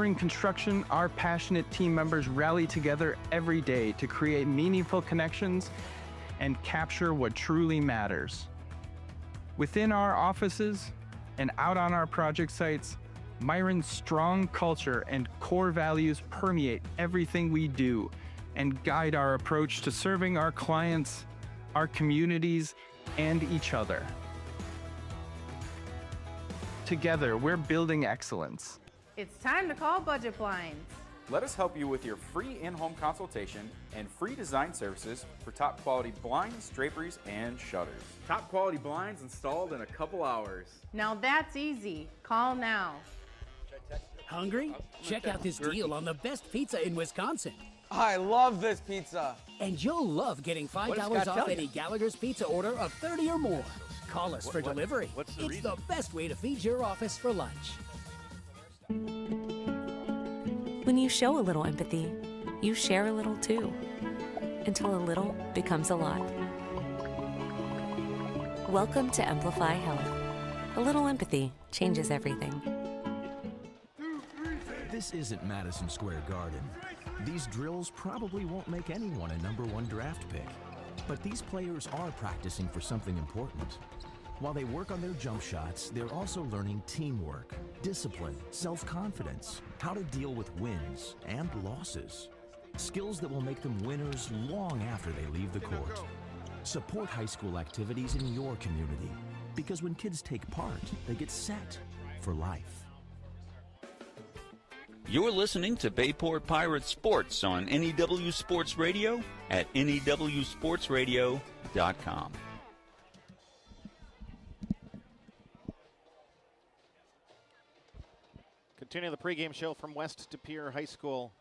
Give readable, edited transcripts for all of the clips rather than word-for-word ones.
During construction, our passionate team members rally together every day to create meaningful connections and capture what truly matters. Within our offices and out on our project sites, Myron's strong culture and core values permeate everything we do and guide our approach to serving our clients, our communities, and each other. Together, we're building excellence. It's time to call Budget Blinds. Let us help you with your free in-home consultation and free design services for top quality blinds, draperies, and shutters. Top quality blinds installed in a couple hours. Now that's easy. Call now. Hungry? Check out this deal on the best pizza in Wisconsin. I love this pizza. And you'll love getting $5 off any Gallagher's Pizza order of 30 or more. Call us for delivery. It's the best way to feed your office for lunch. When you show a little empathy, you share a little too, until a little becomes a lot. Welcome to Amplify Health. A little empathy changes everything. This isn't Madison Square Garden. These drills probably won't make anyone a #1 draft pick. But these players are practicing for something important. While they work on their jump shots, they're also learning teamwork, discipline, self-confidence, how to deal with wins and losses. Skills that will make them winners long after they leave the court. Support high school activities in your community, because when kids take part, they get set for life. You're listening to Bayport Pirates Sports on NEW Sports Radio at newsportsradio.com. Continue the pregame show from West De Pere High School.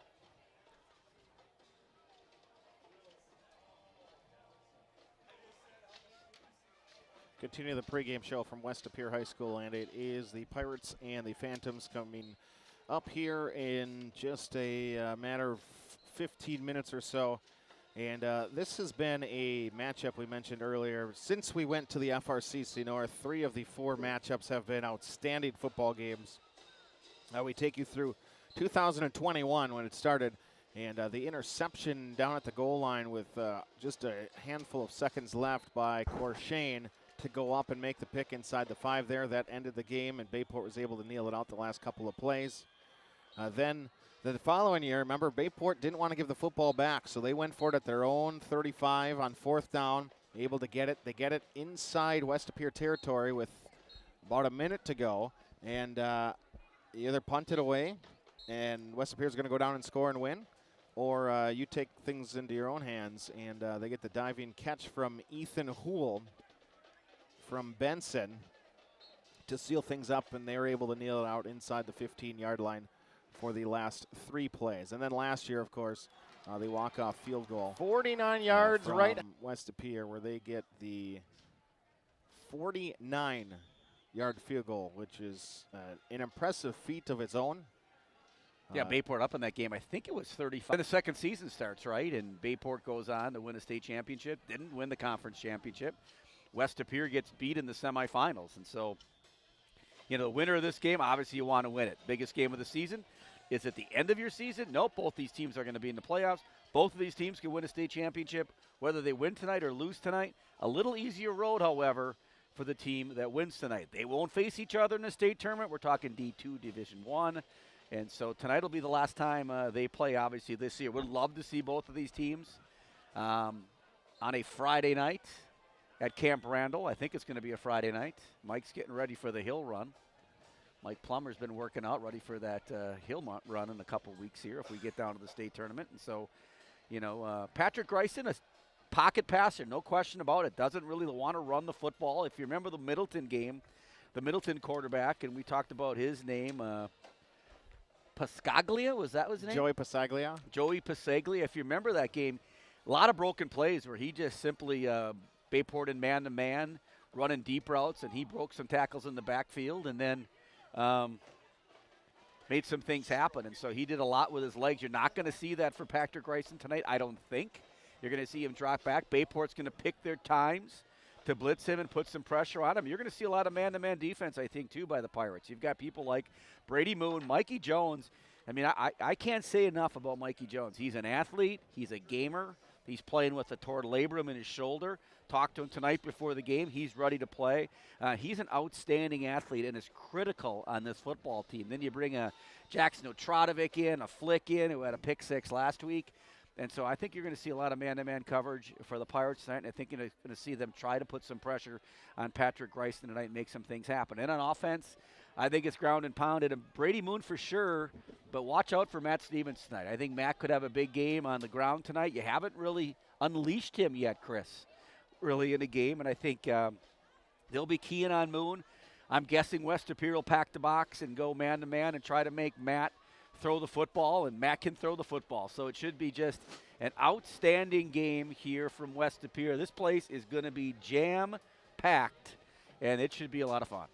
Continue the pregame show from West De Pere High School, and it is the Pirates and the Phantoms coming up here in just a matter of 15 minutes or so. And this has been a matchup we mentioned earlier. Since we went to the FRCC North, 3 of the 4 matchups have been outstanding football games. We take you through 2021 when it started, and the interception down at the goal line with just a handful of seconds left by Corshane to go up and make the pick inside the 5 there. That ended the game, and Bayport was able to kneel it out the last couple of plays. Then the following year, remember, Bayport didn't want to give the football back, so they went for it at their own 35 on 4th down, able to get it. They get it inside West De Pere territory with about a minute to go, and either punt it away, and West De Pere is going to go down and score and win, or you take things into your own hands, and they get the diving catch from Ethan Houle from Benson to seal things up, and they're able to kneel it out inside the 15-yard line for the last 3 plays. And then last year, of course, the walk-off field goal. 49 yards right. West De Pere, where they get the 49-yard field goal, which is an impressive feat of its own. Yeah, Bayport up in that game. I think it was 35. The second season starts, right? And Bayport goes on to win a state championship. Didn't win the conference championship. West De Pere gets beat in the semifinals. And so, you know, the winner of this game, obviously you want to win it. Biggest game of the season. Is it the end of your season? Nope, both these teams are going to be in the playoffs. Both of these teams can win a state championship, whether they win tonight or lose tonight. A little easier road, however, for the team that wins tonight. They won't face each other in the state tournament. We're talking D2 Division I. And so tonight will be the last time they play, obviously, this year. We'd love to see both of these teams on a Friday night at Camp Randall. I think it's going to be a Friday night. Mike's getting ready for the hill run. Mike Plummer's been working out, ready for that hill run in a couple weeks here if we get down to the state tournament. And so, you know, Patrick Greisen, a pocket passer, no question about it. Doesn't really want to run the football. If you remember the Middleton game, the Middleton quarterback, and we talked about his name, Pascaglia, was that his name? Joey Pasaglia. Joey Pasaglia. If you remember that game, a lot of broken plays where he just simply Bayport in man-to-man, running deep routes, and he broke some tackles in the backfield and then made some things happen. And so he did a lot with his legs. You're not going to see that for Patrick Greisen tonight, I don't think. You're going to see him drop back. Bayport's going to pick their times to blitz him and put some pressure on him. You're going to see a lot of man-to-man defense, I think, too, by the Pirates. You've got people like Brady Moon, Mikey Jones, I mean, I can't say enough about Mikey Jones. He's an athlete. He's a gamer. He's playing with a torn labrum in his shoulder. Talked to him tonight before the game. He's ready to play. He's an outstanding athlete and is critical on this football team. Then you bring a Jackson Otradovic in, a Flick in, who had a pick six last week. And so I think you're going to see a lot of man-to-man coverage for the Pirates tonight, and I think you're going to see them try to put some pressure on Patrick Greiston tonight and make some things happen. And on offense, I think it's ground and pounded. And Brady Moon for sure, but watch out for Matt Stevens tonight. I think Matt could have a big game on the ground tonight. You haven't really unleashed him yet, Chris, really in the game, and I think they'll be keying on Moon. I'm guessing West Superior will pack the box and go man-to-man and try to make Matt throw the football, and Matt can throw the football. So it should be just an outstanding game here from West Superior. This place is going to be jam-packed, and it should be a lot of fun.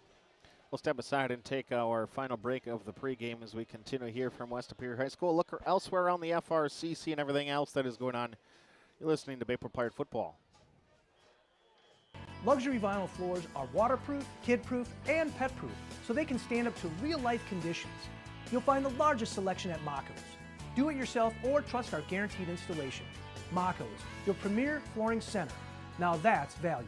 We'll step aside and take our final break of the pregame as we continue here from West Superior High School. Look elsewhere around the FRCC and everything else that is going on. You're listening to Bayport Pirate Football. Luxury vinyl floors are waterproof, kid-proof, and pet-proof, so they can stand up to real-life conditions. You'll find the largest selection at Mako's. Do it yourself or trust our guaranteed installation. Mako's, your premier flooring center. Now that's value.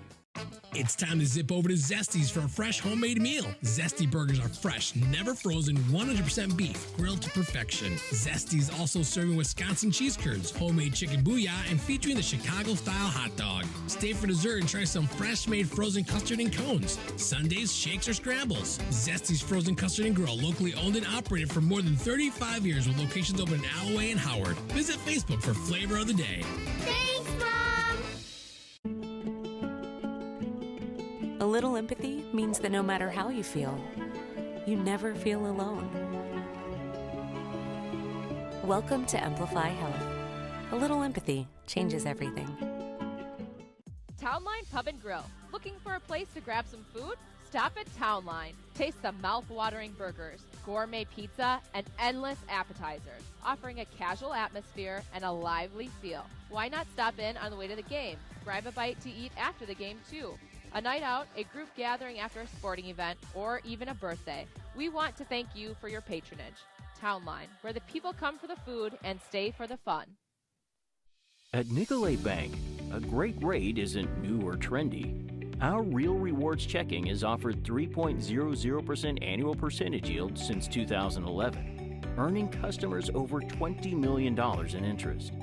It's time to zip over to Zesty's for a fresh homemade meal. Zesty burgers are fresh, never frozen, 100% beef, grilled to perfection. Zesty's also serving Wisconsin cheese curds, homemade chicken booyah, and featuring the Chicago-style hot dog. Stay for dessert and try some fresh-made frozen custard and cones. Sundays, shakes, or scrambles. Zesty's Frozen Custard and Grill, locally owned and operated for more than 35 years with locations open in Alloway and Howard. Visit Facebook for flavor of the day. Thanks, Mom! A little empathy means that no matter how you feel, you never feel alone. Welcome to Amplify Health. A little empathy changes everything. Townline Pub and Grill. Looking for a place to grab some food? Stop at Townline. Taste the mouth-watering burgers, gourmet pizza, and endless appetizers, offering a casual atmosphere and a lively feel. Why not stop in on the way to the game? Grab a bite to eat after the game, too. A night out, a group gathering after a sporting event, or even a birthday. We want to thank you for your patronage. Townline, where the people come for the food and stay for the fun. At Nicolet Bank, a great rate isn't new or trendy. Our Real Rewards checking has offered 3.00% annual percentage yield since 2011, earning customers over $20 million in interest.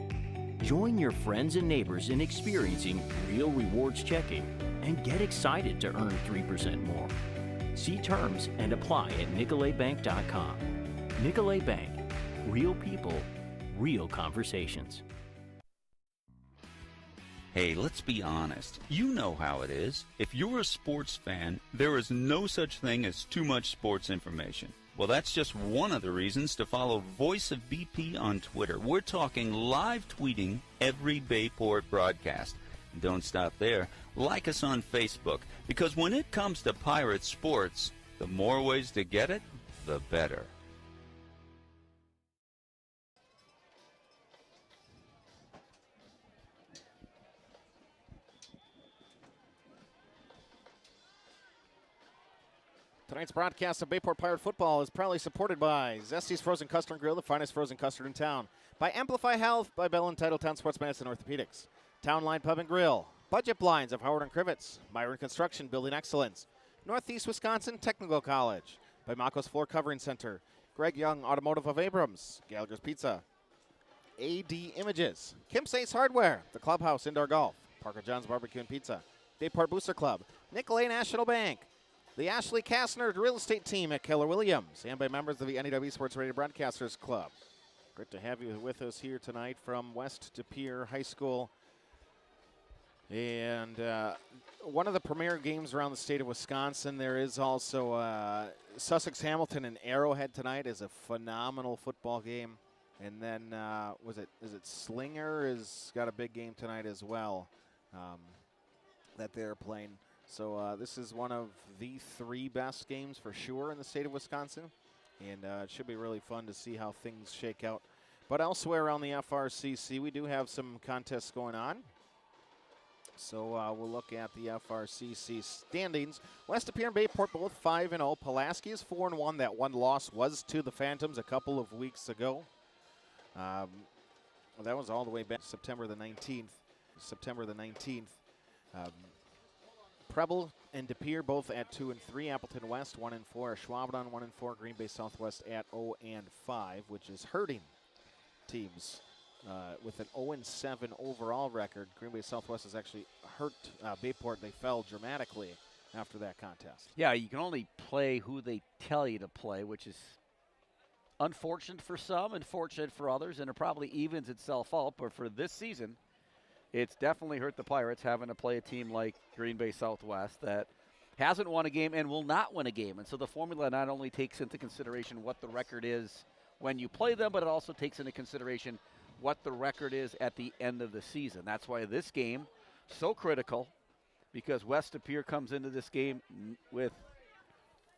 Join your friends and neighbors in experiencing Real Rewards checking and get excited to earn 3% more. See terms and apply at nicoletbank.com. Nicolet Bank. Real people, real conversations. Hey, let's be honest. You know how it is. If you're a sports fan, there is no such thing as too much sports information. Well, that's just one of the reasons to follow Voice of BP on Twitter. We're talking live tweeting every Bayport broadcast. Don't stop there. Like us on Facebook, because when it comes to Pirate sports, the more ways to get it, the better. Tonight's broadcast of Bayport Pirate Football is proudly supported by Zesty's Frozen Custard and Grill, the finest frozen custard in town. By Amplify Health, by Bell and Titletown Sports Medicine Orthopedics. Townline Pub and Grill. Budget Blinds of Howard and Crivets. Myron Construction, Building Excellence. Northeast Wisconsin Technical College. By Mako's Floor Covering Center. Greg Young Automotive of Abrams. Gallagher's Pizza. AD Images. Kim's Ace Hardware. The Clubhouse Indoor Golf. Parker John's Barbecue and Pizza. Bayport Booster Club. Nicolet National Bank. The Ashley Kastner Real Estate Team at Keller Williams. And by members of the NEW Sports Radio Broadcasters Club. Great to have you with us here tonight from West Superior High School. And one of the premier games around the state of Wisconsin. There is also Sussex Hamilton and Arrowhead tonight is a phenomenal football game. And then is it Slinger has got a big game tonight as well that they're playing. So this is one of the three best games for sure in the state of Wisconsin. And it should be really fun to see how things shake out. But elsewhere around the FRCC, we do have some contests going on. So we'll look at the FRCC standings. West Appear and Bayport both 5-0. Pulaski is 4-1. That one loss was to the Phantoms a couple of weeks ago. Well, that was all the way back September the 19th. Preble and De Pere both at 2-3. Appleton West 1-4. Schwabadon 1-4. Green Bay Southwest at 0-5, which is hurting teams with an 0-7 overall record. Green Bay Southwest has actually hurt Bayport. They fell dramatically after that contest. Yeah, you can only play who they tell you to play, which is unfortunate for some and fortunate for others, and it probably evens itself out. But for this season, it's definitely hurt the Pirates having to play a team like Green Bay Southwest that hasn't won a game and will not win a game. And so the formula not only takes into consideration what the record is when you play them, but it also takes into consideration what the record is at the end of the season. That's why this game so critical, because West Appear comes into this game with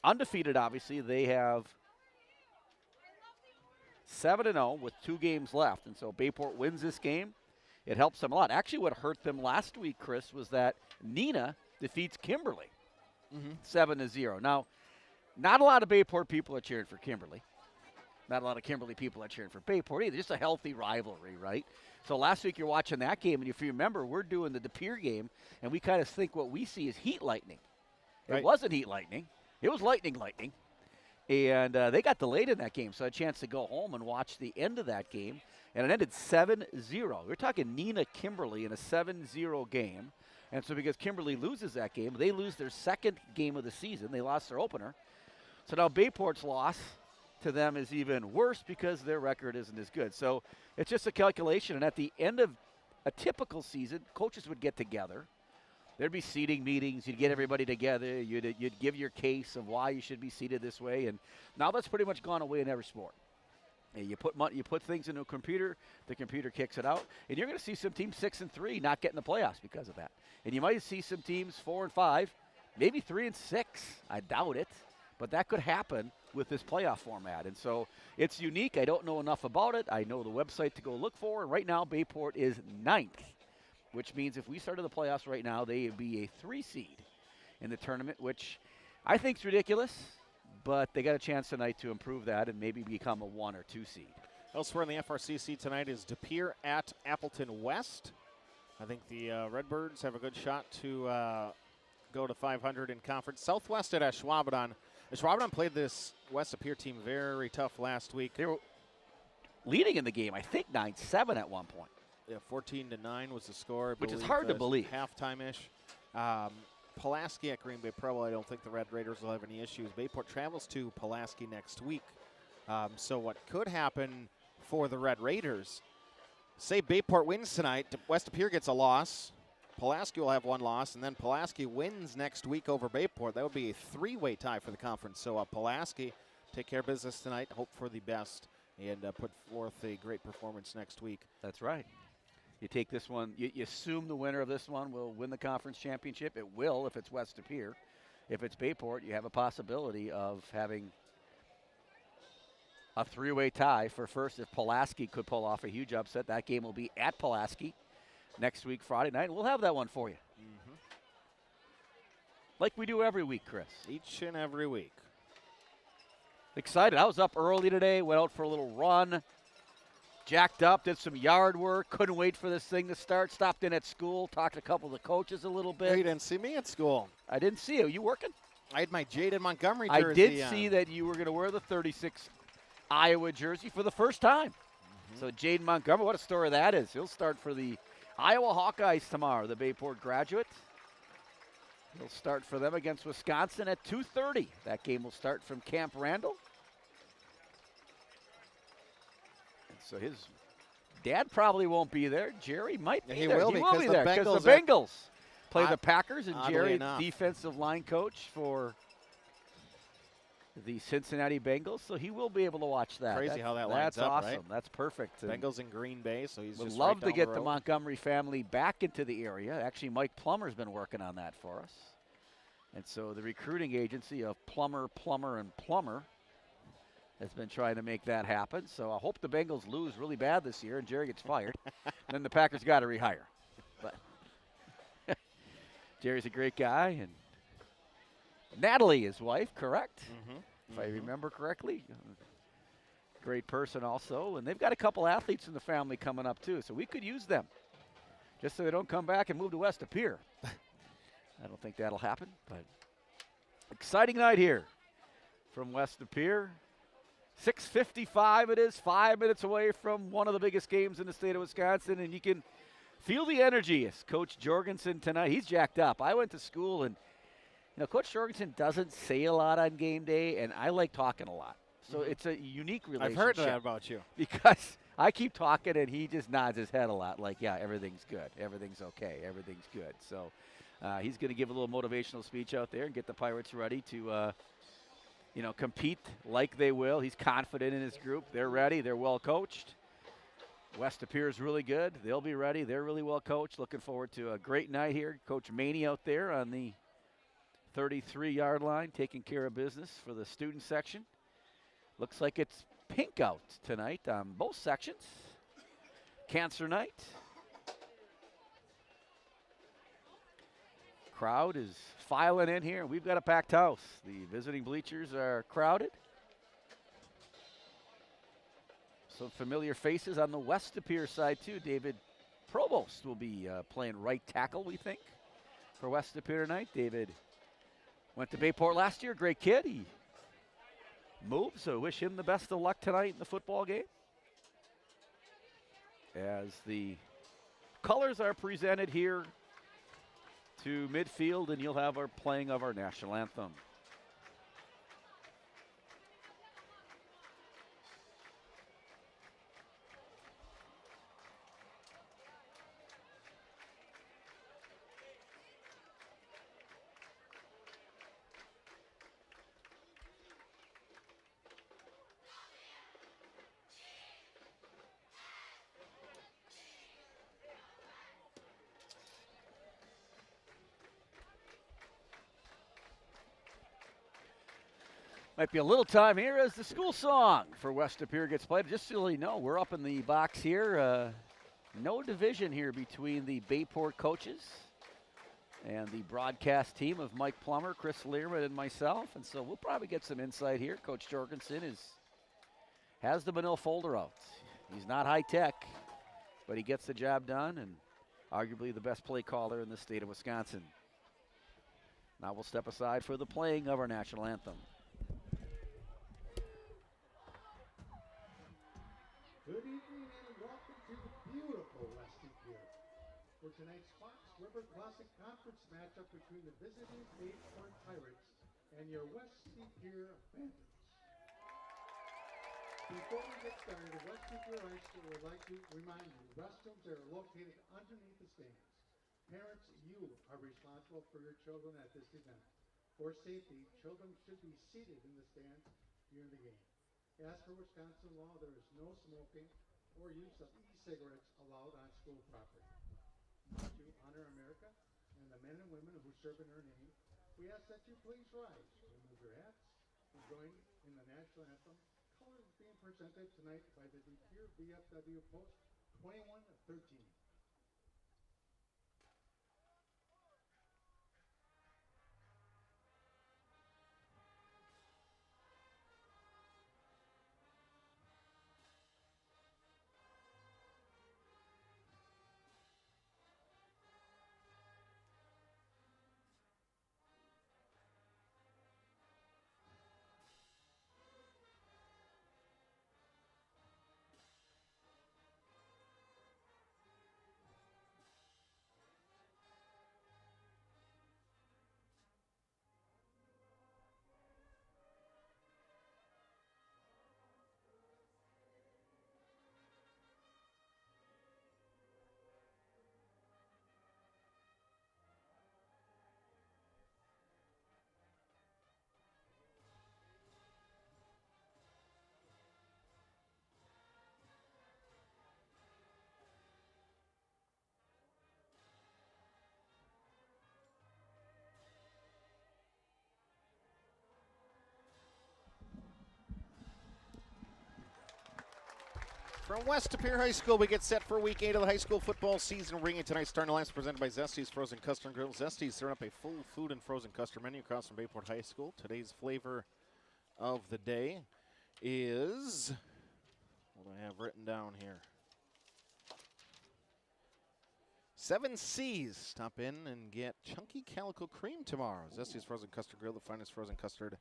undefeated, obviously. They have 7-0 with 2 games left. And so Bayport wins this game. It helps them a lot. Actually, what hurt them last week, Chris, was that Neenah defeats Kimberly 7-0. Now, not a lot of Bayport people are cheering for Kimberly. Not a lot of Kimberly people are cheering for Bayport either. Just a healthy rivalry, right? So last week you're watching that game, and if you remember, we're doing the De Pere game, and we kind of think what we see is heat lightning. Right. It wasn't heat lightning. It was lightning. And they got delayed in that game, so I had a chance to go home and watch the end of that game. And it ended 7-0. We're talking Neenah Kimberly in a 7-0 game. And so because Kimberly loses that game, they lose their second game of the season. They lost their opener. So now Bayport's loss to them is even worse because their record isn't as good. So it's just a calculation. And at the end of a typical season, coaches would get together. There'd be seating meetings. You'd get everybody together. You'd give your case of why you should be seated this way. And now that's pretty much gone away in every sport. You put things into a computer, the computer kicks it out, and you're going to see some teams 6-3 not getting the playoffs because of that. And you might see some teams 4-5, maybe 3-6. I doubt it, but that could happen with this playoff format. And so it's unique. I don't know enough about it. I know the website to go look for, and right now Bayport is 9th, which means if we started the playoffs right now, they would be a 3 seed in the tournament, which I think is ridiculous. But they got a chance tonight to improve that and maybe become a 1 or 2 seed. Elsewhere in the FRCC tonight is De Pere at Appleton West. I think the Redbirds have a good shot to go to 500 in conference. Southwest at Schwabadon. Schwabadon played this West Appear team very tough last week. They were leading in the game, I think 9-7 at one point. Yeah, 14-9 was the score. Which is hard to believe. Halftime-ish. Pulaski at Green Bay Pro, I don't think the Red Raiders will have any issues. Bayport travels to Pulaski next week. So what could happen for the Red Raiders, say Bayport wins tonight, West Appear gets a loss, Pulaski will have 1 loss, and then Pulaski wins next week over Bayport. That would be a 3-way tie for the conference. So Pulaski take care of business tonight, hope for the best, and put forth a great performance next week. That's right. You take this one, you assume the winner of this one will win the conference championship. It will if it's West Appear. If it's Bayport, you have a possibility of having a 3-way tie for first. If Pulaski could pull off a huge upset, that game will be at Pulaski next week, Friday night. We'll have that one for you. Like we do every week, Chris. Each and every week. Excited. I was up early today, went out for a little run. Jacked up, did some yard work, couldn't wait for this thing to start. Stopped in at school, talked to a couple of the coaches a little bit. You didn't see me at school. I didn't see you. You working? I had my Jaden Montgomery jersey. I did see that you were going to wear the 36 Iowa jersey for the first time. So Jaden Montgomery, what a story that is. He'll start for the Iowa Hawkeyes tomorrow, the Bayport graduate. He'll start for them against Wisconsin at 2:30. That game will start from Camp Randall. So his dad probably won't be there. Jerry might be there. He will be there because the Bengals play the Packers, and Jerry, defensive line coach for the Cincinnati Bengals, so he will be able to watch that. Crazy how that lines up, right? That's awesome. That's perfect. Bengals in Green Bay, so he's just love right to get down the road. Montgomery family back into the area. Actually, Mike Plummer's been working on that for us. And so the recruiting agency of Plummer has been trying to make that happen. So I hope the Bengals lose really bad this year and Jerry gets fired. Then the Packers got to rehire. But Jerry's a great guy, and Natalie, his wife, correct? If I remember correctly. Great person also, and they've got a couple athletes in the family coming up too, so we could use them, just so they don't come back and move to West Appear. I don't think that'll happen, but exciting night here from West Appear. 6:55 it is, 5 minutes away from one of the biggest games in the state of Wisconsin, and you can feel the energy. As Coach Jorgensen tonight, he's jacked up. I went to school, and Coach Jorgensen doesn't say a lot on game day, and I like talking a lot. So it's a unique relationship. I've heard that about you. Because I keep talking, and he just nods his head a lot like, yeah, everything's good. Everything's okay. Everything's good. So he's going to give a little motivational speech out there and get the Pirates ready to, compete like they will. He's confident in his group. They're ready. They're well coached. West appears really good. They'll be ready. They're really well coached. Looking forward to a great night here. Coach Maney out there on the 33-yard line taking care of business for the student section. Looks like it's pink out tonight on both sections. Cancer night. Crowd is filing in here. We've got a packed house. The visiting bleachers are crowded. Some familiar faces on the West Appear side too. David Provost will be playing right tackle, we think, for West Appear tonight. David went to Bayport last year. Great kid. He moved, so wish him the best of luck tonight in the football game. As the colors are presented here to midfield, and you'll have our playing of our national anthem. Might be a little time here as the school song for West Appear gets played. Just so you know, we're up in the box here. No division here between the Bayport coaches and the broadcast team of Mike Plummer, Chris Learman, and myself. And so we'll probably get some insight here. Coach Jorgensen has the manila folder out. He's not high tech, but he gets the job done, and arguably the best play caller in the state of Wisconsin. Now we'll step aside for the playing of our national anthem. Good evening and welcome to the beautiful West Appear for tonight's Fox River Classic Conference matchup between the visiting Bayport Pirates and your West Appear Phantoms. Before we get started, West Appear High School would like to remind you restrooms are located underneath the stands. Parents, you are responsible for your children at this event. For safety, children should be seated in the stands during the game. As per Wisconsin law, there is no smoking or use of e-cigarettes allowed on school property. To honor America and the men and women who serve in her name, we ask that you please rise, remove your hats, and join in the national anthem. Colors being presented tonight by the Depeer VFW Post 2113. From West Pere High School, we get set for week 8 of the high school football season. Ringing tonight's starting lines presented by Zesty's Frozen Custard Grill. Zesty's throwing up a full food and frozen custard menu across from Bayport High School. Today's flavor of the day is, what do I have written down here? 7 C's. Stop in and get Chunky Calico Cream tomorrow. Zesty's Frozen Custard Grill, the finest frozen custard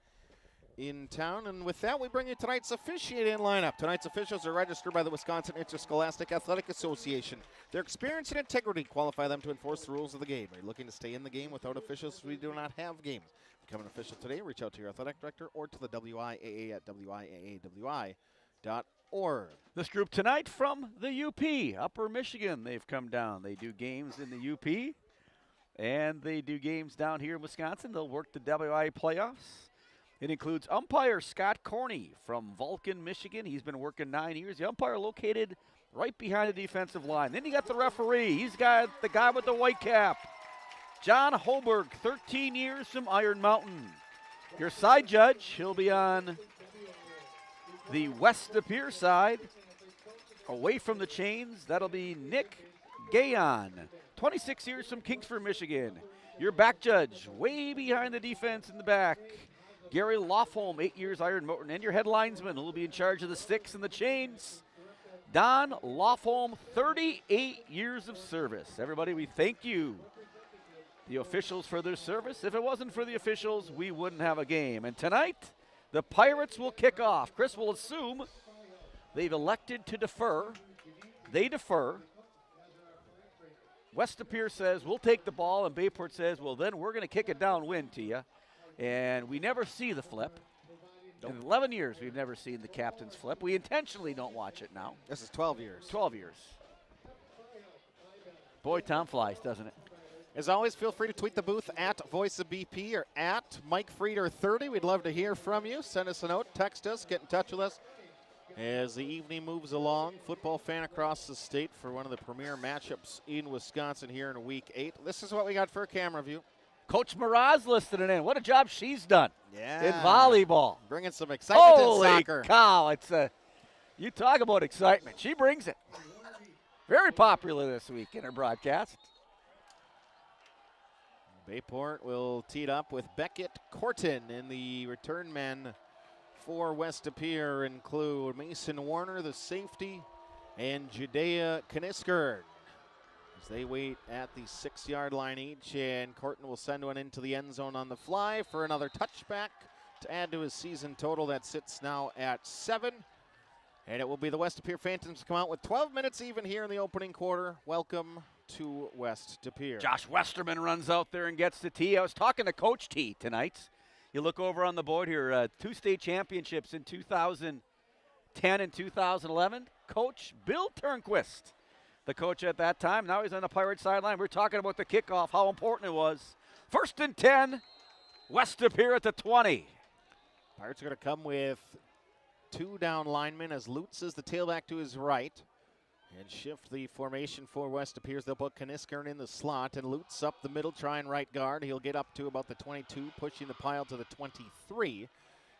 in town. And with that, we bring you tonight's officiating lineup. Tonight's officials are registered by the Wisconsin Interscholastic Athletic Association. Their experience and integrity qualify them to enforce the rules of the game. Are you looking to stay in the game without officials? We do not have games. Become an official today. Reach out to your athletic director or to the WIAA at wiaawi.org. This group tonight from the UP, Upper Michigan. They've come down. They do games in the UP, and they do games down here in Wisconsin. They'll work the WIA playoffs. It includes umpire Scott Corney from Vulcan, Michigan. He's been working 9 years. The umpire located right behind the defensive line. Then you got the referee. He's got the guy with the white cap, John Hoberg, 13 years from Iron Mountain. Your side judge, he'll be on the West Pere side, away from the chains. That'll be Nick Gayon, 26 years from Kingsford, Michigan. Your back judge, way behind the defense in the back, Gary Lofholm, 8 years Iron Mountain. And your head linesman, who will be in charge of the sticks and the chains, Don Lofholm, 38 years of service. Everybody, we thank you, the officials, for their service. If it wasn't for the officials, we wouldn't have a game. And tonight, the Pirates will kick off. Chris will assume they've elected to defer. They defer. West Pere says, we'll take the ball, and Bayport says, well, then we're going to kick it downwind to you. And we never see the flip. In 11 years, we've never seen the captain's flip. We intentionally don't watch it now. This is 12 years. 12 years. Boy, time flies, doesn't it? As always, feel free to tweet the booth at Voice of BP or at Mike Frieder 30. We'd love to hear from you. Send us a note, text us, get in touch with us. As the evening moves along, football fan across the state for one of the premier matchups in Wisconsin here in week 8. This is what we got for a camera view. Coach Miraz listed it in. What a job she's done in volleyball. Bringing some excitement Holy in soccer. Cow. It's you talk about excitement. She brings it. Very popular this week in her broadcast. Bayport will tee it up with Beckett Corton, and the return men for West Pere include Mason Warner, the safety, and Judea Knisker. As they wait at the 6-yard line each, and Corton will send one into the end zone on the fly for another touchback to add to his season total that sits now at 7. And it will be the West Pere Phantoms to come out with 12 minutes even here in the opening quarter. Welcome to West Pere. Josh Westerman runs out there and gets the tee. I was talking to Coach T tonight. You look over on the board here, 2 state championships in 2010 and 2011. Coach Bill Turnquist, the coach at that time. Now he's on the Pirate sideline. We're talking about the kickoff, how important it was. 1st and 10, West Pere at the 20. Pirates are going to come with 2 down linemen as Lutz is the tailback to his right. And shift the formation for West Pere. They'll put Knisker in the slot, and Lutz up the middle, trying right guard. He'll get up to about the 22, pushing the pile to the 23.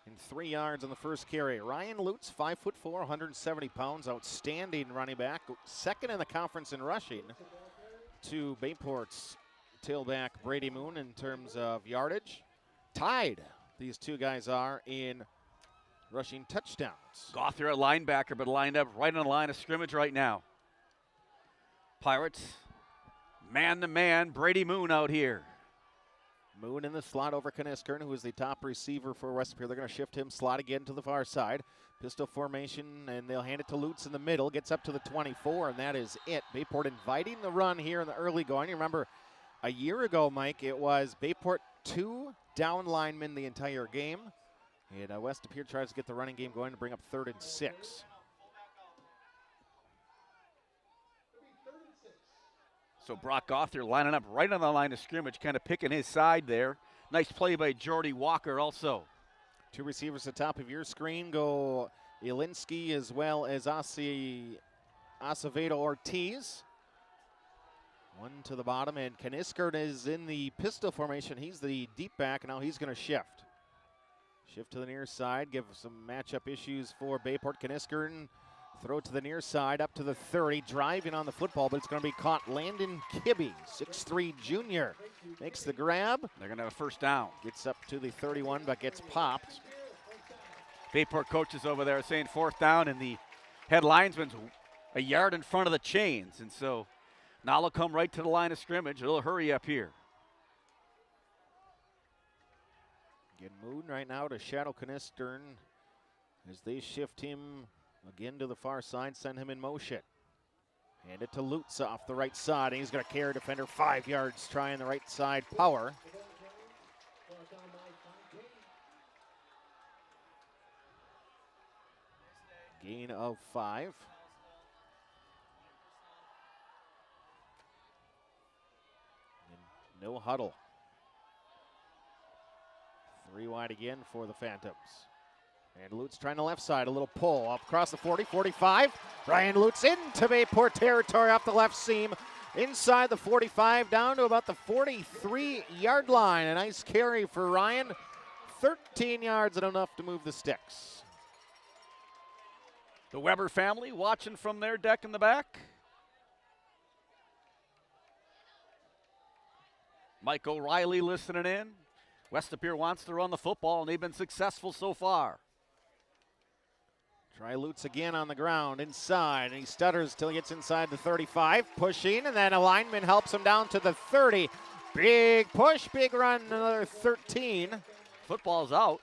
And 3 yards on the first carry. Ryan Lutz, 5'4", 170 pounds, outstanding running back. 2nd in the conference in rushing to Bayport's tailback Brady Moon in terms of yardage. Tied, these 2 guys are in rushing touchdowns. Gother at linebacker, but lined up right on the line of scrimmage right now. Pirates, man-to-man, Brady Moon out here. Moon in the slot over Knisker, who is the top receiver for West Pere. They're going to shift him, slot again to the far side. Pistol formation, and they'll hand it to Lutz in the middle. Gets up to the 24, and that is it. Bayport inviting the run here in the early going. You remember, a year ago, Mike, it was Bayport 2 down linemen the entire game. And West Pere tries to get the running game going to bring up 3rd and 6. So Brock Gother lining up right on the line of scrimmage, kind of picking his side there. Nice play by Jordy Walker also. 2 receivers at the top of your screen go Ilinsky as well as Acevedo Ortiz. 1 to the bottom, and Knisker is in the pistol formation. He's the deep back, and now he's going to shift. Shift to the near side, give some matchup issues for Bayport. Knisker Throw to the near side, up to the 30, driving on the football, but it's going to be caught. Landon Kibbe, 6'3" junior, makes the grab. They're going to have a first down. Gets up to the 31, but gets popped. Bayport coaches over there saying fourth down, and the head linesman's a yard in front of the chains. And so now they'll come right to the line of scrimmage. They'll hurry up here. Again, Moon right now to Shadow Canistern as they shift him again to the far side, send him in motion. Hand it to Lutz off the right side, and he's going to carry defender 5 yards, trying the right side power. Gain of 5. And no huddle. 3 wide again for the Phantoms. And Lutz trying the left side, a little pull up across the 40, 45. Ryan Lutz into Bayport territory off the left seam. Inside the 45, down to about the 43-yard line. A nice carry for Ryan. 13 yards and enough to move the sticks. The Weber family watching from their deck in the back. Mike O'Reilly listening in. West Lapeer wants to run the football, and they've been successful so far. Try Lutz again on the ground, inside, and he stutters till he gets inside the 35, pushing, and then a lineman helps him down to the 30. Big push, big run, another 13. Football's out.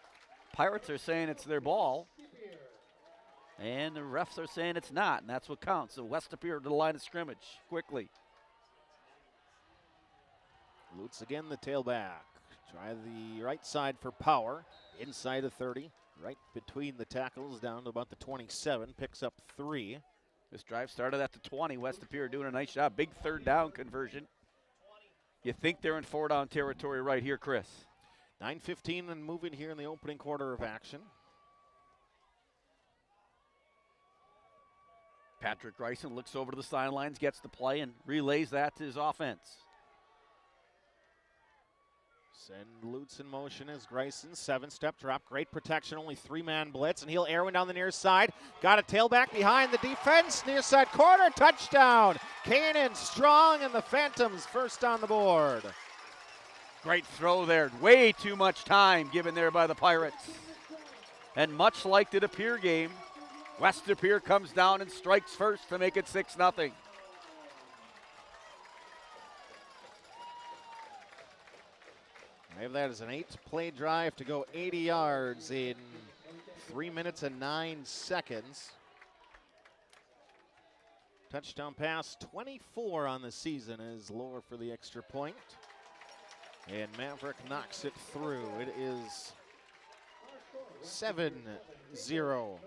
Pirates are saying it's their ball, and the refs are saying it's not, and that's what counts. So West Lapeer to the line of scrimmage quickly. Lutz again, the tailback. Try the right side for power, inside the 30. Right between the tackles, down to about the 27, picks up 3. This drive started at the 20. West Lapeer doing a nice job. Big third down conversion. You think they're in 4-down territory right here, Chris? 9:15 and moving here in the opening quarter of action. Patrick Greisen looks over to the sidelines, gets the play, and relays that to his offense. Send Lutz in motion as Greisen, 7-step drop, great protection, only 3-man blitz, and he'll air one down the near side. Got a tailback behind the defense, near side corner, touchdown. Cannon strong, and the Phantoms first on the board. Great throw there. Way too much time given there by the Pirates. And much like the Lapeer game, West Lapeer comes down and strikes first to make it 6-0. I have that as an 8-play drive to go 80 yards in 3 minutes and 9 seconds. Touchdown pass, 24 on the season, is lower for the extra point. And Maverick knocks it through. It is 7-0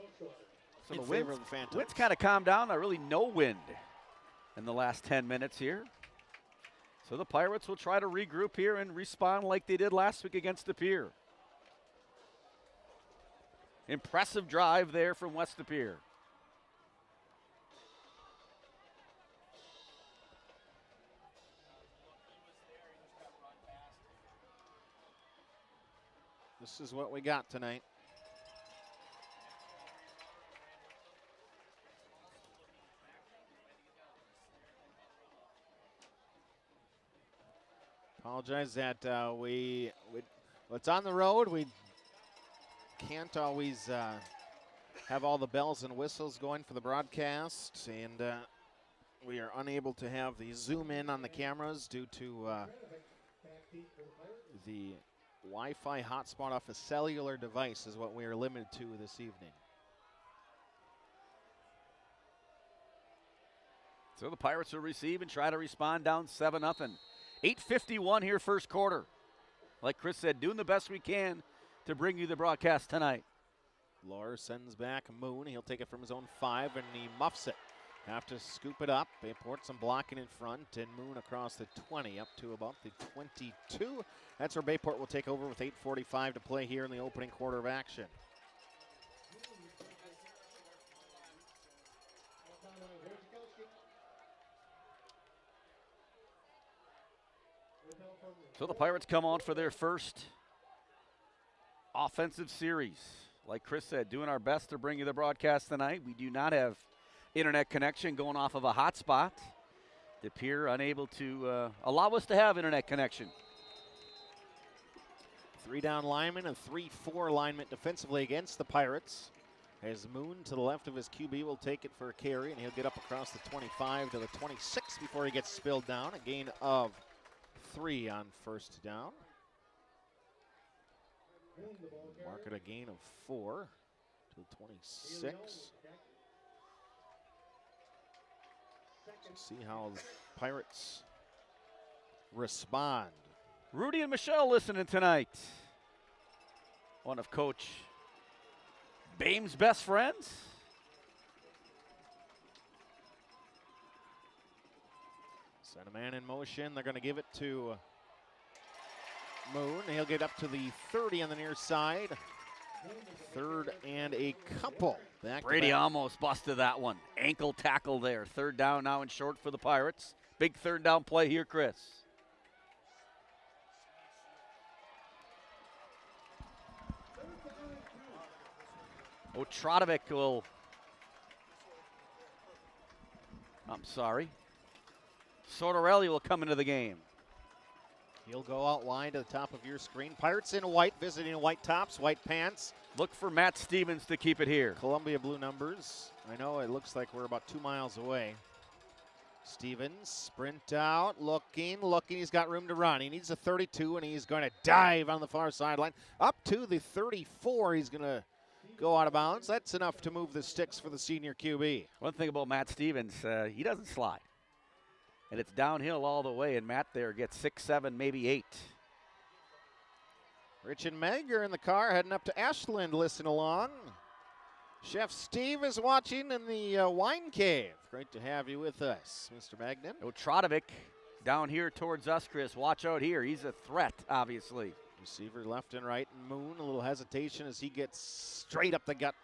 So in favor of the Phantoms. Wind's kind of calmed down. Not really no wind in the last 10 minutes here. So the Pirates will try to regroup here and respond like they did last week against Lapeer. Impressive drive there from West Lapeer. This is what we got tonight. Apologize that it's on the road. We can't always have all the bells and whistles going for the broadcast, and we are unable to have the zoom in on the cameras due to the Wi-Fi hotspot off a cellular device is what we are limited to this evening. So the Pirates will receive and try to respond down 7-0. 8:51 here first quarter. Like Chris said, doing the best we can to bring you the broadcast tonight. Lohr sends back Moon. He'll take it from his own 5, and he muffs it. Have to scoop it up. Bayport some blocking in front, and Moon across the 20 up to about the 22. That's where Bayport will take over with 8:45 to play here in the opening quarter of action. So the Pirates come on for their first offensive series. Like Chris said, doing our best to bring you the broadcast tonight. We do not have internet connection going off of a hotspot. De Pere unable to allow us to have internet connection. 3-down lineman and 3-4 lineman defensively against the Pirates. As Moon to the left of his QB will take it for a carry, and he'll get up across the 25 to the 26 before he gets spilled down. A gain of 3 on first down. Mark it a gain of 4 to the 26. See how the Pirates respond. Rudy and Michelle listening tonight. One of Coach Bame's best friends. Send a man in motion. They're going to give it to Moon. He'll get up to the 30 on the near side. 3rd and a couple. Brady almost busted that one. Ankle tackle there. 3rd down now and short for the Pirates. Big 3rd down play here, Chris. Otradovic will, Sortorelli will come into the game. He'll go out wide to the top of your screen. Pirates in white, visiting white tops, white pants. Look for Matt Stevens to keep it here. Columbia blue numbers. I know it looks like we're about 2 miles away. Stevens, sprint out, looking. He's got room to run. He needs a 32, and he's going to dive on the far sideline. Up to the 34, he's going to go out of bounds. That's enough to move the sticks for the senior QB. One thing about Matt Stevens, he doesn't slide. And it's downhill all the way, and Matt there gets 6, 7, maybe 8. Rich and Meg are in the car heading up to Ashland. Listen along. Chef Steve is watching in the wine cave. Great to have you with us, Mr. Magnan. Otradovic down here towards us, Chris. Watch out here. He's a threat, obviously. Receiver left and right. Moon, a little hesitation as he gets straight up the gut.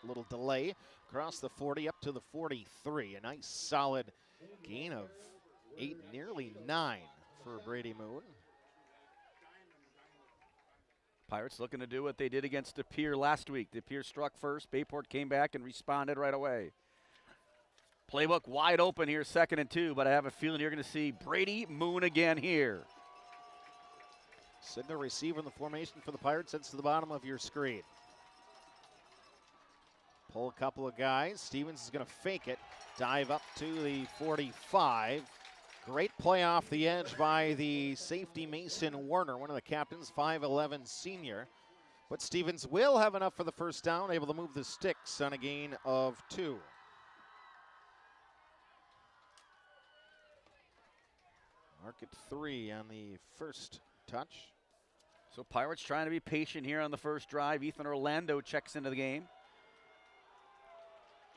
A little delay. Across the 40 up to the 43. A nice solid gain of 8, nearly 9 for Brady Moon. Pirates looking to do what they did against De Pere last week. De Pere struck first. Bayport came back and responded right away. Playbook wide open here, 2nd and 2, but I have a feeling you're going to see Brady Moon again here. Signal receiver in the formation for the Pirates. That's to the bottom of your screen. Pull a couple of guys. Stevens is going to fake it. Dive up to the 45. Great play off the edge by the safety Mason Warner, one of the captains, 5'11 senior. But Stevens will have enough for the first down, able to move the sticks on a gain of 2. Mark it 3 on the first touch. So Pirates trying to be patient here on the first drive. Ethan Orlando checks into the game.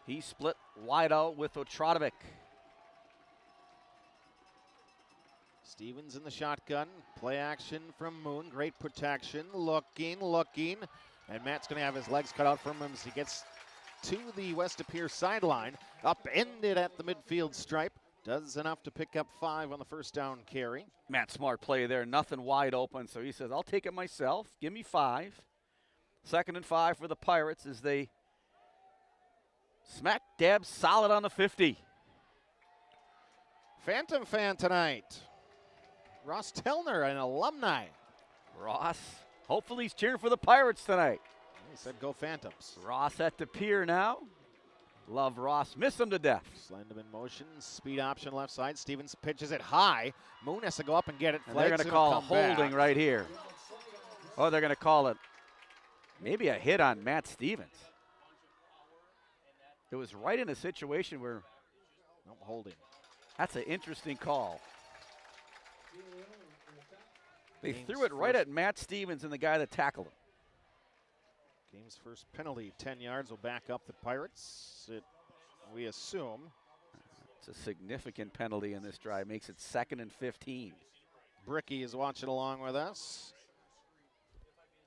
He split wide out with Otradovic. Stevens in the shotgun. Play action from Moon. Great protection. Looking. And Matt's going to have his legs cut out from him as he gets to the West De Pere sideline. Upended at the midfield stripe. Does enough to pick up 5 on the first down carry. Matt, smart play there. Nothing wide open, so he says, I'll take it myself. Give me 5. 2nd and 5 for the Pirates as they smack dab solid on the 50. Phantom fan tonight. Ross Tellner, an alumni. Ross, hopefully he's cheering for the Pirates tonight. He said go Phantoms. Ross at De Pere now. Love Ross, miss him to death. Send him in motion, speed option left side. Stevens pitches it high. Moon has to go up and get it. And they're going to call a holding right here. Oh, they're going to call it maybe a hit on Matt Stevens. It was right in a situation where holding. That's an interesting call. They threw it right at Matt Stevens and the guy that tackled him. Game's first penalty, 10 yards, will back up the Pirates, we assume. It's a significant penalty in this drive. Makes it 2nd and 15. Bricky is watching along with us.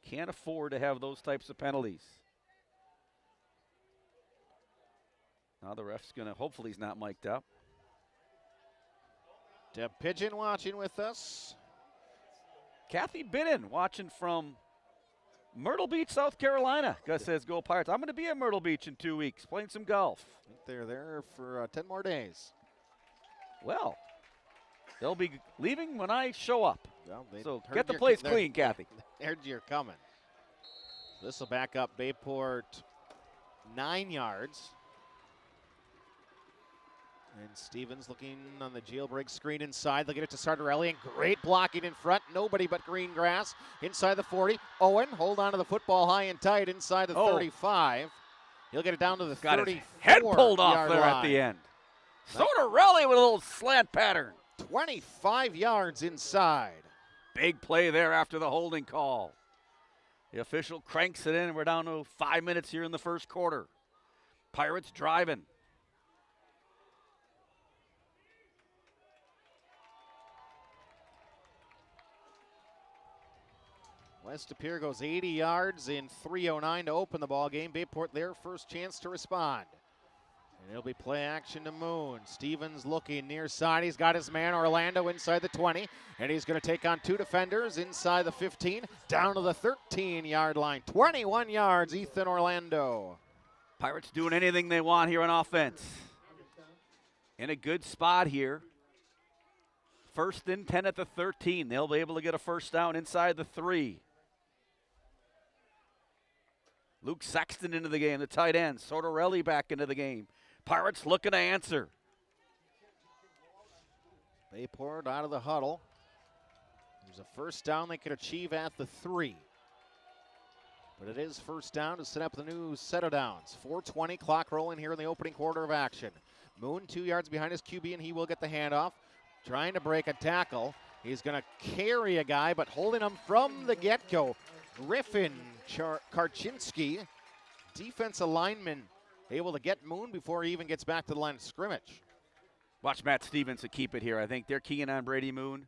Can't afford to have those types of penalties. Now the ref's going to, hopefully he's not mic'd up. Deb Pigeon watching with us. Kathy Binnen watching from Myrtle Beach, South Carolina. Gus says, go Pirates. I'm going to be at Myrtle Beach in 2 weeks playing some golf. I think they're there for 10 more days. Well, they'll be leaving when I show up. Well, so get the place clean, Kathy. Heard you're coming. This will back up Bayport 9 yards. And Stevens looking on the jailbreak screen inside. They'll get it to Sartorelli, and great blocking in front. Nobody but green grass inside the 40. Owen, hold on to the football high and tight inside the 35. He'll get it down to the 34 his head pulled off there line. at the end. Sartorelli with a little slant pattern. 25 yards inside. Big play there after the holding call. The official cranks it in, and we're down to 5 minutes here in the first quarter. Pirates driving. West De Pere goes 80 yards in 3:09 to open the ball game. Bayport their first chance to respond. And it'll be play action to Moon. Stevens looking near side. He's got his man Orlando inside the 20. And he's going to take on 2 defenders inside the 15. Down to the 13-yard line. 21 yards, Ethan Orlando. Pirates doing anything they want here on offense. In a good spot here. First and 10 at the 13. They'll be able to get a first down inside the 3. Luke Sexton into the game, the tight end. Sartorelli back into the game. Pirates looking to answer. Bayport out of the huddle. There's a first down they could achieve at the 3. But it is first down to set up the new set of downs. 4:20 clock rolling here in the opening quarter of action. Moon 2 yards behind his QB, and he will get the handoff. Trying to break a tackle. He's going to carry a guy, but holding him from the get-go. Griffin Karchinski, defensive lineman, able to get Moon before he even gets back to the line of scrimmage. Watch Matt Stevens to keep it here. I think they're keying on Brady Moon.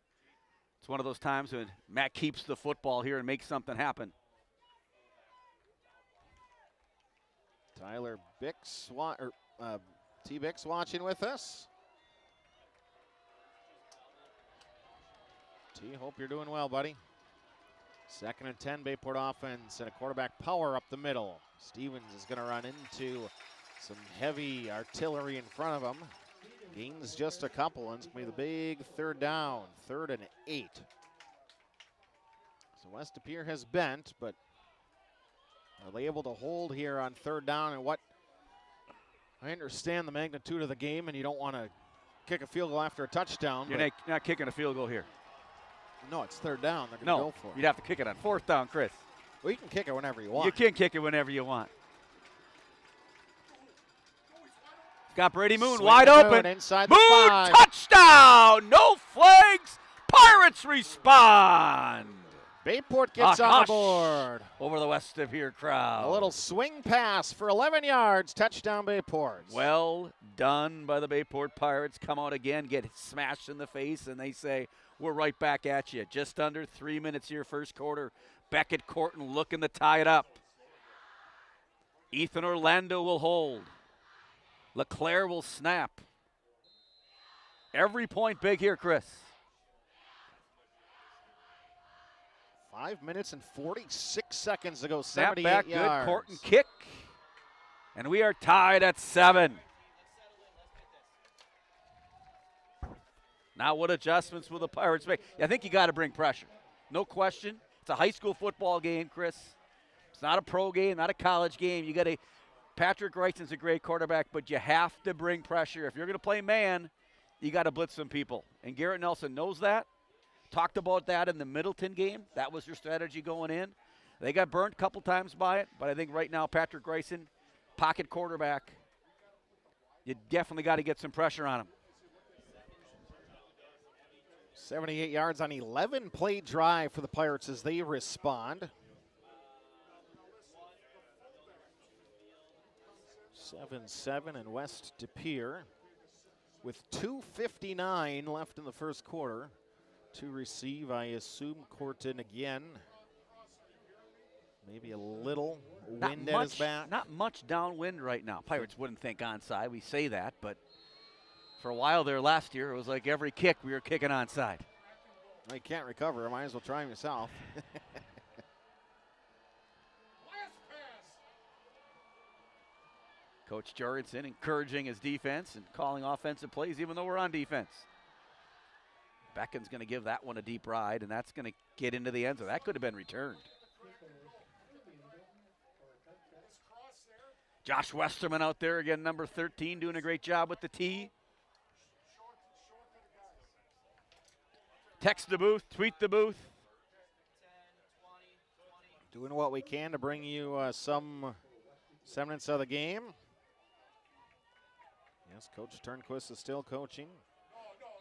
It's one of those times when Matt keeps the football here and makes something happen. Tyler Bix, T. Bix watching with us. T, hope you're doing well, buddy. 2nd and 10, Bayport offense, and a quarterback power up the middle. Stevens is going to run into some heavy artillery in front of him. Gains just a couple, and it's going to be the big third down, 3rd and 8. So West De Pere has bent, but are they able to hold here on 3rd down? And what I understand the magnitude of the game, and you don't want to kick a field goal after a touchdown. You're not kicking a field goal here. No, it's 3rd down. They're going to go for it. You'd have to kick it on 4th down, Chris. Well, you can kick it whenever you want. You can kick it whenever you want. Got Brady Moon Swing wide Moon open. inside Moon the 5. touchdown. No flags. Pirates respond. Bayport gets on the board. Over the West of here crowd. A little swing pass for 11 yards. Touchdown Bayport. Well done by the Bayport Pirates. Come out again, get smashed in the face, and they say, we're right back at you. Just under 3 minutes here, first quarter. Beckett Corton looking to tie it up. Ethan Orlando will hold. LeClaire will snap. Every point big here, Chris. 5 minutes and 46 seconds to go. Snap 78 back, yards. good. Corton kick. And we are tied at 7. Now what adjustments will the Pirates make? I think you got to bring pressure. No question. It's a high school football game, Chris. It's not a pro game, not a college game. You got to Patrick Reison's a great quarterback, but you have to bring pressure. If you're going to play man, you got to blitz some people. And Garrett Nelson knows that. Talked about that in the Middleton game. That was their strategy going in. They got burnt a couple times by it, but I think right now Patrick Reison, pocket quarterback, you definitely got to get some pressure on him. 78 yards on 11-play drive for the Pirates as they respond. 7-7 and West De Pere with 2:59 left in the first quarter. To receive, I assume Corton again. Maybe a little wind at his back. Not much downwind right now. Pirates wouldn't think onside. We say that, but for a while there last year, it was like every kick we were kicking onside. Well, you can't recover. Might as well try him yourself. Coach Jorgensen encouraging his defense and calling offensive plays even though we're on defense. Beckon's going to give that one a deep ride, and that's going to get into the end zone. That could have been returned. Josh Westerman out there again, number 13, doing a great job with the tee. Text the booth, tweet the booth. Doing what we can to bring you some semblance of the game. Yes, Coach Turnquist is still coaching.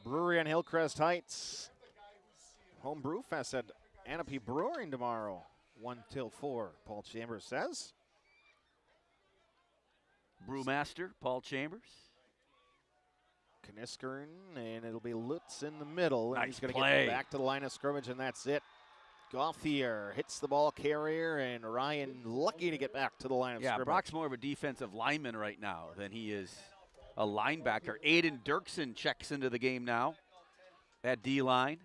Brewery on Hillcrest Heights. Home Brew Fest at Anope Brewing tomorrow, 1 till 4, Paul Chambers says. Brewmaster, Paul Chambers. Kniskern, and it'll be Lutz in the middle. And Nice he's going to play. get back to the line of scrimmage, and that's it. Gauthier hits the ball carrier, and Ryan lucky to get back to the line of scrimmage. Yeah, Brock's more of a defensive lineman right now than he is a linebacker. Aiden Dirksen checks into the game now at D-line.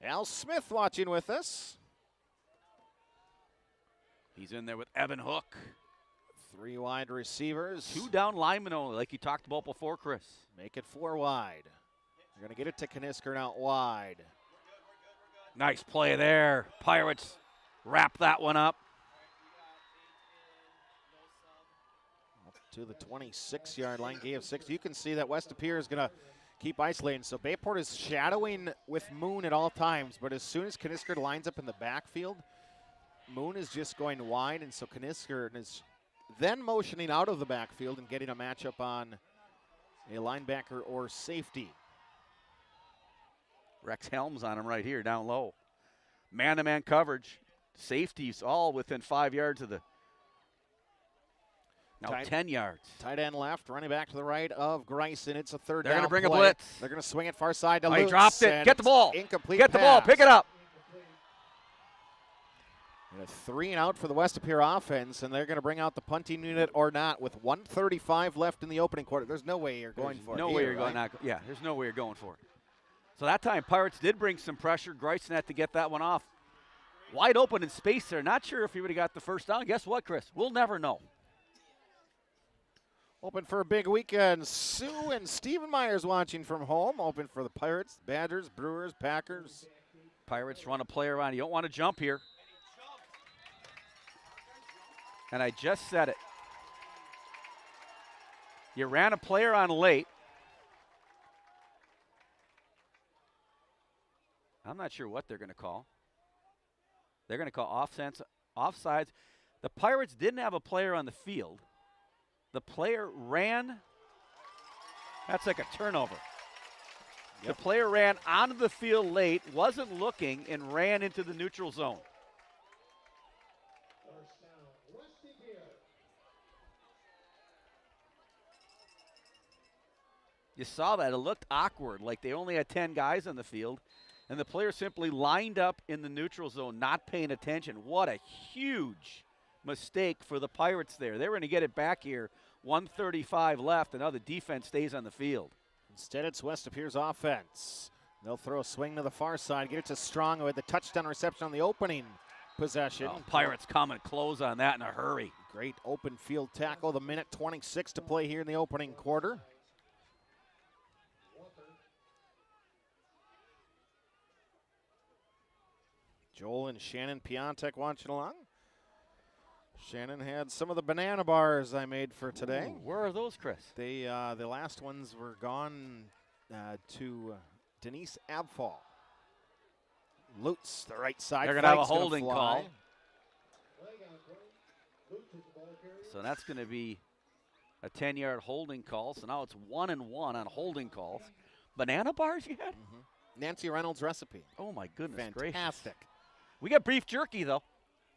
Al Smith watching with us. He's in there with Evan Hook. 3 wide receivers. 2 down linemen only, like you talked about before, Chris. Make it 4 wide. They're going to get it to Kniskern out wide. Nice play there. Pirates wrap that one up. Up to the 26-yard line, gain of 6. You can see that West Appear is going to keep isolating. So Bayport is shadowing with Moon at all times, but as soon as Kniskern lines up in the backfield, Moon is just going wide, and so Kniskern is then motioning out of the backfield and getting a matchup on a linebacker or safety. Rex Helms on him right here, down low. Man-to-man coverage. Safeties all within 5 yards of the. Now 10 yards. Tight end left, running back to the right of Greisen. It's a third They're down going to bring play. a blitz. They're going to swing it far side to He Lutz. dropped it. And Get the ball. Incomplete Get the ball. pass. Pick it up. And a 3 and out for the West Appear offense, and they're going to bring out the punting unit or not with 1:35 left in the opening quarter. There's no way you're going for it. No way you're going. Yeah, there's no way you're going for it. So that time, Pirates did bring some pressure. Greisen had to get that one off. Wide open in space there. Not sure if he would have got the first down. Guess what, Chris? We'll never know. Open for a big weekend. Sue and Stephen Myers watching from home. Open for the Pirates, Badgers, Brewers, Packers. Pirates run a play around. You don't want to jump here. And I just said it. You ran a player on late. I'm not sure what they're going to call. They're going to call offsides. The Pirates didn't have a player on the field. The player ran. That's like a turnover. Yep. The player ran onto the field late, wasn't looking, and ran into the neutral zone. You saw that. It looked awkward, like they only had 10 guys on the field, and the player simply lined up in the neutral zone, not paying attention. What a huge mistake for the Pirates there. They were going to get it back here. 1:35 left, and now the defense stays on the field. Instead, it's West Appear's offense. They'll throw a swing to the far side, get it to Strong with the touchdown reception on the opening possession. Oh, Pirates come and close on that in a hurry. Great open field tackle. The minute 26 to play here in the opening quarter. Joel and Shannon Piontek watching along. Shannon had some of the banana bars I made for today. Ooh, where are those, Chris? They the last ones were gone to Denise Abfall. Lutz, the right side. They're going to have a flag's holding gonna call. fly. So that's going to be a 10-yard holding call. So now it's 1-1 on holding calls. Banana bars you had? Nancy Reynolds recipe. Oh, my goodness gracious. Fantastic. We got beef jerky, though,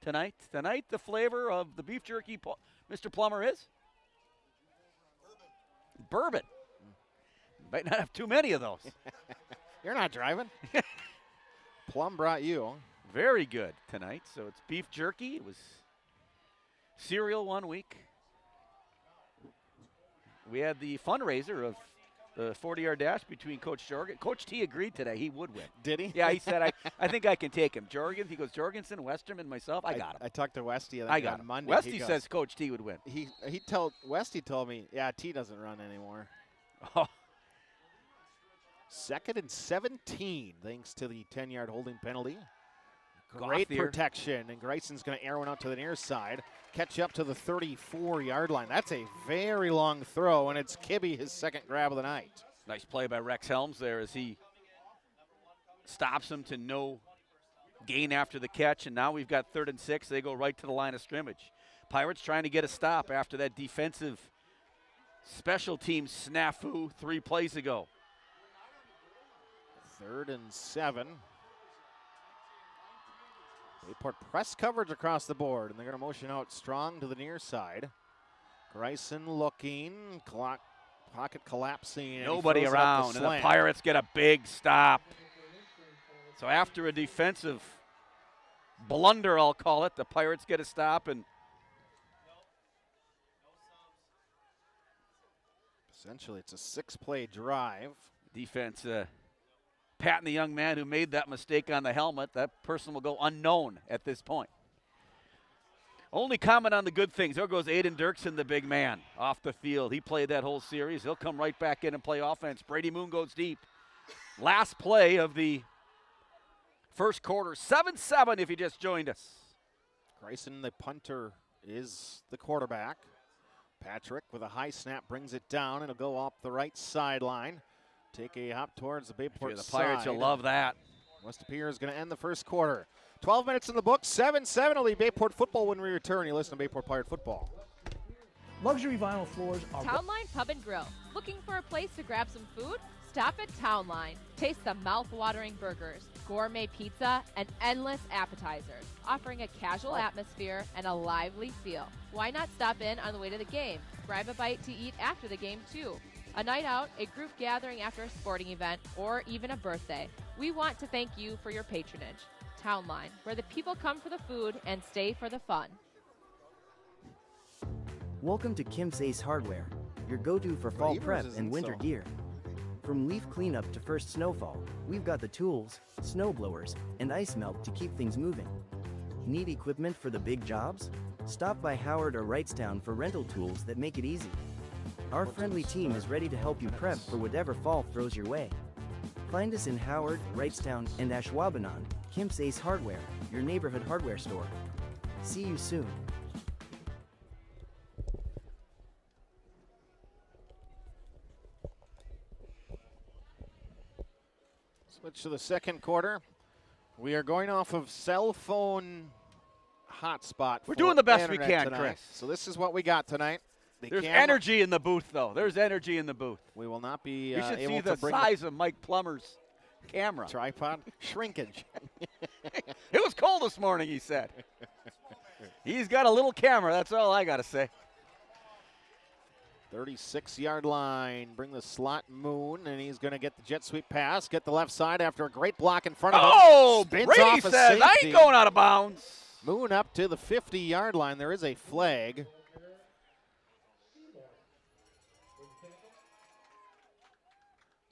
tonight. Tonight, the flavor of the beef jerky, Mr. Plummer, is? Bourbon. Might not have too many of those. You're not driving. Plum brought you. Very good tonight. So it's beef jerky. It was cereal one week. We had the fundraiser of the 40-yard dash between Coach Jorgen. Coach T agreed today he would win. Did he? Yeah, he said, I think I can take him. He goes, Jorgensen, Westerman, myself, I got him. I talked to Westy I got on him. Monday. Westy says Coach T would win. Westy told me, yeah, T doesn't run anymore. Oh. 2nd and 17, thanks to the 10-yard holding penalty. Great Gauthier. protection, and Greison's going to arrow it out to the near side. Catch up to the 34-yard line. That's a very long throw, and it's Kibbe, his second grab of the night. Nice play by Rex Helms there as he stops him to no gain after the catch, and now we've got 3rd and 6. They go right to the line of scrimmage. Pirates trying to get a stop after that defensive special teams snafu 3 plays ago. 3rd and 7. Bayport press coverage across the board, and they're going to motion out strong to the near side. Greisen looking, pocket collapsing. Nobody around, and the Pirates get a big stop. So after a defensive blunder, I'll call it, the Pirates get a stop, and essentially it's a 6-play drive. Defense patting the young man who made that mistake on the helmet. That person will go unknown at this point. Only comment on the good things. There goes Aiden Dirksen, the big man, off the field. He played that whole series. He'll come right back in and play offense. Brady Moon goes deep. Last play of the first quarter, 7-7 if you just joined us. Greisen, the punter, is the quarterback. Patrick with a high snap brings it down. It'll go up the right sideline. Take a hop towards the Bayport the Pirates, side. you'll love that. West Pier is going to end the first quarter. 12 minutes in the book, 7-7 will be Bayport football when we return. You listen to Bayport Pirate football. Luxury vinyl floors are... Townline Pub and Grill. Looking for a place to grab some food? Stop at Townline. Taste the mouth-watering burgers, gourmet pizza, and endless appetizers, offering a casual atmosphere and a lively feel. Why not stop in on the way to the game? Grab a bite to eat after the game, too. A night out, a group gathering after a sporting event, or even a birthday. We want to thank you for your patronage. Townline, where the people come for the food and stay for the fun. Welcome to Kim's Ace Hardware, your go-to for fall prep and winter gear. From leaf cleanup to first snowfall, we've got the tools, snow blowers, and ice melt to keep things moving. Need equipment for the big jobs? Stop by Howard or Wrightstown for rental tools that make it easy. Our friendly team is ready to help you prep for whatever fall throws your way. Find us in Howard, Wrightstown, and Ashwaubenon. Kim's Ace Hardware, your neighborhood hardware store. See you soon. Switch to the second quarter. We are going off of cell phone hotspot. We're doing the best we internet can, tonight. Chris. So this is what we got tonight. There's energy in the booth, though. There's energy in the booth. We will not be you should able see to the bring size of Mike Plummer's camera. Tripod shrinkage. It was cold this morning, he said. He's got a little camera. That's all I got to say. 36-yard line. Bring the slot Moon, and he's going to get the jet sweep pass. Get the left side after a great block in front of him. Oh, Spins Brady off a says, I safety. ain't going out of bounds. Moon up to the 50-yard line. There is a flag.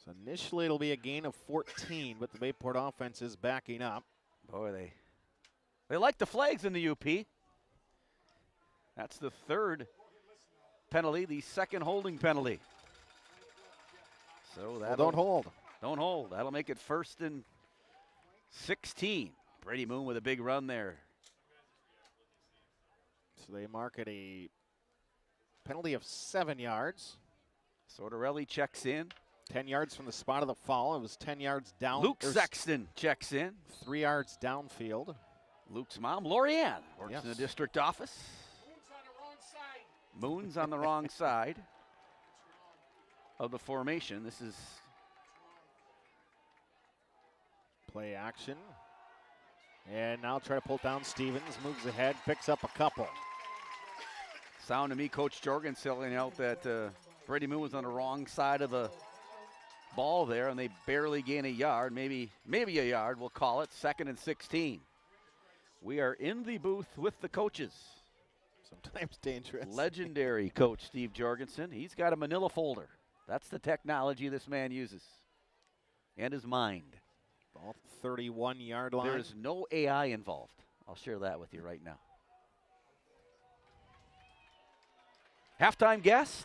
So initially it'll be a gain of 14, but the Bayport offense is backing up. Boy, they like the flags in the UP. That's the third penalty, the second holding penalty. So that don't hold. Don't hold. That'll make it 1st and 16. Brady Moon with a big run there. So they mark it a penalty of 7 yards. Sortorelli checks in. 10 yards from the spot of the foul. It was 10 yards down. Luke Sexton checks in. 3 yards downfield. Luke's mom, Lorianne, works in the district office. Moon's on the wrong side of the formation. This is play action. And now try to pull down Stevens. Moves ahead, picks up a couple. Sound to me, Coach Jorgen selling out that Brady Moon was on the wrong side of the ball there, and they barely gain a yard, maybe a yard, we'll call it. 2nd and 16. We are in the booth with the coaches. Sometimes dangerous. Legendary coach Steve Jorgensen. He's got a manila folder. That's the technology this man uses. And his mind. Ball 31-yard line. There is no AI involved. I'll share that with you right now. Halftime guest,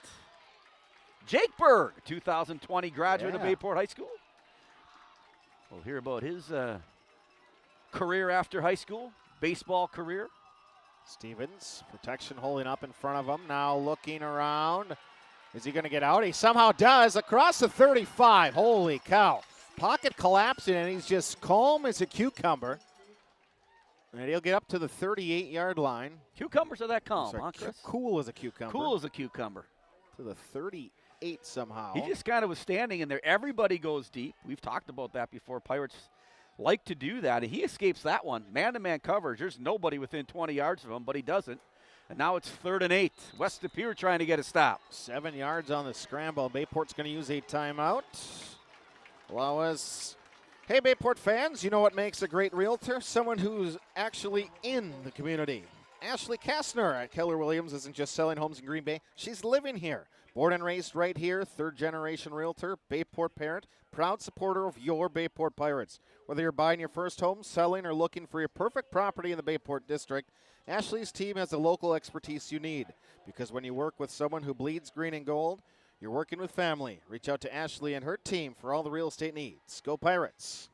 Jake Berg, 2020 graduate of Bayport High School. We'll hear about his career after high school, baseball career. Stevens, protection holding up in front of him. Now looking around. Is he going to get out? He somehow does. Across the 35. Holy cow. Pocket collapsing, and he's just calm as a cucumber. And he'll get up to the 38-yard line. Cucumbers are that calm, huh, Chris? Cool as a cucumber. Cool as a cucumber. To the 38 somehow. He just kind of was standing in there. Everybody goes deep. We've talked about that before. Pirates like to do that. And he escapes that one. Man-to-man coverage. There's nobody within 20 yards of him, but he doesn't. And now it's 3rd and 8. West De Pere trying to get a stop. 7 yards on the scramble. Bayport's going to use a timeout. Allow us. Hey, Bayport fans, you know what makes a great realtor? Someone who's actually in the community. Ashley Kastner at Keller Williams isn't just selling homes in Green Bay. She's living here. Born and raised right here, 3rd-generation realtor, Bayport parent, proud supporter of your Bayport Pirates. Whether you're buying your first home, selling, or looking for your perfect property in the Bayport district, Ashley's team has the local expertise you need. Because when you work with someone who bleeds green and gold, you're working with family. Reach out to Ashley and her team for all the real estate needs. Go Pirates.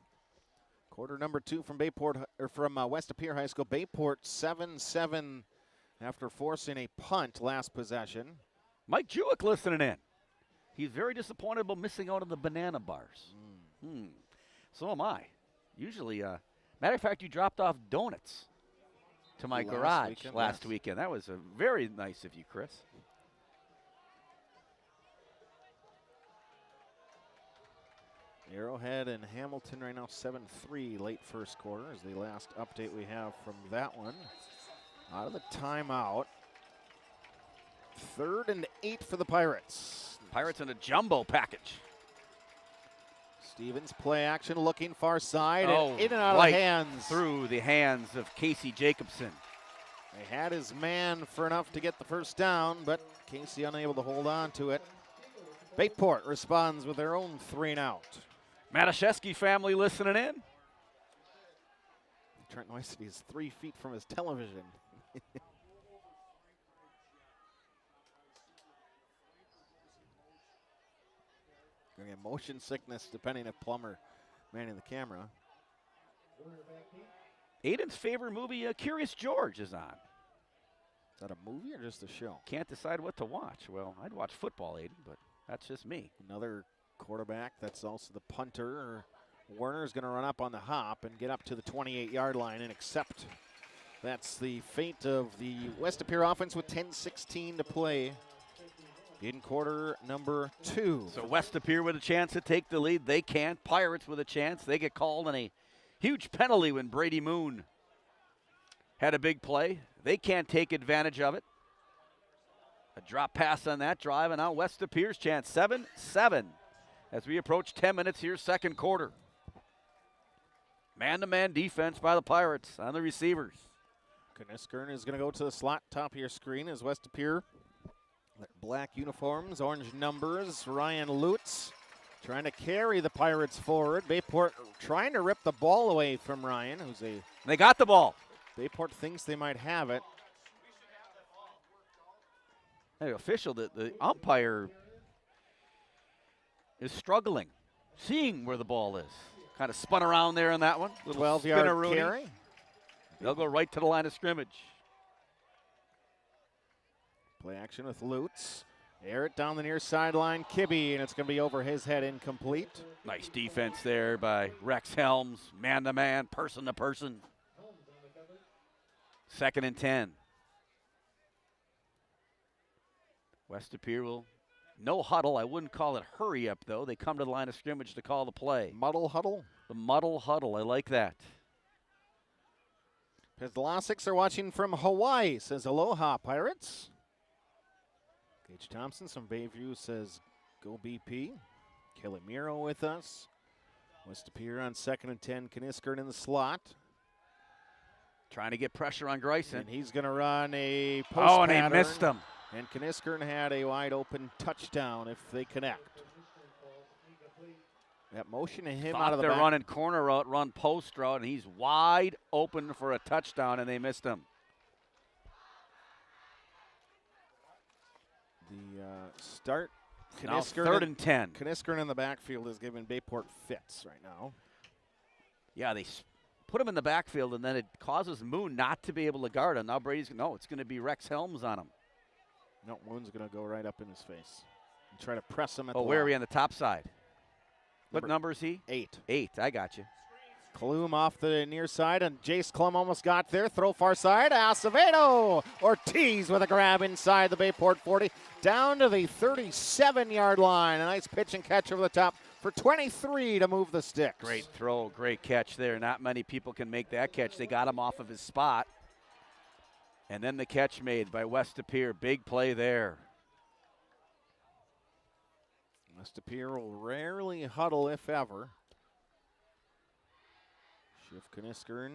Quarter number 2 from Bayport, or from West De Pere High School. Bayport 7-7 after forcing a punt last possession. Mike Jewett listening in. He's very disappointed about missing out on the banana bars. So am I. Usually, matter of fact, you dropped off donuts to my garage last weekend. That was very nice of you, Chris. Arrowhead and Hamilton right now 7-3 late first quarter is the last update we have from that one. Out of the timeout. 3rd and 8 for the Pirates. Pirates in a jumbo package. Stevens play action looking far side and in and out of the hands. Through the hands of Casey Jacobson. They had his man for enough to get the first down, but Casey unable to hold on to it. Bayport responds with their own 3-and-out. Matuszewski family listening in. Trent Noisity is 3 feet from his television. Going to get motion sickness depending if Plummer manning the camera. Aiden's favorite movie, Curious George, is on. Is that a movie or just a show? Can't decide what to watch. Well, I'd watch football, Aiden, but that's just me. Another quarterback that's also the punter. Werner's going to run up on the hop and get up to the 28-yard line and accept. That's the fate of the West De Pere offense with 10:16 to play in quarter number 2. So West De Pere with a chance to take the lead. They can't. Pirates with a chance. They get called on a huge penalty when Brady Moon had a big play. They can't take advantage of it. A drop pass on that drive, and now West De Pere's chance. 7-7 as we approach 10 minutes here, second quarter. Man-to-man defense by the Pirates on the receivers. Kniskern is going to go to the slot top of your screen as West De Pere. Black uniforms, orange numbers. Ryan Lutz trying to carry the Pirates forward. Bayport trying to rip the ball away from Ryan, who's a... They got the ball. Bayport thinks they might have it. Hey, official, the umpire is struggling, seeing where the ball is. Kind of spun around there in that one. 12-yard carry. They'll go right to the line of scrimmage. Play action with Lutz. Air it down the near sideline. Kibbe, and it's going to be over his head, incomplete. Nice defense there by Rex Helms. Man-to-man, person-to-person. 2nd and 10. West De Pere will no huddle. I wouldn't call it hurry up, though. They come to the line of scrimmage to call the play. Muddle huddle? The muddle huddle. I like that. Pizdalasics are watching from Hawaii, says Aloha Pirates. Gage Thompson from Bayview says go BP. Kelly Miro with us. West De Pere on 2nd and 10. Kniskern in the slot. Trying to get pressure on Grayson. And he's going to run a post pattern. And he missed him. And Kniskern had a wide open touchdown if they connect. That motion to him out of the they're back. running corner route, run post route, and he's wide open for a touchdown, and they missed him. The start. Now 3rd and 10. Kniskern in the backfield is giving Bayport fits right now. Yeah, they put him in the backfield, and then it causes Moon not to be able to guard him. Now Brady's, no, it's going to be Rex Helms on him. No, Moon's going to go right up in his face and try to press him at the the where line. are we on the top side? What number is he? 8. 8, I got you. Klum off the near side, and Jace Klum almost got there. Throw far side. Acevedo. Ortiz with a grab inside the Bayport 40. Down to the 37-yard line. A nice pitch and catch over the top for 23 to move the sticks. Great throw, great catch there. Not many people can make that catch. They got him off of his spot. And then the catch made by Westapere. Big play there. Westapere will rarely huddle, if ever. Schiff Kniskern.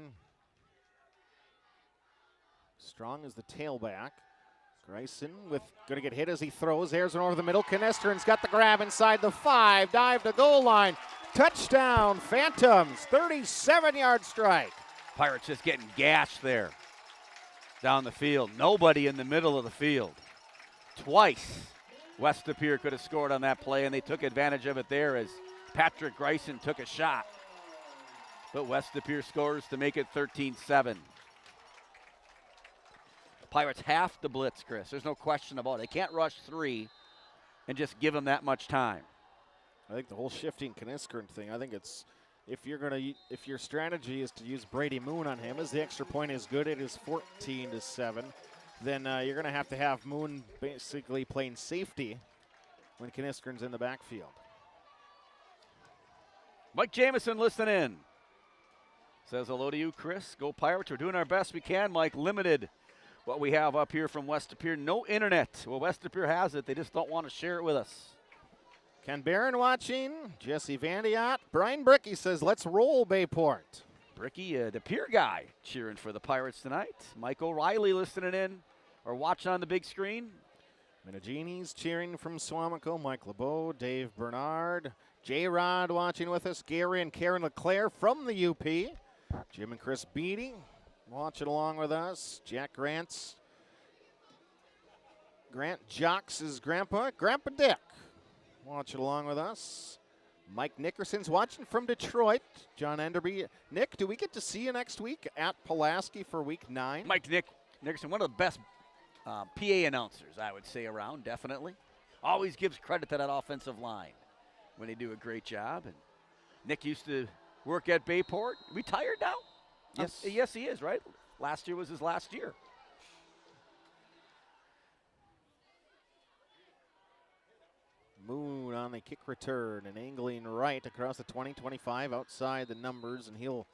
Strong as the tailback. Greisen with going to get hit as he throws. Airs it over the middle. Kniskern's got the grab inside the 5. Dive to goal line. Touchdown, Phantoms. 37-yard strike. Pirates just getting gashed there down the field. Nobody in the middle of the field. Twice Westapere could have scored on that play, and they took advantage of it there as Patrick Greisen took a shot. But Westapere scores to make it 13-7. Pirates have to blitz, Chris. There's no question about it. They can't rush 3 and just give them that much time. I think the whole shifting Kniskern thing, I think it's if your strategy is to use Brady Moon on him, as the extra point is good, it is 14-7, then you're going to have Moon basically playing safety when Kniskern's in the backfield. Mike Jamison listening in. Says hello to you, Chris. Go Pirates. We're doing our best we can, Mike. Limited what we have up here from Westapere. No internet. Well, Westapere has it. They just don't want to share it with us. Ken Barron watching. Jesse Vandiot. Brian Bricky says, let's roll Bayport. Bricky, the Pere guy, cheering for the Pirates tonight. Mike O'Reilly listening in or watching on the big screen. Minagini's cheering from Swamico. Mike LeBeau, Dave Bernard. J-Rod watching with us. Gary and Karen LeClaire from the UP. Jim and Chris Beatty watching along with us. Jack Grant Jocks' grandpa. Grandpa Dick watching along with us. Mike Nickerson's watching from Detroit. John Enderby. Nick, do we get to see you next week at Pulaski for week 9? Mike Nickerson, one of the best PA announcers, I would say, around, definitely. Always gives credit to that offensive line when they do a great job. And Nick used to work at Bayport. Retired now? Yes. Yes, he is, right? Last year was his last year. Moon on the kick return and angling right across the 20-25 outside the numbers, and he'll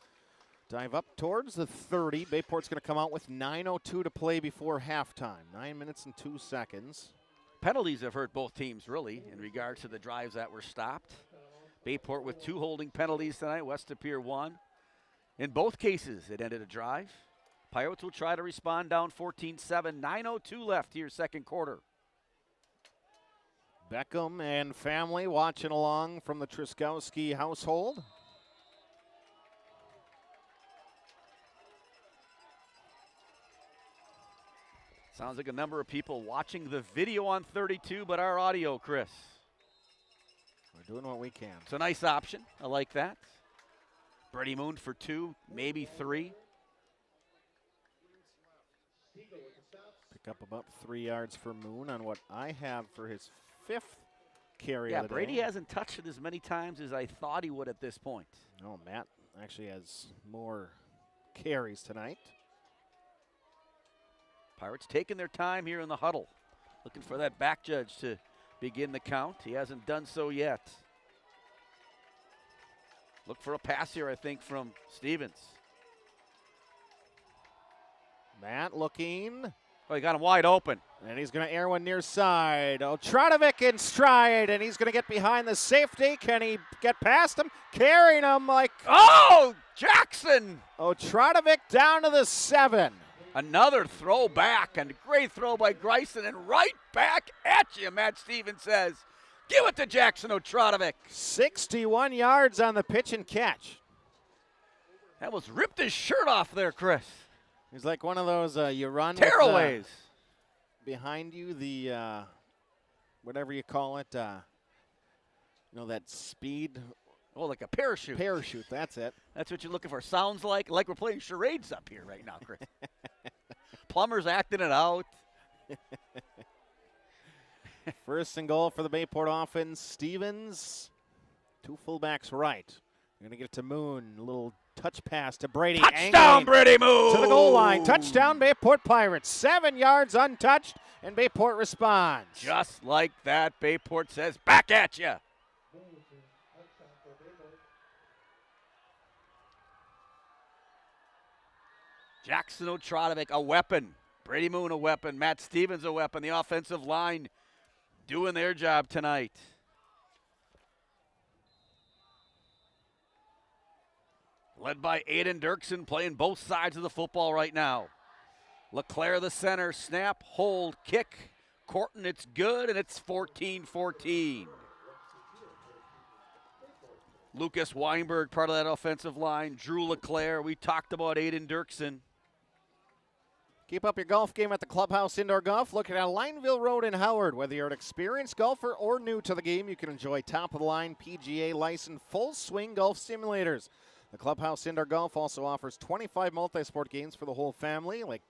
dive up towards the 30. Bayport's going to come out with 9:02 to play before halftime. 9 minutes and 2 seconds. Penalties have hurt both teams, really, in regards to the drives that were stopped. Bayport with 2 holding penalties tonight. Westapere 1. In both cases, it ended a drive. Pirates will try to respond down 14-7. 9:02 left here, second quarter. Beckham and family watching along from the Truskowski household. Sounds like a number of people watching the video on 32, but our audio, Chris. We're doing what we can. It's a nice option. I like that. Brady Moon for 2, maybe 3. Pick up about 3 yards for Moon on what I have for his 5th carry Yeah, of the Brady day. hasn't touched it as many times as I thought he would at this point. No, Matt actually has more carries tonight. Pirates taking their time here in the huddle. Looking for that back judge to begin the count. He hasn't done so yet. Look for a pass here, I think, from Stevens. Matt looking. Oh, he got him wide open. And he's going to air one near side. Otradovic in stride, and he's going to get behind the safety. Can he get past him? Carrying him like... Oh, Jackson! Otradovic down to the 7. Another throw back, and great throw by Greisen, and right back at you, Matt Stevens says. Give it to Jackson Otradovic. 61 yards on the pitch and catch. That was ripped his shirt off there, Chris. He's like one of those you run tearaways. Behind you, the whatever you call it, that speed. Oh, like a parachute. Parachute, that's it. That's what you're looking for. Sounds like we're playing charades up here right now, Chris. Plumber's acting it out. First and goal for the Bayport offense. Stevens, 2 fullbacks right. They're going to get it to Moon. A little touch pass to Brady. Touchdown, Brady Moon! To the goal line. Touchdown, Bayport Pirates. 7 yards untouched, and Bayport responds. Just like that, Bayport says, back at you. Jackson Otradovic, a weapon. Brady Moon, a weapon. Matt Stevens, a weapon. The offensive line doing their job tonight. Led by Aiden Dirksen, playing both sides of the football right now. LeClaire, the center. Snap, hold, kick. Corton, it's good, and it's 14-14. Lucas Weinberg, part of that offensive line. Drew LeClaire. We talked about Aiden Dirksen. Keep up your golf game at the Clubhouse Indoor Golf. Located on Lineville Road in Howard. Whether you're an experienced golfer or new to the game, you can enjoy top-of-the-line PGA licensed full-swing golf simulators. The Clubhouse Indoor Golf also offers 25 multi-sport games for the whole family, like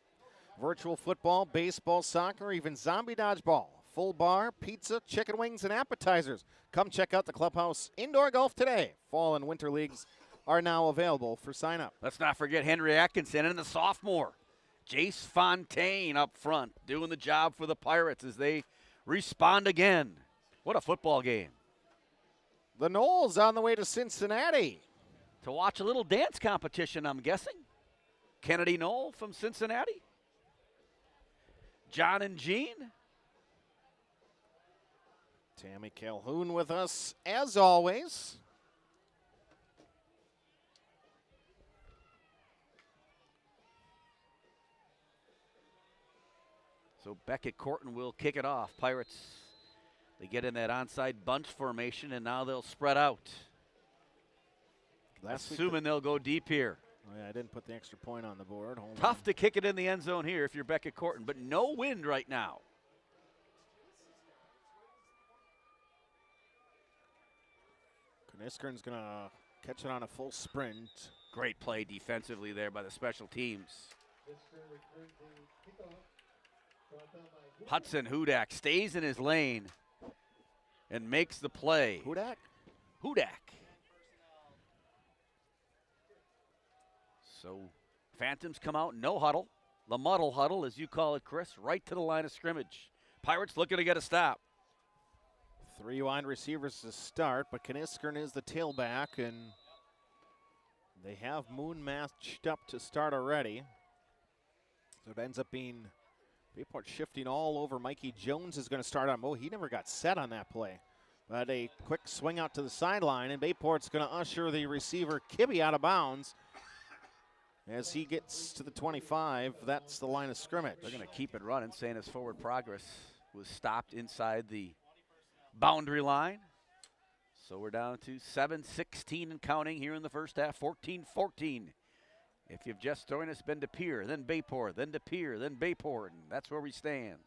virtual football, baseball, soccer, even zombie dodgeball. Full bar, pizza, chicken wings, and appetizers. Come check out the Clubhouse Indoor Golf today. Fall and winter leagues are now available for sign-up. Let's not forget Henry Atkinson and the sophomore, Jace Fontaine up front, doing the job for the Pirates as they respond again. What a football game. The Knolls on the way to Cincinnati. To watch a little dance competition, I'm guessing. Kennedy Knoll from Cincinnati. John and Jean. Tammy Calhoun with us, as always. So Beckett Corton will kick it off. Pirates, they get in that onside bunch formation, and now they'll spread out. Assuming they'll go deep here. Oh yeah, I didn't put the extra point on the board. Tough to kick it in the end zone here if you're Beckett Corton, but no wind right now. Kniskern's going to catch it on a full sprint. Great play defensively there by the special teams. Hudson Hudak stays in his lane and makes the play. Hudak? Hudak. So Phantoms come out, no huddle. The muddle huddle, as you call it, Chris, right to the line of scrimmage. Pirates looking to get a stop. 3 wide receivers to start, but Kniskern is the tailback, and they have Moon matched up to start already. So it ends up being Bayport shifting all over. Mikey Jones is going to start on. Oh, he never got set on that play. But a quick swing out to the sideline, and Bayport's going to usher the receiver Kibbe out of bounds. As he gets to the 25, that's the line of scrimmage. They're going to keep it running, saying his forward progress was stopped inside the boundary line. So we're down to 7:16 and counting here in the first half, 14-14. If you've just joined us, been to Pere, then Bayport, then to Pere, then Bayport, and that's where we stand.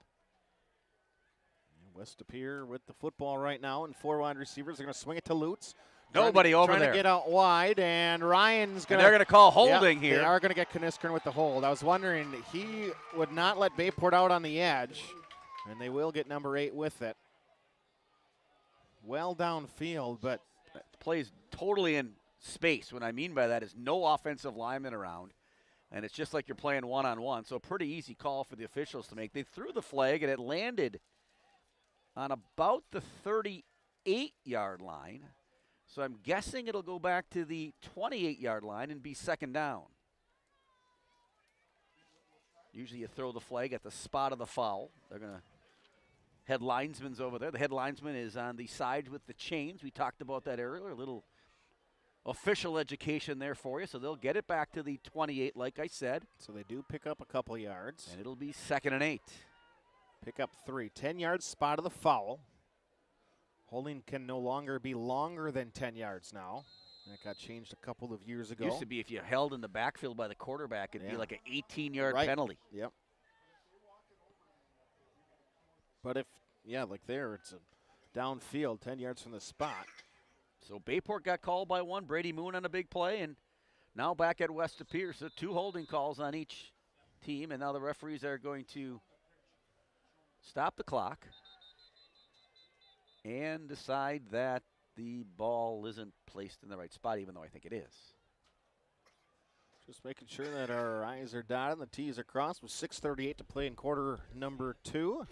West of Pere with the football right now, and 4 wide receivers are going to swing it to Lutz. Nobody over trying there. to get out wide, and Ryan's going to. They're going to call holding here. They are going to get Kniskern with the hold. I was wondering, he would not let Bayport out on the edge, and they will get number 8 with it. Well downfield, but plays totally in space. What I mean by that is no offensive lineman around, and it's just like you're playing one-on-one. So a pretty easy call for the officials to make. They threw the flag, and it landed on about the 38-yard line. So I'm guessing it'll go back to the 28-yard line and be second down. Usually you throw the flag at the spot of the foul. They're going to head linesman's over there. The head linesman is on the side with the chains. We talked about that earlier. A little official education there for you, so they'll get it back to the 28, like I said. So they do pick up a couple yards. And it'll be 2nd and 8. Pick up 3. 10 yards spot of the foul. Holding can no longer be longer than 10 yards now. That got changed a couple of years ago. Used to be if you held in the backfield by the quarterback, it'd be like an 18-yard penalty. Yep. But if, like there, it's a downfield, 10 yards from the spot. So Bayport got called by one, Brady Moon on a big play, and now back at West De Pere. So 2 holding calls on each team, and now the referees are going to stop the clock and decide that the ball isn't placed in the right spot, even though I think it is. Just making sure that our I's are dotted and the T's are crossed with 6:38 to play in quarter number 2.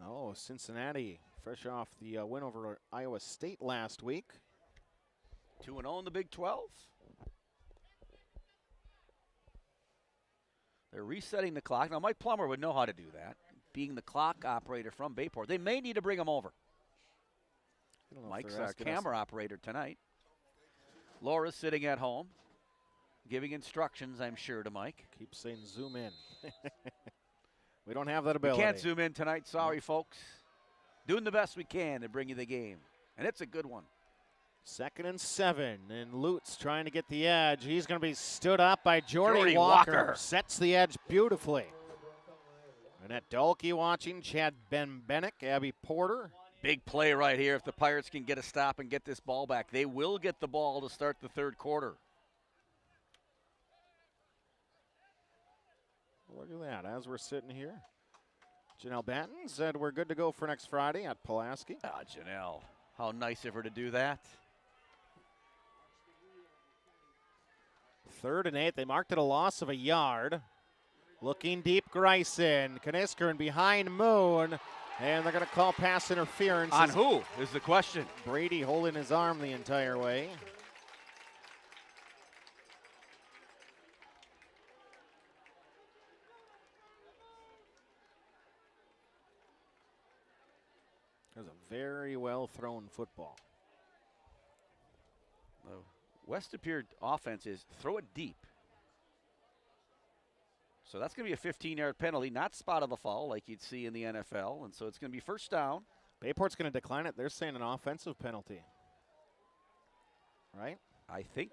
Oh, Cincinnati, fresh off the win over Iowa State last week. 2-0 in the Big 12. They're resetting the clock. Now, Mike Plummer would know how to do that, being the clock operator from Bayport. They may need to bring him over. Mike's our camera operator tonight. Laura's sitting at home, giving instructions, I'm sure, to Mike. Keep saying zoom in. We don't have that ability. We can't zoom in tonight. Sorry, folks. Doing the best we can to bring you the game. And it's a good one. 2nd and 7. And Lutz trying to get the edge. He's going to be stood up by Jordy Walker. Sets the edge beautifully. Annette Dolke watching. Chad Benbenek, Abby Porter. Big play right here. If the Pirates can get a stop and get this ball back, they will get the ball to start the 3rd quarter. Look at that, as we're sitting here. Janelle Banton said we're good to go for next Friday at Pulaski. Ah, Janelle, how nice of her to do that. 3rd and 8, they marked it a loss of a yard. Looking deep, Greisen. Kniskern behind Moon, and they're going to call pass interference. On who is the question? Brady holding his arm the entire way. That was a very well thrown football. The West De Pere offense is throw it deep. So that's going to be a 15-yard penalty, not spot of the foul like you'd see in the NFL. And so it's going to be 1st down. Bayport's going to decline it. They're saying an offensive penalty. Right? I think.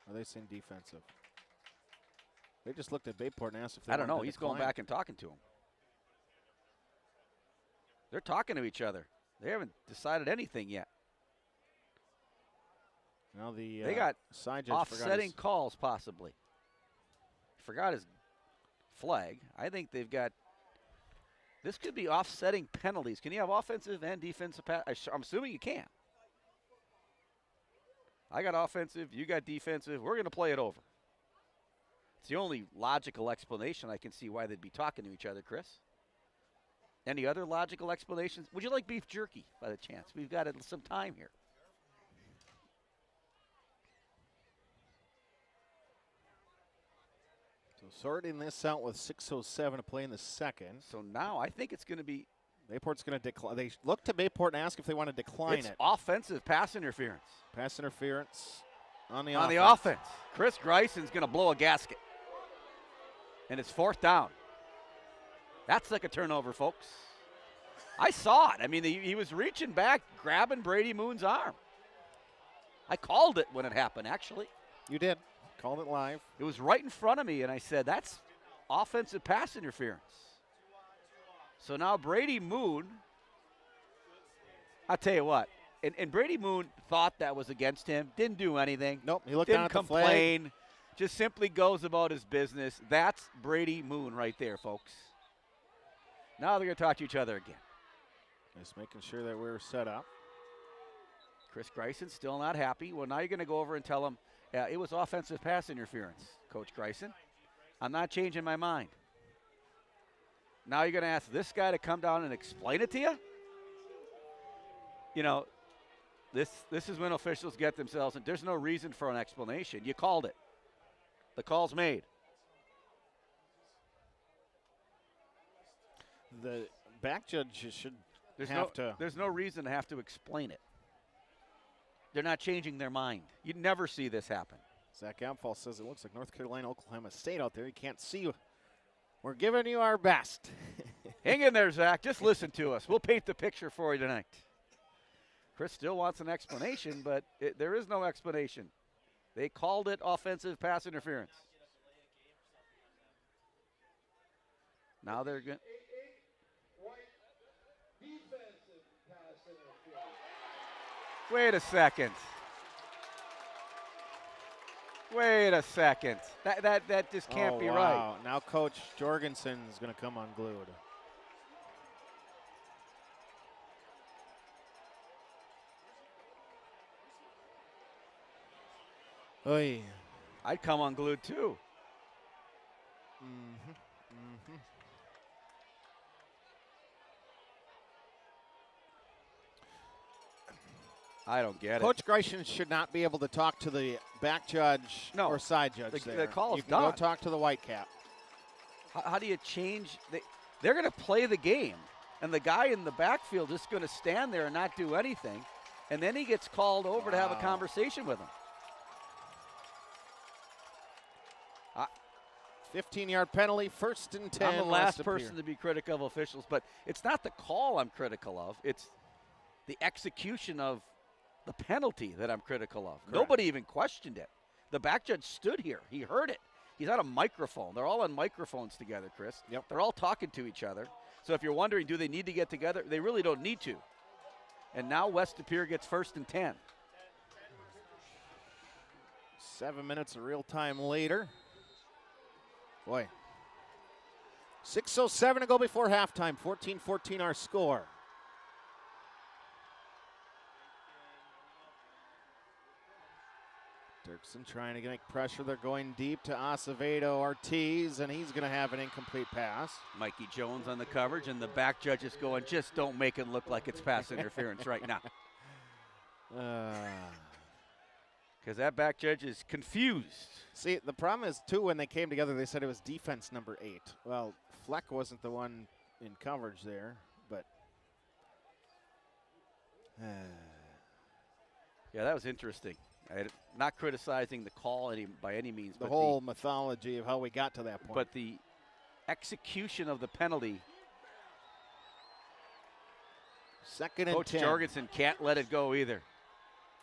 Or are they saying defensive? They just looked at Bayport and asked if they I don't know. wanted to He's decline. going back and talking to him. They're talking to each other. They haven't decided anything yet. Now they got side judge offsetting calls possibly. Forgot his flag. I think they've got. This could be offsetting penalties. Can you have offensive and defensive? I'm assuming you can. I got offensive. You got defensive. We're going to play it over. It's the only logical explanation I can see why they'd be talking to each other, Chris. Any other logical explanations? Would you like beef jerky by the chance? We've got some time here. So sorting this out with 6:07 to play in the 2nd. So now I think it's going to be. Bayport's going to decline. They look to Bayport and ask if they want to decline it. Offensive pass interference. Pass interference on the offense. Chris Greisen's going to blow a gasket. And it's 4th down. That's like a turnover, folks. I saw it. I mean, he was reaching back, grabbing Brady Moon's arm. I called it when it happened, actually. You did. Called it live. It was right in front of me, and I said, that's offensive pass interference. So now Brady Moon, I'll tell you what, and Brady Moon thought that was against him, didn't do anything. Nope, he looked didn't down at complain, the flag. just simply goes about his business. That's Brady Moon right there, folks. Now they're going to talk to each other again. Just making sure that we're set up. Chris Greisen still not happy. Well, now you're going to go over and tell him, yeah, it was offensive pass interference, Coach Greisen. I'm not changing my mind. Now you're going to ask this guy to come down and explain it to you? You know, this is when officials get themselves, and there's no reason for an explanation. You called it. The call's made. The back judge should There's no reason to have to explain it. They're not changing their mind. You'd never see this happen. Zach Ampfall says it looks like North Carolina, Oklahoma State out there. You can't see you. We're giving you our best. Hang in there, Zach. Just listen to us. We'll paint the picture for you tonight. Chris still wants an explanation, but there is no explanation. They called it offensive pass interference. Now they're going. Wait a second. Wait a second. That just can't be right. Now Coach Jorgensen is going to come unglued. Oy. I'd come unglued too. I don't get Coach Gresham should not be able to talk to the back judge or side judge. The call is you can done. go talk to the white cap. How do you change? They're going to play the game, and the guy in the backfield is going to stand there and not do anything, and then he gets called over to have a conversation with him. 15-yard penalty, 1st and 10. I'm the last person to be critical of officials, but it's not the call I'm critical of. It's the execution of the penalty that I'm critical of. Correct. Nobody even questioned it. The back judge stood here. He heard it. He's on a microphone. They're all on microphones together, Chris. Yep. They're all talking to each other. So if you're wondering, do they need to get together? They really don't need to. And now West De Pere gets 1st and 10. 7 minutes of real time later. Boy. 6:07 to go before halftime. 14-14 our score. Dirksen trying to make pressure. They're going deep to Acevedo Ortiz, and he's going to have an incomplete pass. Mikey Jones on the coverage, and the back judge is going, just don't make it look like it's pass interference right now. Because that back judge is confused. See, the problem is, too, when they came together, they said it was defense number 8. Well, Fleck wasn't the one in coverage there, but. Yeah, that was interesting. Not criticizing the call by any means. The whole mythology of how we got to that point. But the execution of the penalty. 2nd and 10. Coach Jorgensen can't let it go either.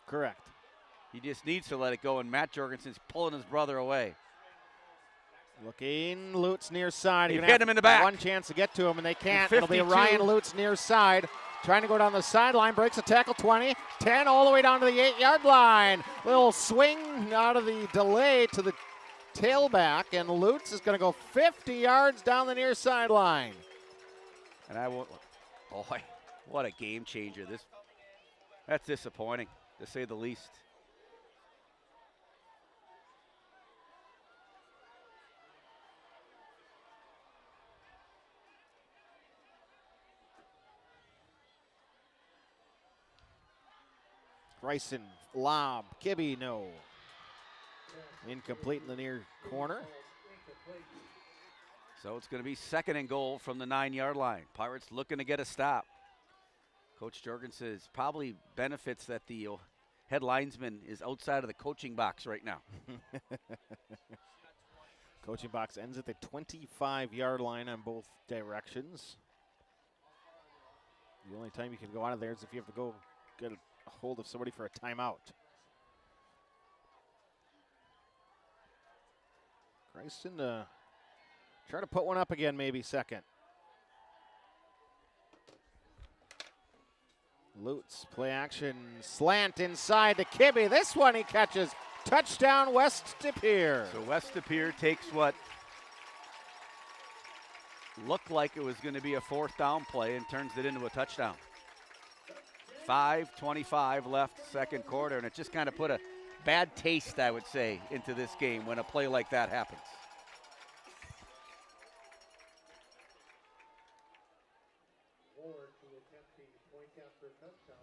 Correct. He just needs to let it go, and Matt Jorgensen's pulling his brother away. Looking, Lutz near side. He hit him in the back. One chance to get to him, and they can't. It'll be Ryan Lutz near side. Trying to go down the sideline, breaks a tackle, 20, 10, all the way down to the 8-yard line. Little swing out of the delay to the tailback, and Lutz is going to go 50 yards down the near sideline. And I won't. Boy, what a game changer! That's disappointing, to say the least. Bryson, lob, Kibbe, no. Incomplete in the near corner. So it's going to be 2nd and goal from the 9-yard line. Pirates looking to get a stop. Coach Jorgensen probably benefits that the head linesman is outside of the coaching box right now. Coaching box ends at the 25-yard line on both directions. The only time you can go out of there is if you have to go get a hold of somebody for a timeout. Grayson try to put one up again, maybe 2nd. Lutz, play action, slant inside to Kibbe. This one he catches. Touchdown, West De Pere. So West De Pere takes what looked like it was going to be a 4th down play and turns it into a touchdown. 5:25 left, 2nd quarter, and it just kind of put a bad taste, I would say, into this game when a play like that happens. Ward to attempt the point after touchdown.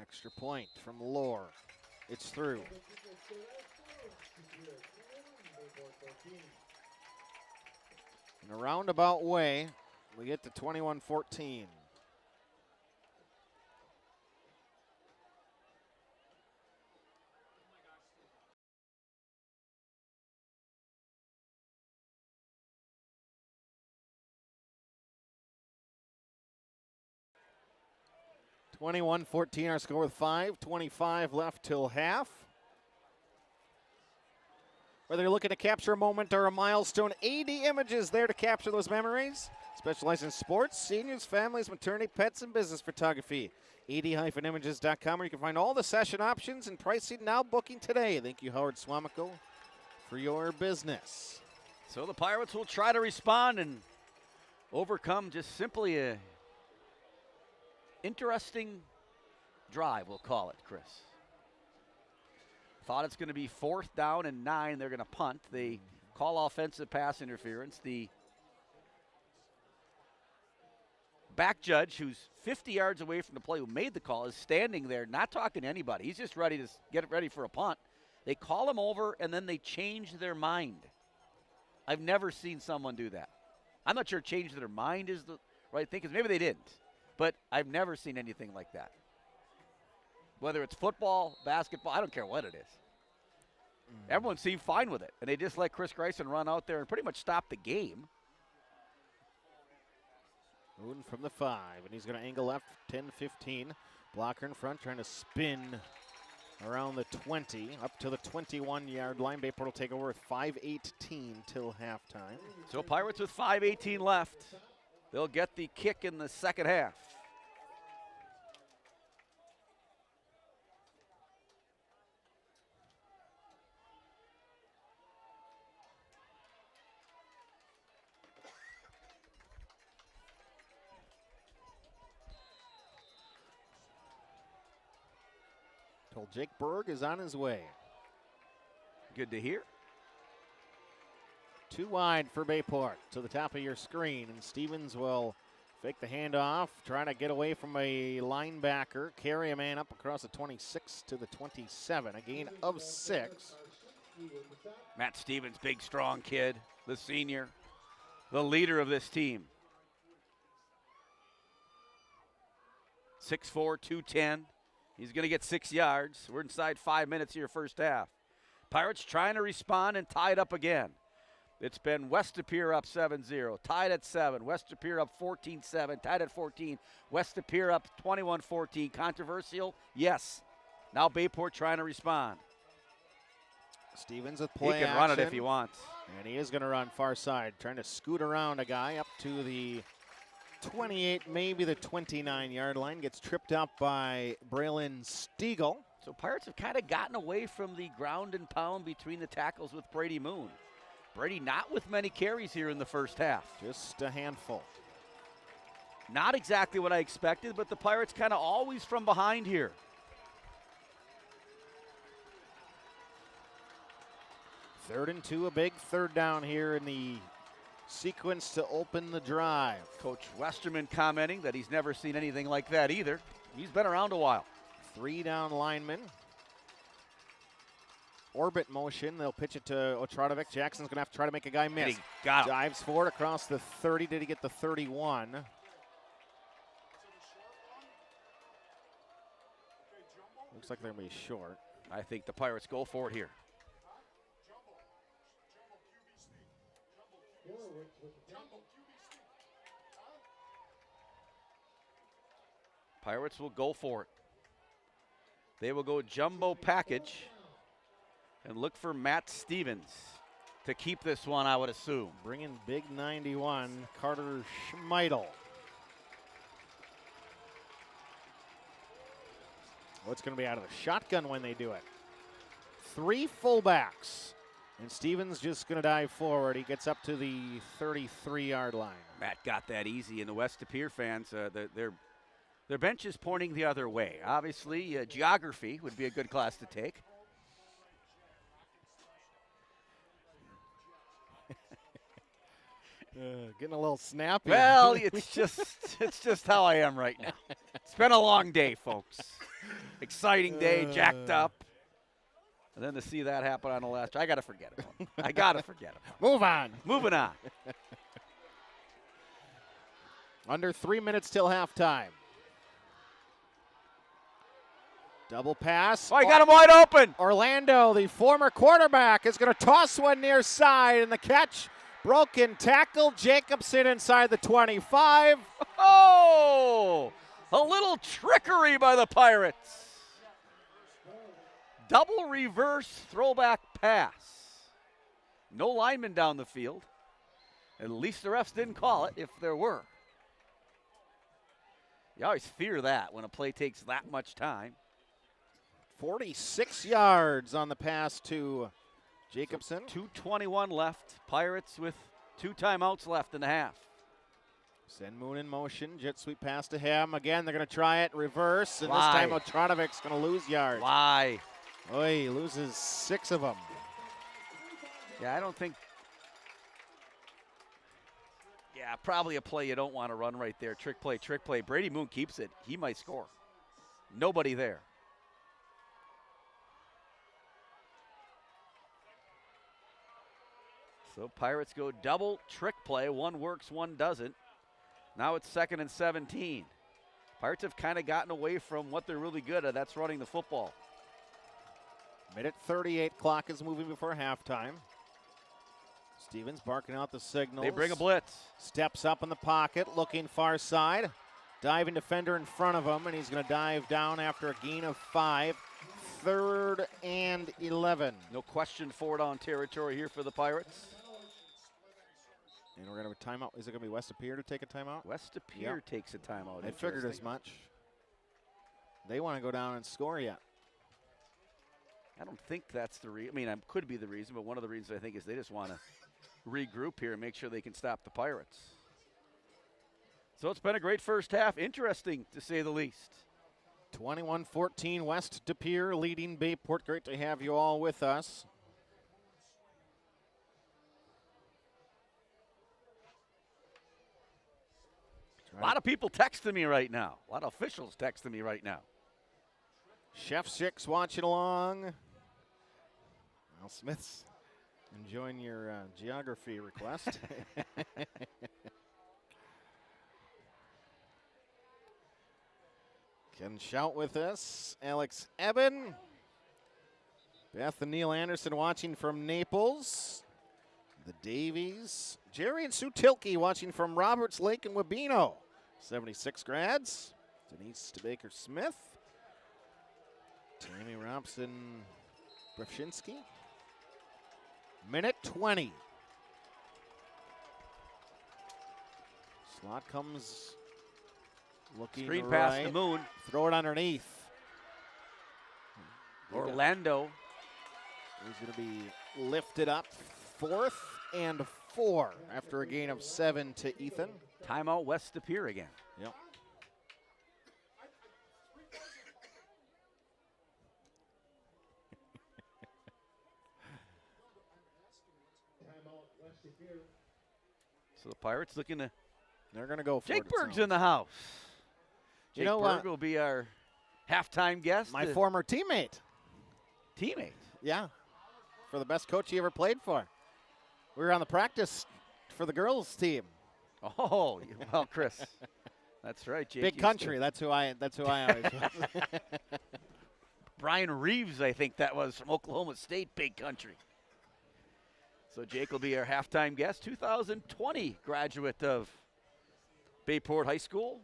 Extra point from Lohr. It's through. In a roundabout way, we get to 21-14. Our score with 5:25 left till half. Whether you're looking to capture a moment or a milestone, AD Images there to capture those memories. Specialize in sports, seniors, families, maternity, pets, and business photography. AD-images.com, where you can find all the session options and pricing, now booking today. Thank you, Howard Swamico, for your business. So the Pirates will try to respond and overcome just simply a interesting drive, we'll call it, Chris. Thought it's going to be 4th down and 9. They're going to punt. They call offensive pass interference. The back judge, who's 50 yards away from the play, who made the call, is standing there not talking to anybody. He's just ready to get it ready for a punt. They call him over, and then they change their mind. I've never seen someone do that. I'm not sure change their mind is the right thing, because maybe they didn't. But I've never seen anything like that. Whether it's football, basketball, I don't care what it is. Everyone seemed fine with it, and they just let Chris Greisen run out there and pretty much stop the game. Moving from the 5, and he's going to angle left, 10-15. Blocker in front, trying to spin around the 20, up to the 21-yard line. Bayport will take over with 5:18 till halftime. So Pirates with 5:18 left. They'll get the kick in the second half. Told Jake Berg is on his way. Good to hear. 2 wide for Bayport to the top of your screen, and Stevens will fake the handoff, trying to get away from a linebacker, carry a man up across the 26 to the 27, a gain of 6. Matt Stevens, big, strong kid, the senior, the leader of this team. 6'4", 210. He's going to get 6 yards. We're inside 5 minutes here, first half. Pirates trying to respond and tie it up again. It's been West De Pere up 7-0, tied at 7. West De Pere up 14-7, tied at 14. West De Pere up 21-14. Controversial? Yes. Now Bayport trying to respond. Stevens with play He can run it if he wants. And he is going to run far side, trying to scoot around a guy up to the 28, maybe the 29-yard line. Gets tripped up by Braylon Stiegel. So Pirates have kind of gotten away from the ground and pound between the tackles with Brady Moon. Brady not with many carries here in the first half. Just a handful. Not exactly what I expected, but the Pirates kind of always from behind here. Third and 2, a big third down here in the sequence to open the drive. Coach Westerman commenting that he's never seen anything like that either. He's been around a while. 3 down linemen. Orbit motion. They'll pitch it to Otradovic. Jackson's going to have to try to make a guy miss. And he got him. Dives forward across the 30. Did he get the 31? Looks like they're going to be short. I think the Pirates go for it here. Pirates will go for it. They will go jumbo package and look for Matt Stevens to keep this one, I would assume. Bringing big 91, Carter Schmeidel. What's going to be out of the shotgun when they do it? 3 fullbacks. And Stevens just going to dive forward. He gets up to the 33-yard line. Matt got that easy, and the West De Pere fans, their bench is pointing the other way. Obviously, geography would be a good class to take. Getting a little snappy. Well, it's just how I am right now. It's been a long day, folks. Exciting day, jacked up. And then to see that happen on the last, I got to forget it. I got to forget it. Move on. Moving on. Under 3 minutes till halftime. Double pass. Oh, he got him wide open. Orlando, the former quarterback, is going to toss one near side, and the catch, broken tackle. Jacobson inside the 25. Oh, a little trickery by the Pirates. Double reverse throwback pass. No lineman down the field. At least the refs didn't call it if there were. You always fear that when a play takes that much time. 46 yards on the pass to Jacobson. So 2:21 left. Pirates with 2 timeouts left in the half. Send Moon in motion. Jet sweep pass to him. Again, they're going to try it reverse. And Why? this time Otranovic's going to lose yards. Why? Oh, he loses 6 of them. Yeah, I don't think. Yeah, probably a play you don't want to run right there. Trick play, trick play. Brady Moon keeps it. He might score. Nobody there. So Pirates go double trick play. One works, one doesn't. Now it's 2nd and 17. Pirates have kind of gotten away from what they're really good at. That's running the football. Minute 38, clock is moving before halftime. Stevens barking out the signals. They bring a blitz. Steps up in the pocket, looking far side. Diving defender in front of him, and he's going to dive down after a gain of 5. 3rd and 11. No question, 4-down territory here for the Pirates. And we're going to have a timeout. Is it going to be West Appear to take a timeout? West Appear takes a timeout. I figured as much. They want to go down and score yet. I don't think that's the reason. I mean, it could be the reason, but one of the reasons I think is they just want to regroup here and make sure they can stop the Pirates. So it's been a great first half. Interesting, to say the least. 21-14, West De Pere leading Bayport. Great to have you all with us. A lot of people texting me right now. A lot of officials texting me right now. Chef Six watching along. Al Smith's enjoying your geography request. Can shout with us. Alex Eben. Beth and Neil Anderson watching from Naples. The Davies. Jerry and Sue Tilke watching from Roberts Lake and Wabeno. 76 grads. Denise Baker Smith. Tammy Robson Brzezinski. Minute 20. Slot comes looking Screen right. pass to Moon. Throw it underneath. Orlando. He's going to be lifted up. 4th and 4 after a gain of 7 to Ethan. Timeout West De Pere again. Yep. So the Pirates looking to. They're going to go for Jake it. Berg's in the house. You Jake know Berg what? will be our halftime guest. My former teammate. Teammate? Yeah. For the best coach he ever played for. We were on the practice for the girls team. Oh, well, Chris. That's right, Jake. Big country. That's who I always was. Brian Reeves, I think that was, from Oklahoma State, big country. So Jake will be our halftime guest, 2020 graduate of Bayport High School.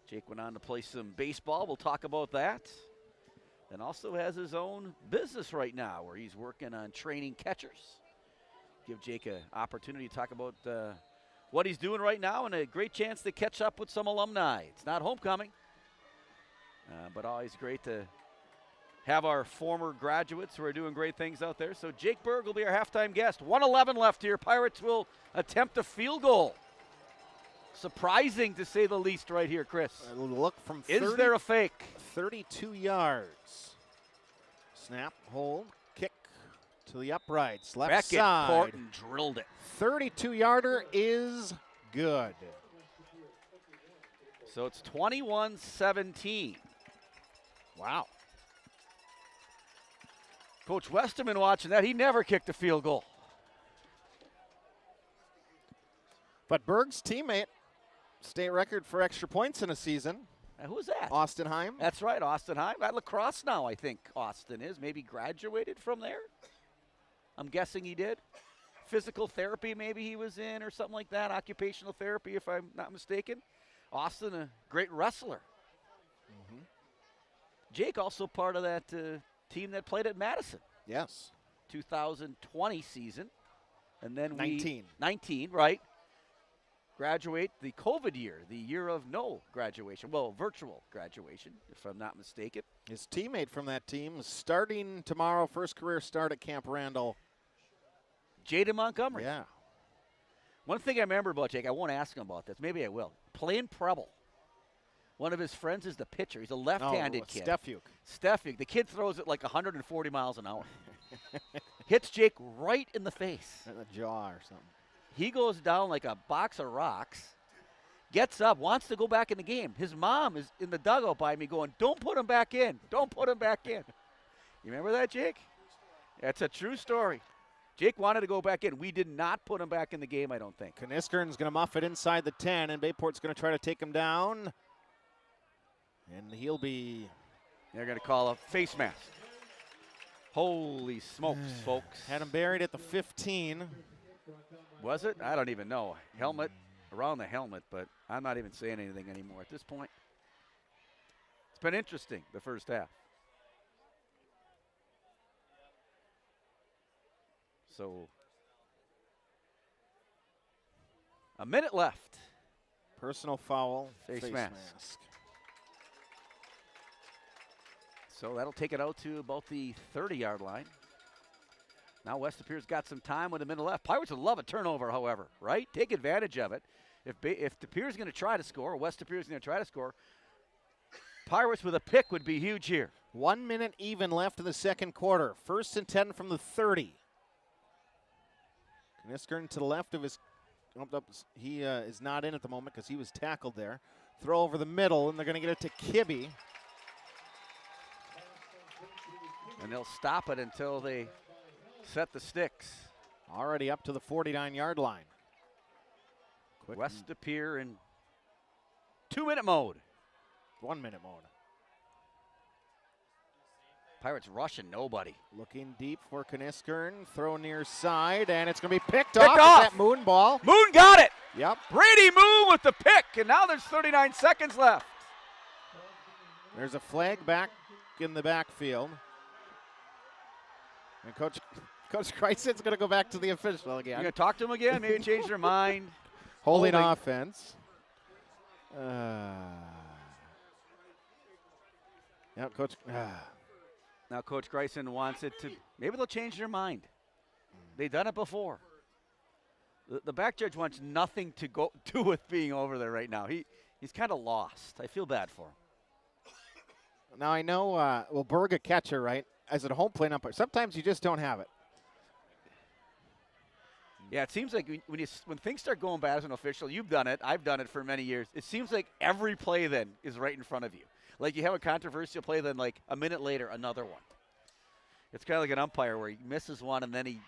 Jake went on to play some baseball. We'll talk about that. And also has his own business right now where he's working on training catchers. Give Jake an opportunity to talk about what he's doing right now and a great chance to catch up with some alumni. It's not homecoming, but always great to have our former graduates who are doing great things out there. So Jake Berg will be our halftime guest. 1:11 left here. Pirates will attempt a field goal. Surprising to say the least right here, Chris. Look from 30, is there a fake? 32 yards. Snap, hold, kick to the uprights. Left Beckett, side. Horton drilled it. 32-yarder is good. So it's 21-17. Wow. Coach Westerman watching that. He never kicked a field goal. But Berg's teammate, state record for extra points in a season. Who was that? Austin Heim. That's right, Austin Heim. At lacrosse now, I think Austin is. Maybe graduated from there. I'm guessing he did. Physical therapy maybe he was in or something like that. Occupational therapy, if I'm not mistaken. Austin, a great wrestler. Mm-hmm. Jake also part of that team that played at Madison. Yes. 2020 season. And then 19, right. Graduate the COVID year, the year of no graduation. Well, virtual graduation, if I'm not mistaken. His teammate from that team is starting tomorrow, first career start at Camp Randall. Jaden Montgomery. Yeah. One thing I remember about Jake, I won't ask him about this. Maybe I will. Playing Preble. One of his friends is the pitcher. He's a left-handed kid. Stefuk. The kid throws it like 140 miles an hour. Hits Jake right in the face. In the jaw or something. He goes down like a box of rocks, gets up, wants to go back in the game. His mom is in the dugout by me going, don't put him back in. Don't put him back in. You remember that, Jake? That's a true story. Jake wanted to go back in. We did not put him back in the game, I don't think. Kniskern's going to muff it inside the 10, and Bayport's going to try to take him down. And he'll be... They're going to call a face mask. Holy smokes, folks. Had him buried at the 15. Was it? I don't even know. Helmet, around the helmet, but I'm not even saying anything anymore at this point. It's been interesting, the first half. So, a minute left. Personal foul, face mask. So that'll take it out to about the 30-yard line. Now West Appear's got some time with a minute left. Pirates would love a turnover, however, right? Take advantage of it. If De Pere's going to try to score, or West Appear's going to try to score, Pirates with a pick would be huge here. 1 minute even left in the second quarter. 1st and 10 from the 30. Kniskern to the left of his. He is not in at the moment because he was tackled there. Throw over the middle, and they're going to get it to Kibbe. And they'll stop it until they set the sticks. Already up to the 49-yard line. West Appear in 2-minute mode. 1 minute mode. Pirates rushing nobody. Looking deep for Kniskern. Throw near side, and it's going to be picked off. That Moon ball. Moon got it. Yep. Brady Moon with the pick, and now there's 39 seconds left. There's a flag back in the backfield. And Coach Kreison's going to go back to the official again. You're going to talk to him again? Maybe change their mind. Holding offense. Yeah, Coach. Now Coach Kreison wants it to. Maybe they'll change their mind. They've done it before. The back judge wants nothing to do with being over there right now. He's kind of lost. I feel bad for him. Now I know. Berg a catcher, right? As a home plate umpire, sometimes you just don't have it. Yeah, it seems like when things start going bad as an official, you've done it. I've done it for many years. It seems like every play then is right in front of you. Like you have a controversial play, then like a minute later, another one. It's kind of like an umpire where he misses one and then he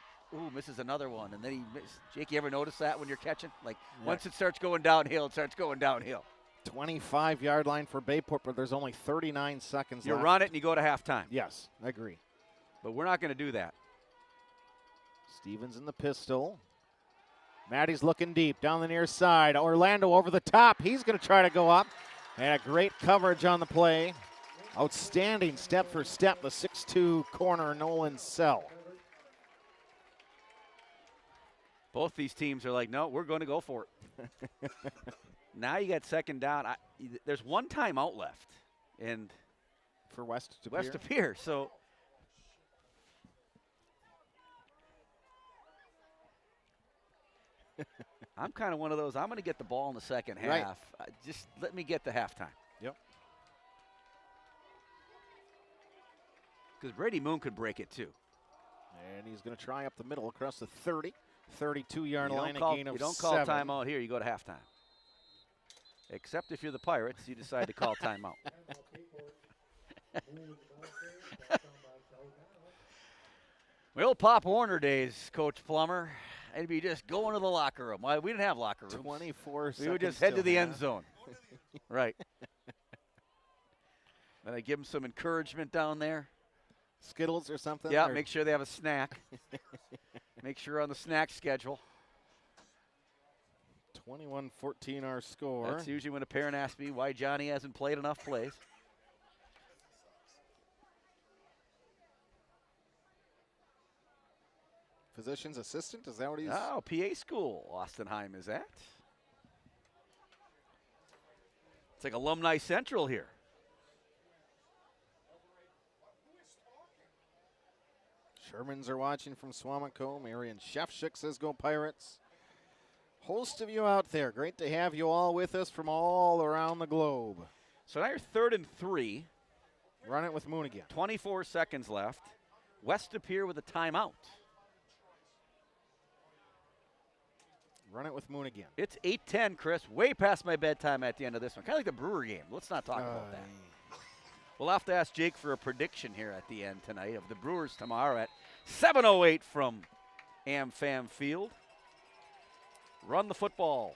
misses another one, and then he misses. Jake, you ever notice that when you're catching? Like once it starts going downhill, it starts going downhill. 25-yard line for Bayport, but there's only 39 seconds left. You left. run it and you go to halftime. Yes, I agree. But we're not going to do that. Stevens in the pistol. Maddie's looking deep down the near side. Orlando over the top. He's going to try to go up. And a great coverage on the play. Outstanding step for step, the 6'2 corner, Nolan Sell. Both these teams are like, no, we're going to go for it. Now you got second down. There's one timeout left. And for West Appear. So I'm kind of one of those. I'm going to get the ball in the second half. Just let me get to halftime. Yep. Because Brady Moon could break it too. And he's going to try up the middle across the 30, 32-yard line, a gain of 7. You don't call timeout here. You go to halftime. Except if you're the Pirates, you decide to call timeout. Well, Pop Warner days, Coach Plummer. I'd be just going to the locker room. Well, we didn't have locker rooms. 24 seconds. We would just head to the end zone. Right. And I give them some encouragement down there. Skittles or something? Yeah, or? make sure they have a snack. Make sure on the snack schedule. 21-14 our score. That's usually when a parent asks me why Johnny hasn't played enough plays. Physician's assistant, is that what he's? Oh, PA school, Austenheim is at. It's like Alumni Central here. Shermans are watching from Swamico. Marion Shefchuk says go Pirates. Host of you out there. Great to have you all with us from all around the globe. So now you're 3rd and 3. Run it with Moon again. 24 seconds left. West Appear with a timeout. Run it with Moon again. It's 8:10, Chris. Way past my bedtime at the end of this one. Kind of like the Brewer game. Let's not talk about that. We'll have to ask Jake for a prediction here at the end tonight of the Brewers tomorrow at 7:08 from AmFam Field. Run the football.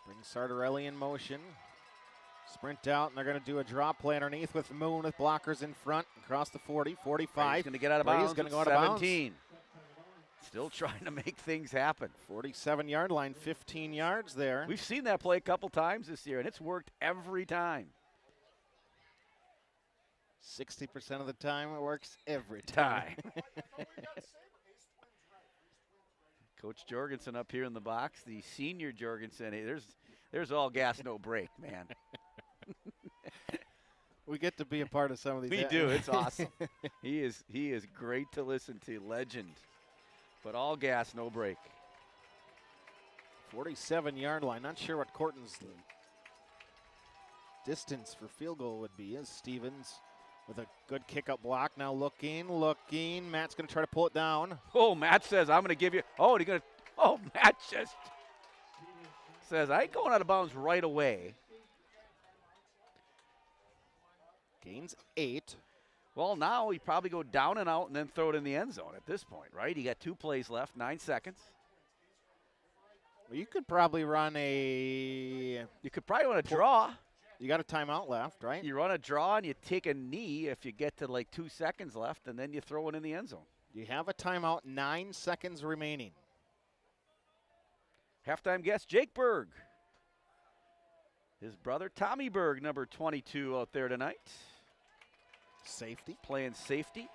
Bring Sartorelli in motion. Sprint out, and they're going to do a drop play underneath with Moon with blockers in front. Across the 40, 45. He's going to get out of bounds. He's going to go out 17. of bounds. Still trying to make things happen. 47-yard line, 15 yards there. We've seen that play a couple times this year, and it's worked every time. 60% of the time, it works every time. Coach Jorgensen up here in the box, the senior Jorgensen. Hey, there's all gas, no brake, man. We get to be a part of some of these. We do. It's awesome. He is great to listen to. Legend. But all gas, no brake. 47-yard line. Not sure what Corton's distance for field goal would be. Is Stevens with a good kick-up block. Now looking. Matt's going to try to pull it down. Oh, Matt says, I'm going to give you. Oh, Matt just says, I ain't going out of bounds right away. Gains 8. Well, now he probably go down and out and then throw it in the end zone at this point, right? You got 2 plays left, 9 seconds. Well, you could probably run a draw. You got a timeout left, right? You run a draw and you take a knee if you get to like 2 seconds left, and then you throw it in the end zone. You have a timeout, 9 seconds remaining. Halftime guest, Jake Berg. His brother, Tommy Berg, number 22 out there tonight. Safety. Playing safety.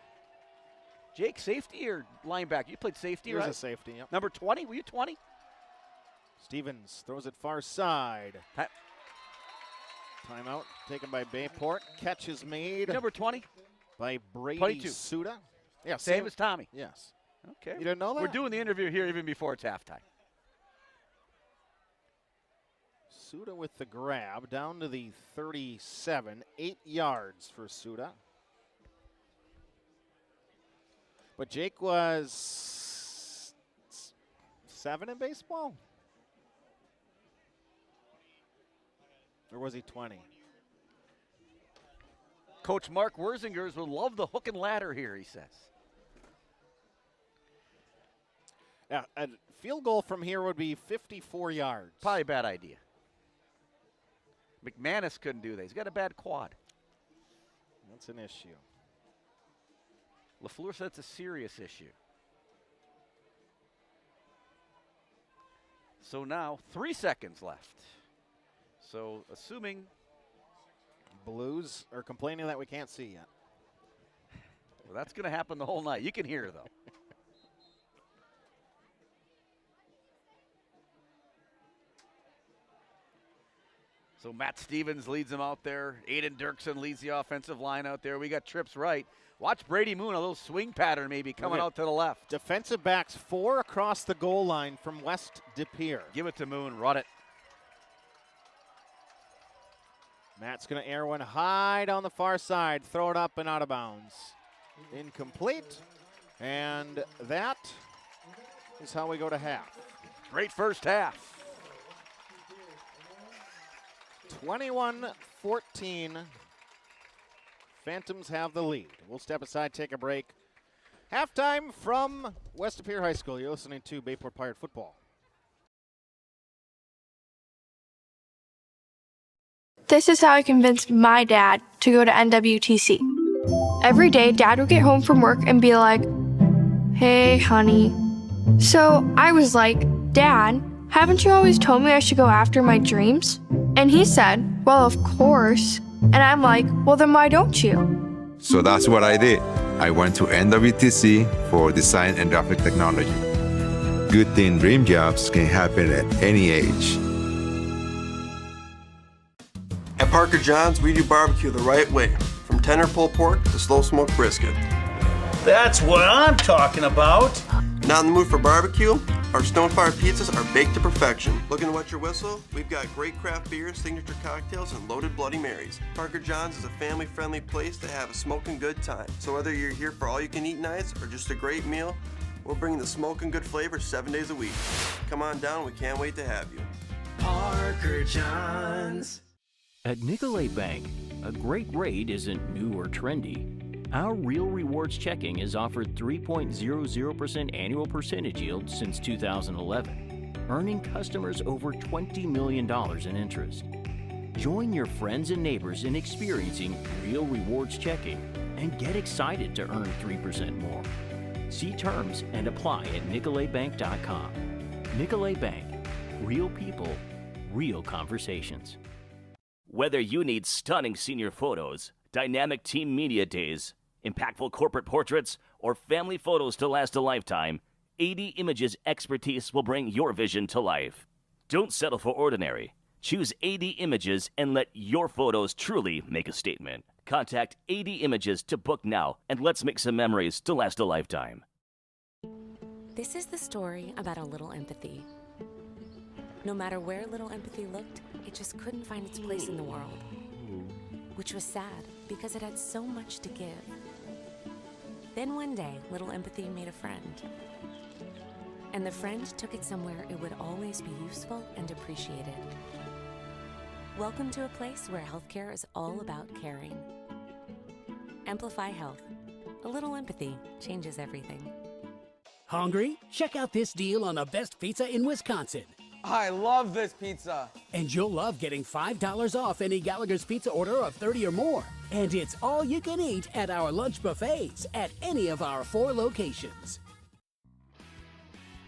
Jake, safety or linebacker? You played safety, Here's right? a safety, yep. Number 20, were you 20? Stevens throws it far side. Timeout taken by Bayport. Catch is made. Number 20? By Brady 22. Suda. Yeah, Same as Tommy. Yes. Okay. You didn't know that? We're doing the interview here even before it's halftime. Suda with the grab down to the 37. 8 yards for Suda. But Jake was 7 in baseball? Or was he 20? Coach Mark Werzingers would love the hook and ladder here, he says. Yeah, a field goal from here would be 54 yards. Probably a bad idea. McManus couldn't do that. He's got a bad quad. That's an issue. LaFleur said it's a serious issue. So now 3 seconds left. So assuming Blues are complaining that we can't see yet. Well, that's going to happen the whole night. You can hear, though. So Matt Stevens leads them out there. Aiden Dirksen leads the offensive line out there. We got trips right. Watch Brady Moon, a little swing pattern maybe coming out to the left. Defensive backs 4 across the goal line from West De Pere. Give it to Moon, run it. Matt's going to air one high down the far side, throw it up and out of bounds. Incomplete, and that is how we go to half. Great first half. 21-14. Phantoms have the lead. We'll step aside, take a break. Halftime from West Appear High School. You're listening to Bayport Pirate Football. This is how I convinced my dad to go to NWTC. Every day, Dad would get home from work and be like, "Hey, honey." So I was like, "Dad, haven't you always told me I should go after my dreams?" And he said, "Well, of course." And I'm like, "Well, then why don't you?" So that's what I did. I went to NWTC for design and graphic technology. Good thing dream jobs can happen at any age. At Parker John's, we do barbecue the right way, from tender pulled pork to slow smoked brisket. That's what I'm talking about. Not in the mood for barbecue? Our Stonefire pizzas are baked to perfection. Looking to wet your whistle? We've got great craft beers, signature cocktails, and loaded Bloody Marys. Parker John's is a family-friendly place to have a smoking good time. So whether you're here for all-you-can-eat nights or just a great meal, we'll bring the smoking good flavor 7 days a week. Come on down, we can't wait to have you. Parker John's. At Nicolet Bank, a great rate isn't new or trendy. Our Real Rewards checking has offered 3.00% annual percentage yield since 2011, earning customers over $20 million in interest. Join your friends and neighbors in experiencing Real Rewards checking and get excited to earn 3% more. See terms and apply at nicoletbank.com. Nicolet Bank. Real people, real conversations. Whether you need stunning senior photos, dynamic team media days, impactful corporate portraits, or family photos to last a lifetime, AD Images expertise will bring your vision to life. Don't settle for ordinary. Choose AD Images and let your photos truly make a statement. Contact AD Images to book now, and let's make some memories to last a lifetime. This is the story about a little empathy. No matter where little empathy looked, it just couldn't find its place in the world. Which was sad, because it had so much to give. Then one day, little empathy made a friend. And the friend took it somewhere it would always be useful and appreciated. Welcome to a place where healthcare is all about caring. Amplify Health. A little empathy changes everything. Hungry? Check out this deal on the best pizza in Wisconsin. I love this pizza. And you'll love getting $5 off any Gallagher's Pizza order of 30 or more. And it's all you can eat at our lunch buffets at any of our 4 locations.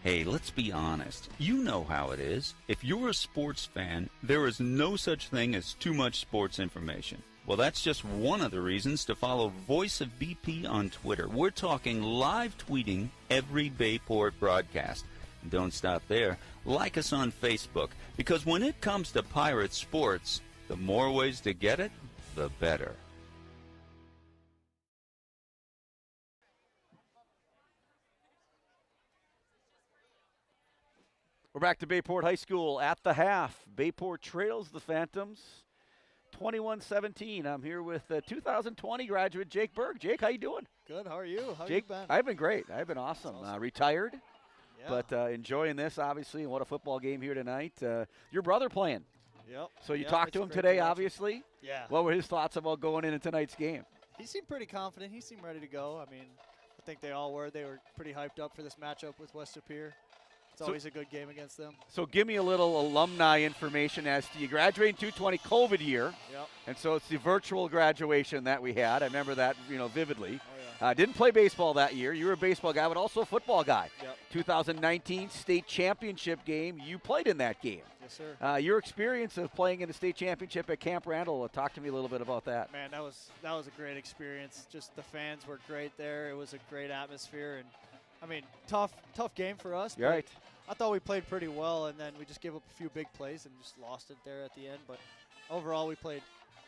Hey, let's be honest. You know how it is. If you're a sports fan, there is no such thing as too much sports information. Well, that's just one of the reasons to follow Voice of BP on Twitter. We're talking live tweeting every Bayport broadcast. Don't stop there. Like us on Facebook, because when it comes to Pirate sports, the more ways to get it, the better. We're back to Bayport High School at the half. Bayport trails the Phantoms 21-17. I'm here with 2020 graduate Jake Berg. Jake, how you doing? Good. How are you? How Jake, you been? I've been great. I've been awesome. Retired. Yeah. But enjoying this, obviously, and what a football game here tonight. Your brother playing. Yep. So you Yeah, talked it's to him great today, to watch him. obviously. Yeah. What were his thoughts about going into tonight's game? He seemed pretty confident. He seemed ready to go. I mean, I think they all were. They were pretty hyped up for this matchup with West Appear. It's So- always a good game against them. So give me a little alumni information as to you graduating 220 COVID year. Yep. And so it's the virtual graduation that we had. I remember that, vividly. Didn't play baseball that year. You were a baseball guy, but also a football guy. Yep. 2019 state championship game. You played in that game. Yes, sir. Your experience of playing in the state championship at Camp Randall, talk to me a little bit about that. Man, that was a great experience. Just the fans were great there. It was a great atmosphere, and I mean, tough game for us. You're but right. I thought we played pretty well, and then we just gave up a few big plays and just lost it there at the end. But overall, we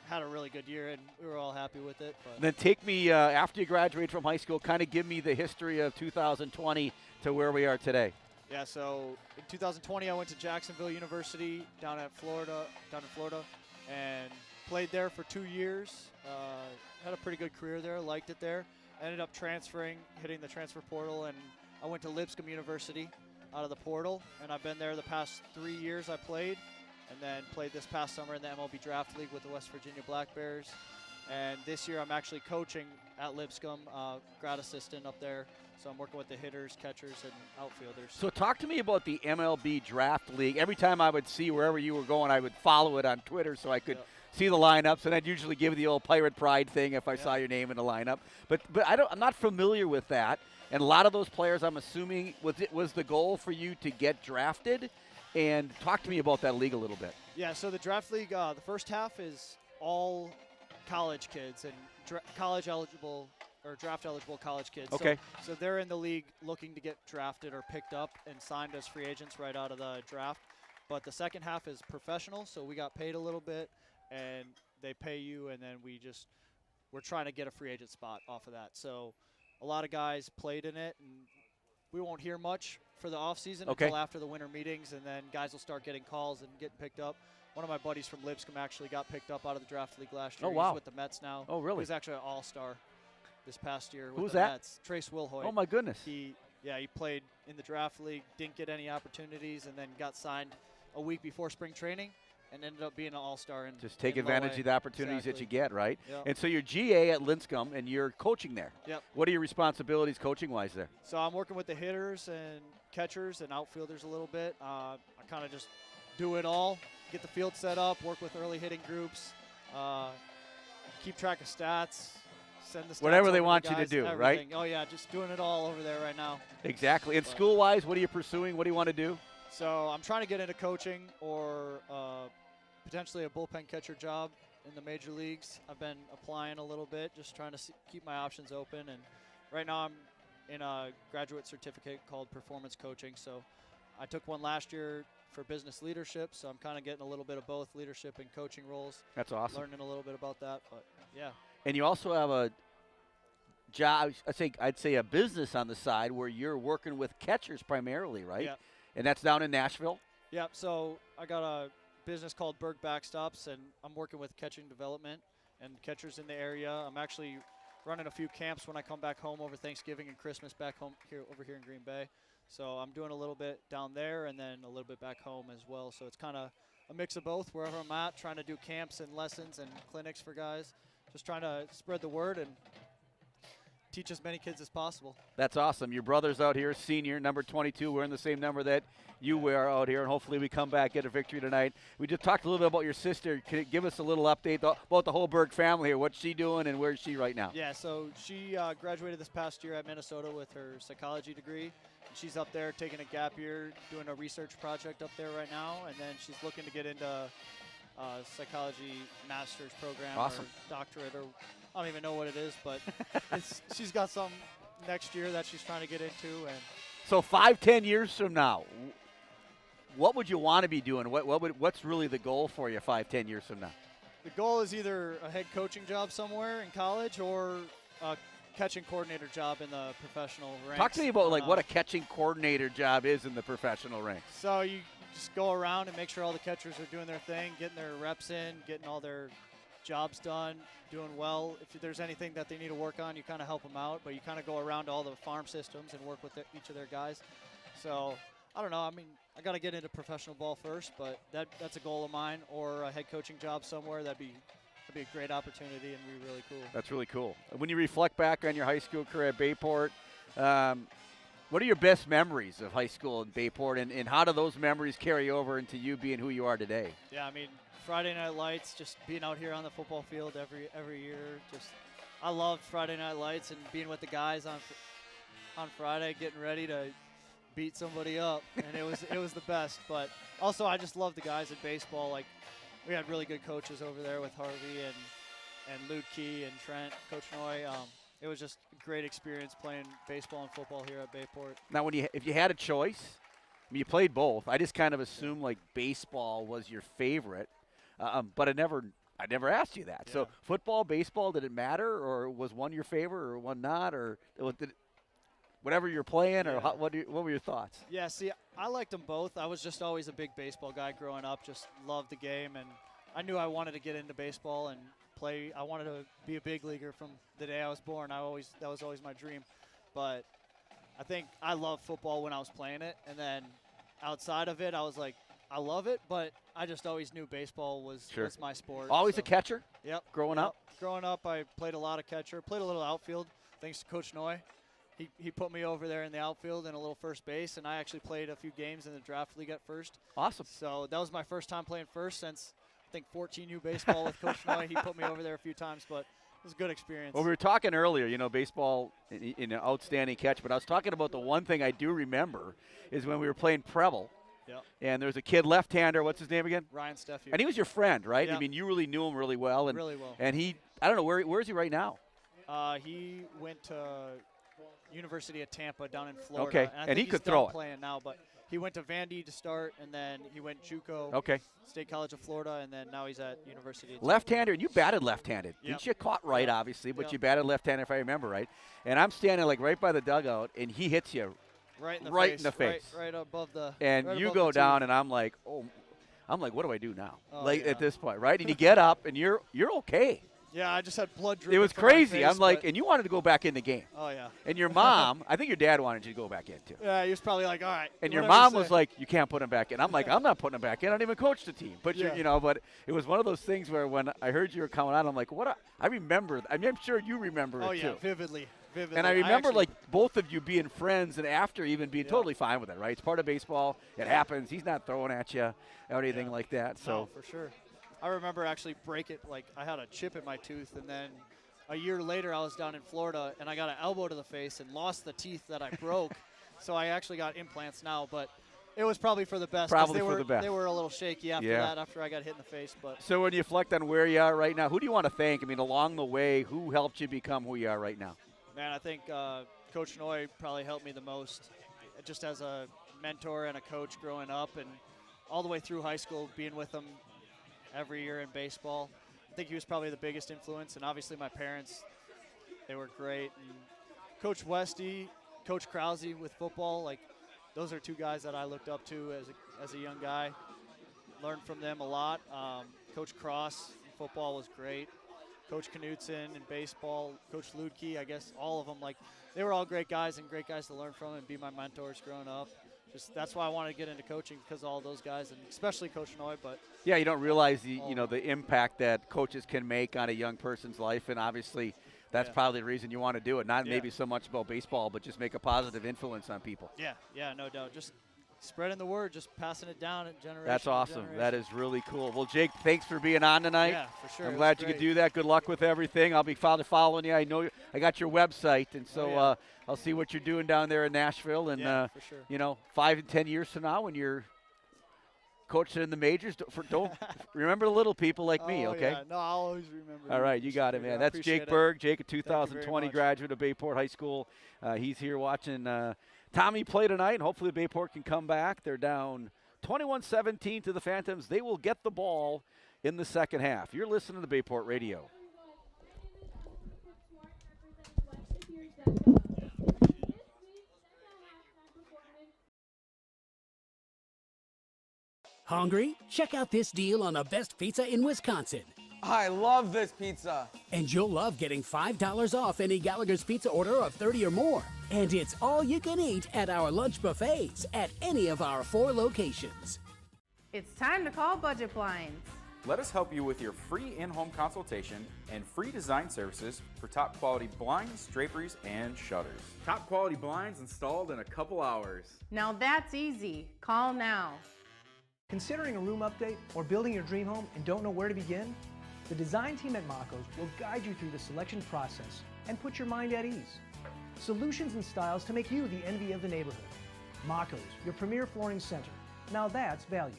had a really good year, and we were all happy with it. But Then take me, after you graduate from high school, kind of give me the history of 2020 to where we are today. yeah, so in 2020, I went to Jacksonville University down in Florida, and played there for 2 years. Had a pretty good career there, liked it there. Ended up transferring, hitting the transfer portal, and I went to Lipscomb University out of the portal, and I've been there the past 3 years I played, and then played this past summer in the MLB Draft League with the West Virginia Black Bears. And this year I'm actually coaching at Lipscomb, grad assistant up there. So I'm working with the hitters, catchers, and outfielders. So talk to me about the MLB Draft League. Every time I would see wherever you were going, I would follow it on Twitter so I could see the lineups, and I'd usually give the old Pirate Pride thing if I saw your name in the lineup. But I'm not familiar with that. And a lot of those players, I'm assuming, was the goal for you to get drafted? And talk to me about that league a little bit. Yeah, so the Draft League, the first half is all college kids and college eligible or draft eligible college kids. Okay. So they're in the league looking to get drafted or picked up and signed as free agents right out of the draft. But the second half is professional, so we got paid a little bit, and they pay you, and then we're trying to get a free agent spot off of that. So a lot of guys played in it, and we won't hear much for the offseason until after the winter meetings, and then guys will start getting calls and getting picked up. One of my buddies from Lipscomb actually got picked up out of the draft league last year. Oh, wow. He's with the Mets now. Oh, really? He was actually an all-star this past year with Who's the that? Mets. Trace Wilhoit. Oh, my goodness. He played in the draft league, didn't get any opportunities, and then got signed a week before spring training and ended up being an all-star. Just take in advantage low-A. of the opportunities that Exactly. you get, right? Yep. And so you're GA at Lipscomb, and you're coaching there. Yep. What are your responsibilities coaching-wise there? So I'm working with the hitters and catchers and outfielders a little bit. I kind of just do it all, get the field set up, work with early hitting groups, keep track of stats, send the stats Whatever they over want to you to guys, do, everything. right? Oh, yeah, just doing it all over there right now. Exactly. And school-wise, what are you pursuing? What do you want to do? So I'm trying to get into coaching or potentially a bullpen catcher job in the major leagues. I've been applying a little bit, just trying to keep my options open. And right now I'm in a graduate certificate called performance coaching. So I took one last year for business leadership, so I'm kind of getting a little bit of both leadership and coaching roles. That's awesome. Learning a little bit about that, but yeah. And you also have a job, I'd say a business on the side where you're working with catchers primarily, right? Yeah. And that's down in Nashville? Yep, so I got a business called Berg Backstops, and I'm working with catching development and catchers in the area. I'm actually running a few camps when I come back home over Thanksgiving and Christmas back home over here in Green Bay. So I'm doing a little bit down there and then a little bit back home as well. So it's kind of a mix of both wherever I'm at, trying to do camps and lessons and clinics for guys, just trying to spread the word and teach as many kids as possible. That's awesome. Your brother's out here, senior, number 22, wearing the same number that you wear out here, and hopefully we come back, get a victory tonight. We just talked a little bit about your sister. Can you give us a little update about the whole Berg family here? What's she doing, and where is she right now? Yeah, so she graduated this past year at Minnesota with her psychology degree. She's up there taking a gap year, doing a research project up there right now, and then she's looking to get into psychology master's program Awesome. or doctorate, or I don't even know what it is, but she's got some next year that she's trying to get into. And So 5-10 years from now, what would you want to be doing? What's really the goal for you 5-10 years from now? the goal is either a head coaching job somewhere in college or a catching coordinator job in the professional ranks. Talk to me about what a catching coordinator job is in the professional ranks. So you just go around and make sure all the catchers are doing their thing, getting their reps in, getting all their jobs done, doing well. If there's anything that they need to work on, you kind of help them out, but you kind of go around all the farm systems and work with each of their guys. So I don't know. I mean, I got to get into professional ball first, but that's a goal of mine, or a head coaching job somewhere. That'd be a great opportunity and be really cool. That's really cool. When you reflect back on your high school career at Bayport, what are your best memories of high school in Bayport, and how do those memories carry over into you being who you are today? Yeah, I mean, Friday Night Lights, just being out here on the football field every year. I loved Friday Night Lights and being with the guys on Friday, getting ready to beat somebody up, and it was the best. But also, I just love the guys in baseball. Like, we had really good coaches over there with Harvey and Luke Key and Trent, Coach Noy. It was just a great experience playing baseball and football here at Bayport. Now, if you had a choice, I mean, you played both. I just kind of assumed like baseball was your favorite, but I never asked you that. Yeah. So football, baseball, did it matter, or was one your favorite or one not, or did whatever you're playing, or what were your thoughts? Yeah, see, I liked them both. I was just always a big baseball guy growing up, just loved the game, and I knew I wanted to get into baseball and play. I wanted to be a big leaguer from the day I was born. That was always my dream. But I think I loved football when I was playing it, and then outside of it, I was like, I love it, but I just always knew baseball was my sport. Always a catcher? Yep. Growing up? Growing up, I played a lot of catcher. Played a little outfield, thanks to Coach Noy. He put me over there in the outfield and a little first base, and I actually played a few games in the draft league at first. Awesome. So that was my first time playing first since, I think, 14U baseball with Coach Noy. He put me over there a few times, but it was a good experience. Well, we were talking earlier, you know, baseball in an outstanding catch, but I was talking about the one thing I do remember is when we were playing Pregame. Yep. And there was a kid left-hander. What's his name again? Ryan Steffier. And he was your friend, right? Yep. I mean, you really knew him really well. And, really well. And he, I don't know, where is he right now? He went to University of Tampa down in Florida. Okay, And, I and think he he's could done throw it. playing now, but he went to Vandy to start, and then he went JUCO. Okay. State College of Florida, and then now he's at University of Tampa. Left-hander, and you batted left-handed. Yep. Didn't you caught right, Yep. obviously, but Yep. you batted left-handed if I remember right. And I'm standing like right by the dugout, and he hits you right in the right face. in the face. Right above the. And right you above go the down, tooth. and I'm like, what do I do now? Oh, like yeah. at this point, right? And you get up, and you're okay. Yeah, I just had blood dripping. It was from my crazy. face, I'm like, but- and you wanted to go back in the game. Oh yeah. And your mom, I think your dad wanted you to go back in too. Yeah, he was probably like, all right. And your whatever mom you was say. like, you can't put him back in. I'm like, I'm not putting him back in. I don't even coach the team. But Yeah. you know, but it was one of those things where when I heard you were coming out, I'm like, I remember. I mean, I'm sure you remember Oh it yeah, too. vividly. And I remember actually- like both of you being friends and after even being totally fine with it, right? It's part of baseball. It happens. He's not throwing at you or anything like that. So No, for sure. I remember actually I had a chip in my tooth, and then a year later I was down in Florida, and I got an elbow to the face and lost the teeth that I broke. So I actually got implants now, but it was probably for the best. 'cause Probably for the best. They were a little shaky after Yeah. that, after I got hit in the face. But So when you reflect on where you are right now, who do you want to thank? I mean, along the way, who helped you become who you are right now? man, I think Coach Noy probably helped me the most, just as a mentor and a coach growing up, and all the way through high school, being with him every year in baseball. I think he was probably the biggest influence, and obviously my parents, they were great. And Coach Westy, Coach Krause with football, like those are two guys that I looked up to as a young guy. Learned from them a lot. Coach Cross in football was great. Coach Knudsen in baseball, Coach Ludke, I guess all of them, like they were all great guys and great guys to learn from and be my mentors growing up. Just that's why I wanted to get into coaching, because of all those guys, and especially Coach Noy. But yeah, you don't realize the impact that coaches can make on a young person's life, and obviously that's probably the reason you want to do it. Not maybe so much about baseball, but just make a positive influence on people. Yeah, no doubt. Just spreading the word, just passing it down at generation. That's to awesome. generation. That is really cool. Well, Jake, thanks for being on tonight. Yeah, for sure. I'm It glad was you could great. do that. Good luck with everything. I'll be following you. I know I got your website, and so I'll see what you're doing down there in Nashville. And, Yeah, for sure. you know, 5 and 10 years from now when you're coaching in the majors, don't remember the little people like me, Oh, okay? yeah. No, I'll always remember. All right, you got it, man. That's Jake Berg. Jake, a 2020 graduate of Bayport High School. He's here watching Tommy play tonight, and hopefully Bayport can come back. They're down 21-17 to the Phantoms. They will get the ball in the second half. You're listening to Bayport Radio. Hungry? Check out this deal on the best pizza in Wisconsin. I love this pizza. And you'll love getting $5 off any Gallagher's Pizza order of 30 or more. And it's all you can eat at our lunch buffets at any of our 4 locations. It's time to call Budget Blinds. Let us help you with your free in-home consultation and free design services for top quality blinds, draperies, and shutters. Top quality blinds installed in a couple hours. Now that's easy. Call now. Considering a room update or building your dream home and don't know where to begin? The design team at Mako's will guide you through the selection process and put your mind at ease. Solutions and styles to make you the envy of the neighborhood. Mako's, your premier flooring center. Now that's value.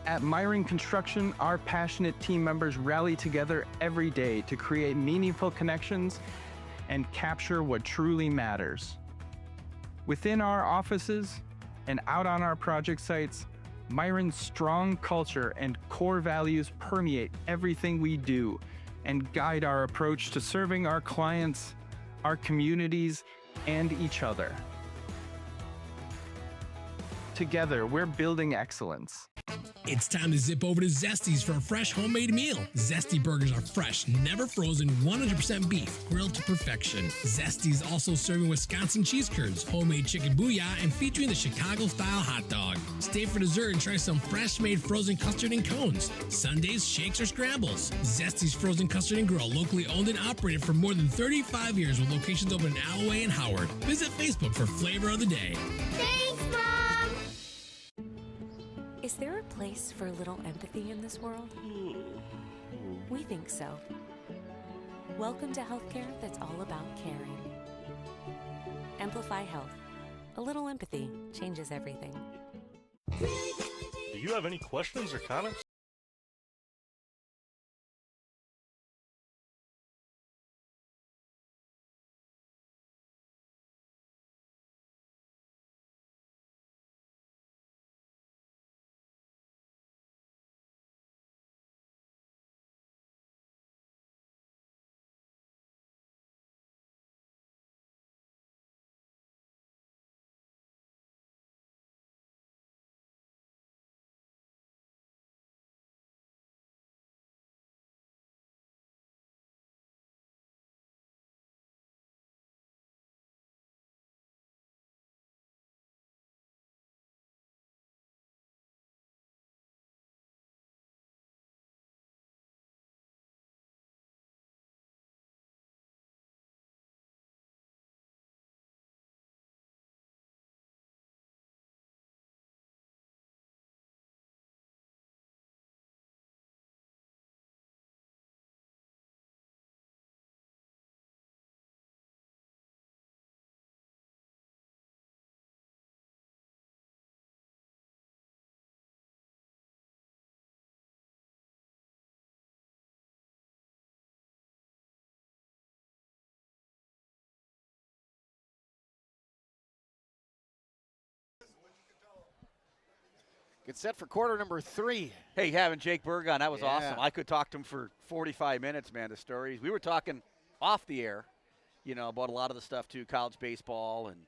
At Myron Construction, our passionate team members rally together every day to create meaningful connections and capture what truly matters. Within our offices and out on our project sites, Myron's strong culture and core values permeate everything we do and guide our approach to serving our clients, our communities, and each other. Together, we're building excellence. It's time to zip over to Zesty's for a fresh homemade meal. Zesty burgers are fresh, never frozen, 100% beef, grilled to perfection. Zesty's also serving Wisconsin cheese curds, homemade chicken booyah, and featuring the Chicago-style hot dog. Stay for dessert and try some fresh-made frozen custard and cones. Sundays, shakes, or scrambles. Zesty's Frozen Custard and Grill, locally owned and operated for more than 35 years with locations open in Alloway and Howard. Visit Facebook for Flavor of the Day. Thanks, Mom! Is there a place for a little empathy in this world? We think so. Welcome to healthcare that's all about caring. Amplify Health. A little empathy changes everything. Do you have any questions or comments? Get set for quarter number 3. Hey, having Jake Berg on, that was Yeah. awesome. I could talk to him for 45 minutes, man, the stories. We were talking off the air, about a lot of the stuff, too, college baseball and,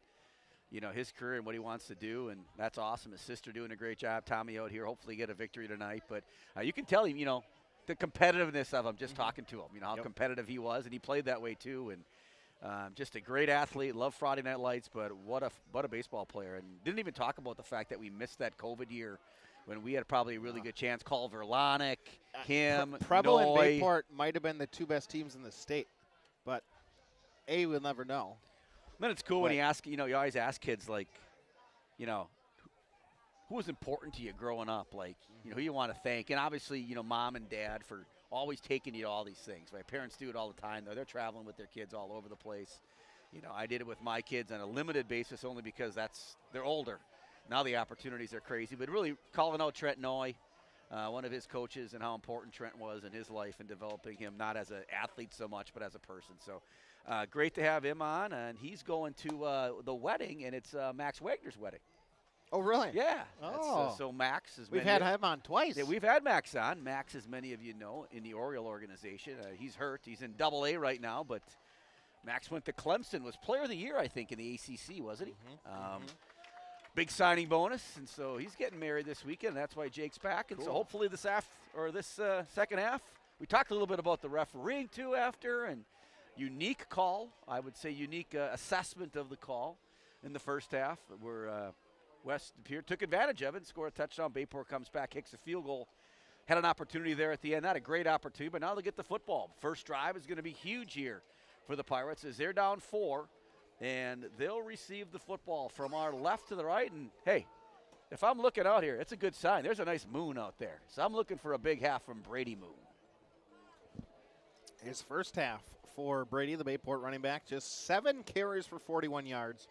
his career and what he wants to do, and that's awesome. His sister doing a great job. Tommy out here, hopefully get a victory tonight. But you can tell him, the competitiveness of him just talking to him, how competitive he was, and he played that way, too. And just a great athlete, loved Friday Night Lights, but what a baseball player. And didn't even talk about the fact that we missed that COVID year when we had probably a really good chance. Call Verlonic, him, Preble and Noy. Bayport might have been the 2 best teams in the state, but we'll never know. Then it's cool when you ask, you always ask kids, like, who was important to you growing up? Like, who you want to thank? And obviously, mom and dad for always taking you to all these things. My parents do it all the time, though. They're traveling with their kids all over the place. I did it with my kids on a limited basis only because they're older. Now the opportunities are crazy. But really calling out Trent Noy, one of his coaches, and how important Trent was in his life and developing him, not as an athlete so much, but as a person. So great to have him on. And he's going to the wedding, and it's Max Wagner's wedding. Oh, really? Yeah. Oh. So Max is. We've had him on twice. Yeah, we've had Max on. Max, as many of you know, in the Oriole organization. He's hurt. He's in Double-A right now, but Max went to Clemson. Was Player of the Year, I think, in the ACC, wasn't he? Big signing bonus, and so he's getting married this weekend. And that's why Jake's back, and so hopefully this second half, we talked a little bit about the refereeing too after, and unique call. I would say unique assessment of the call in the first half, where West Pier took advantage of it and scored a touchdown. Bayport comes back, kicks a field goal. Had an opportunity there at the end. Not a great opportunity, but now they get the football. First drive is going to be huge here for the Pirates as they're down 4, and they'll receive the football from our left to the right. And, hey, if I'm looking out here, it's a good sign. There's a nice moon out there. So I'm looking for a big half from Brady Moon. His first half for Brady, the Bayport running back, just 7 carries for 41 yards.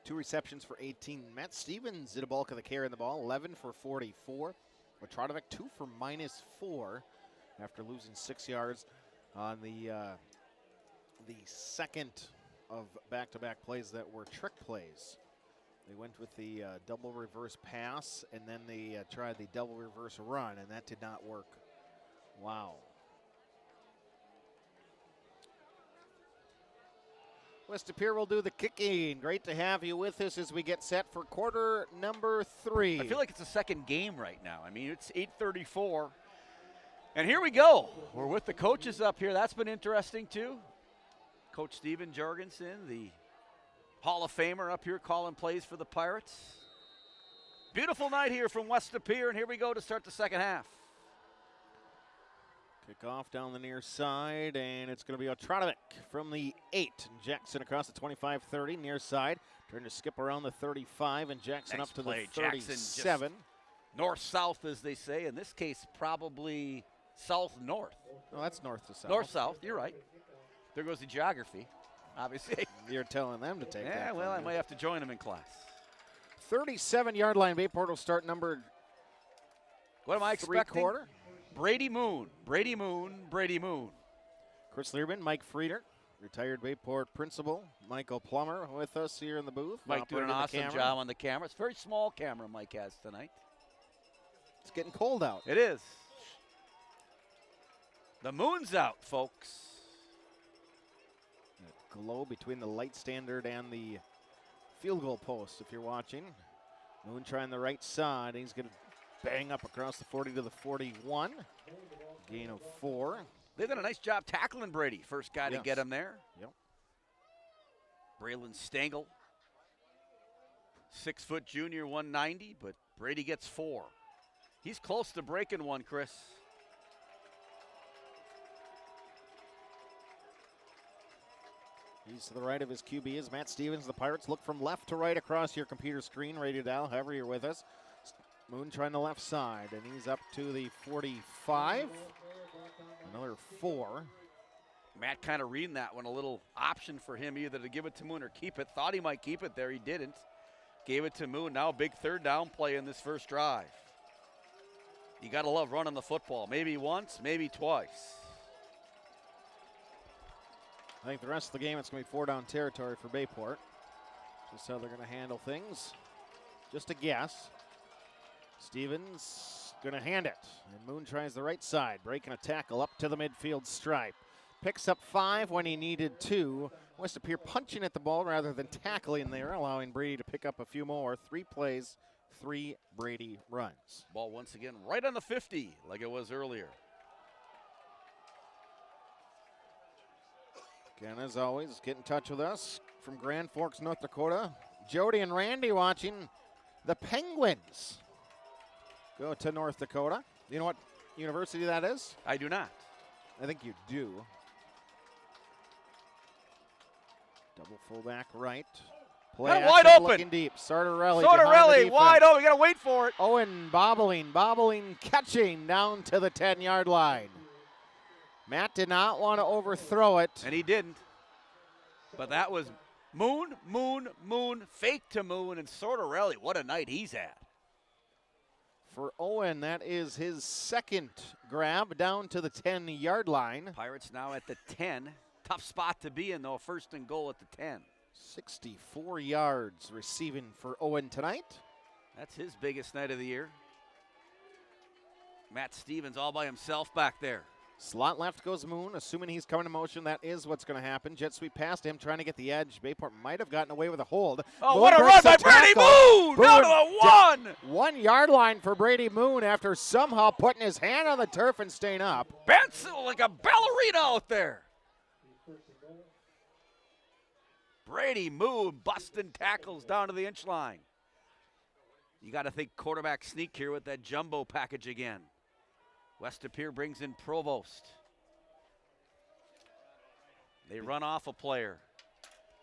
2 receptions for 18. Matt Stevens did a bulk of the carry in the ball, 11 for 44. Watrodovic 2 for -4 after losing 6 yards on the second of back-to-back plays that were trick plays. They went with the double reverse pass, and then they tried the double reverse run, and that did not work. Wow. West De Pere will do the kicking. Great to have you with us as we get set for quarter number 3. I feel like it's a second game right now. I mean, it's 8:34. And here we go. We're with the coaches up here. That's been interesting, too. Coach Steven Jorgensen, the Hall of Famer up here calling plays for the Pirates. Beautiful night here from West De Pere, and here we go to start the second half. Kick off down the near side, and it's going to be Otradovic from the 8. Jackson across the 25-30, near side. Turn to skip around the 35, and Jackson Nice up to play. the 37. North-south, as they say. In this case, probably south-north. Oh, that's north to south. North-south, you're right. There goes the geography, obviously. You're telling them to take that. Yeah, well, I might have to join them in class. 37-yard line. Bayport will start number What am I expecting? 3/4. Brady Moon, Brady Moon, Brady Moon. Chris Learman, Mike Frieder, retired Bayport principal. Michael Plummer with us here in the booth. Mike doing an operating the awesome camera. job on the camera. It's a very small camera Mike has tonight. It's getting cold out. It is. The moon's out, folks. Glow between the light standard and the field goal post if you're watching. Moon trying the right side. He's going to bang up across the 40 to the 41. Gain of 4. They've done a nice job tackling Brady. First guy to Yes. get him there. Yep. Braylon Stengel. 6-foot junior, 190, but Brady gets 4. He's close to breaking one, Chris. He's to the right of his QB is Matt Stevens. The Pirates look from left to right across your computer screen. Ready to dial, however you're with us. Moon trying the left side, and he's up to the 45. Another 4. Matt kind of reading that one, a little option for him either to give it to Moon or keep it. Thought he might keep it there, he didn't. Gave it to Moon. Now a big third down play in this first drive. You got to love running the football. Maybe once, maybe twice. I think the rest of the game it's going to be 4-down territory for Bayport. Just how they're going to handle things. Just a guess. Stevens going to hand it. And Moon tries the right side, breaking a tackle up to the midfield stripe. Picks up 5 when he needed 2. West De Pere punching at the ball rather than tackling there, allowing Brady to pick up a few more. 3 plays, 3 Brady runs. Ball once again right on the 50 like it was earlier. Again, as always, get in touch with us from Grand Forks, North Dakota. Jody and Randy watching the Penguins go to North Dakota. You know what university that is? I do not. I think you do. Double fullback right. Got Play wide action, open. looking deep. Sartorelli. Sartorelli wide open. You got to wait for it. Owen bobbling, catching down to the 10-yard line. Matt did not want to overthrow it. And he didn't. But that was Moon, fake to Moon, and Sartorelli. What a night he's had. For Owen, that is his second grab down to the 10-yard line. Pirates now at the 10. Tough spot to be in, though. First and goal at the 10. 64 yards receiving for Owen tonight. That's his biggest night of the year. Matt Stevens all by himself back there. Slot left goes Moon, assuming he's coming to motion. That is what's going to happen. Jet sweep past him, trying to get the edge. Bayport might have gotten away with a hold. Oh, Moon what a run breaks by the Brady tackle. Moon! Down to the 1! 1 yard line for Brady Moon after somehow putting his hand on the turf and staying up. Benson like a ballerina out there. Brady Moon busting tackles down to the inch line. You got to think quarterback sneak here with that jumbo package again. West De Pere brings in Provost. They run off a player.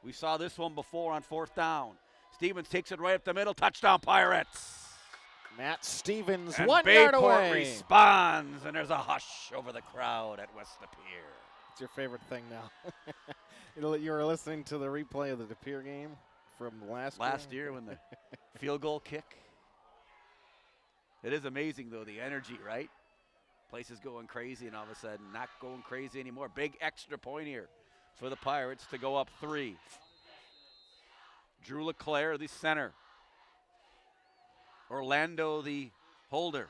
We saw this one before on 4th down. Stevens takes it right up the middle. Touchdown, Pirates. Matt Stevens, and 1 yard Bayport away. responds, and there's a hush over the crowd at West De Pere. It's your favorite thing now. You were listening to the replay of the De Pere game from last year when the field goal kick. It is amazing, though, the energy, right? Place is going crazy, and all of a sudden not going crazy anymore. Big extra point here for the Pirates to go up 3. Drew LeClaire, the center. Orlando, the holder.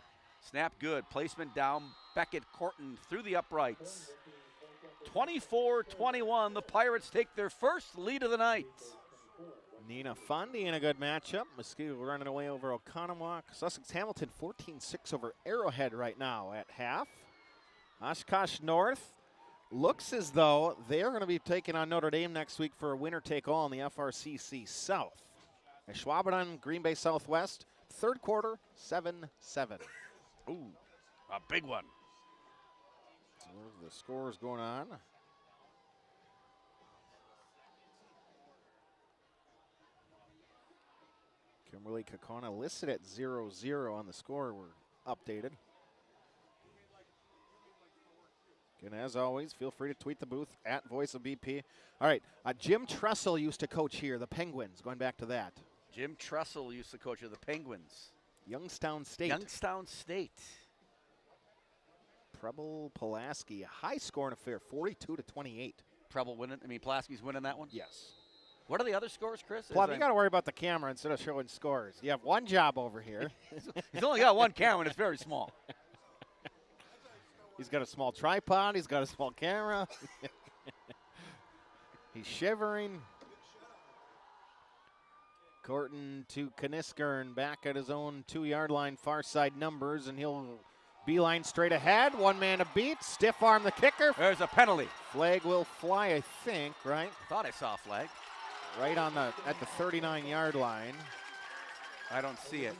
Snap good. Placement down. Beckett, Corton through the uprights. 24-21, the Pirates take their first lead of the night. Nina Fundy in a good matchup. Mosquito running away over Oconomowoc. Sussex Hamilton 14-6 over Arrowhead right now at half. Oshkosh North looks as though they're going to be taking on Notre Dame next week for a winner-take-all in the FRCC South. Schwaben, Green Bay Southwest, third quarter, 7-7. Ooh, a big one. So the scores going on. Kimberly Kakona listed at 0-0 on the score. We're updated. And as always, feel free to tweet the booth at Voice of BP. All right, Jim Tressel used to coach here, the Penguins, going back to that. Jim Tressel used to coach here, the Penguins. Youngstown State. Youngstown State. Preble Pulaski, a high-scoring affair, 42-28. Preble winning, Pulaski's winning that one? Yes. What are the other scores, Chris? Plum, you got to worry about the camera instead of showing scores. You have one job over here. He's only got one camera, and it's very small. He's got a small tripod. He's got a small camera. He's shivering. Corton to Kaniskern back at his own 2-yard line, far side numbers, and he'll beeline straight ahead. One man to beat. Stiff arm the kicker. There's a penalty. Flag will fly, I think, right? Thought I saw a flag. Right on at the 39-yard line. I don't see it.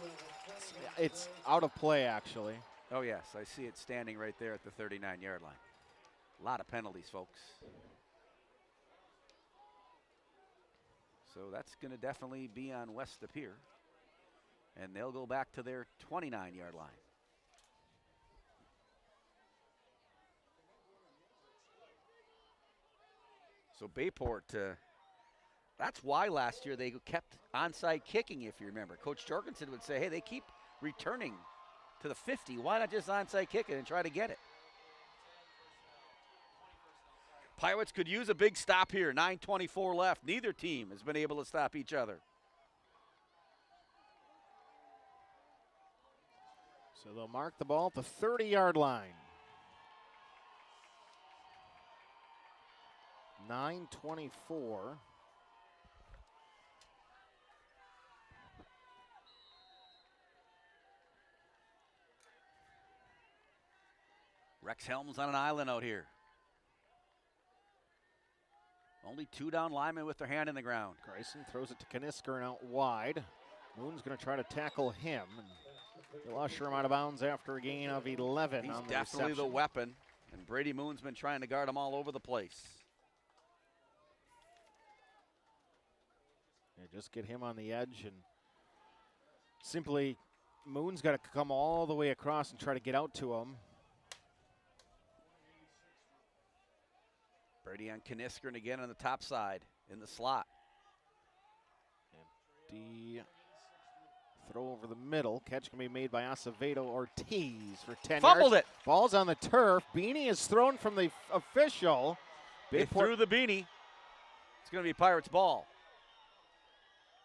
It's out of play, actually. Oh, yes, I see it standing right there at the 39-yard line. A lot of penalties, folks. So that's going to definitely be on West De Pere. And they'll go back to their 29-yard line. So Bayport, that's why last year they kept onside kicking, if you remember. Coach Jorgensen would say, hey, they keep returning to the 50. Why not just onside kick it and try to get it? Pirates could use a big stop here. 9:24 left. Neither team has been able to stop each other. So they'll mark the ball at the 30-yard line. 9:24. Rex Helms on an island out here. Only two down linemen with their hand in the ground. Grayson throws it to Kaniskern out wide. Moon's going to try to tackle him. And he'll usher him out of bounds after a gain of 11. He's on the definitely reception. the weapon. And Brady Moon's been trying to guard him all over the place. Yeah, just get him on the edge and simply Moon's got to come all the way across and try to get out to him. Brady on Kaniskern again on the top side in the slot. Empty throw over the middle. Catch can be made by Acevedo Ortiz for 10 Fumbled yards. it. Ball's on the turf. Beanie is thrown from the official. They threw the beanie. It's going to be Pirates ball.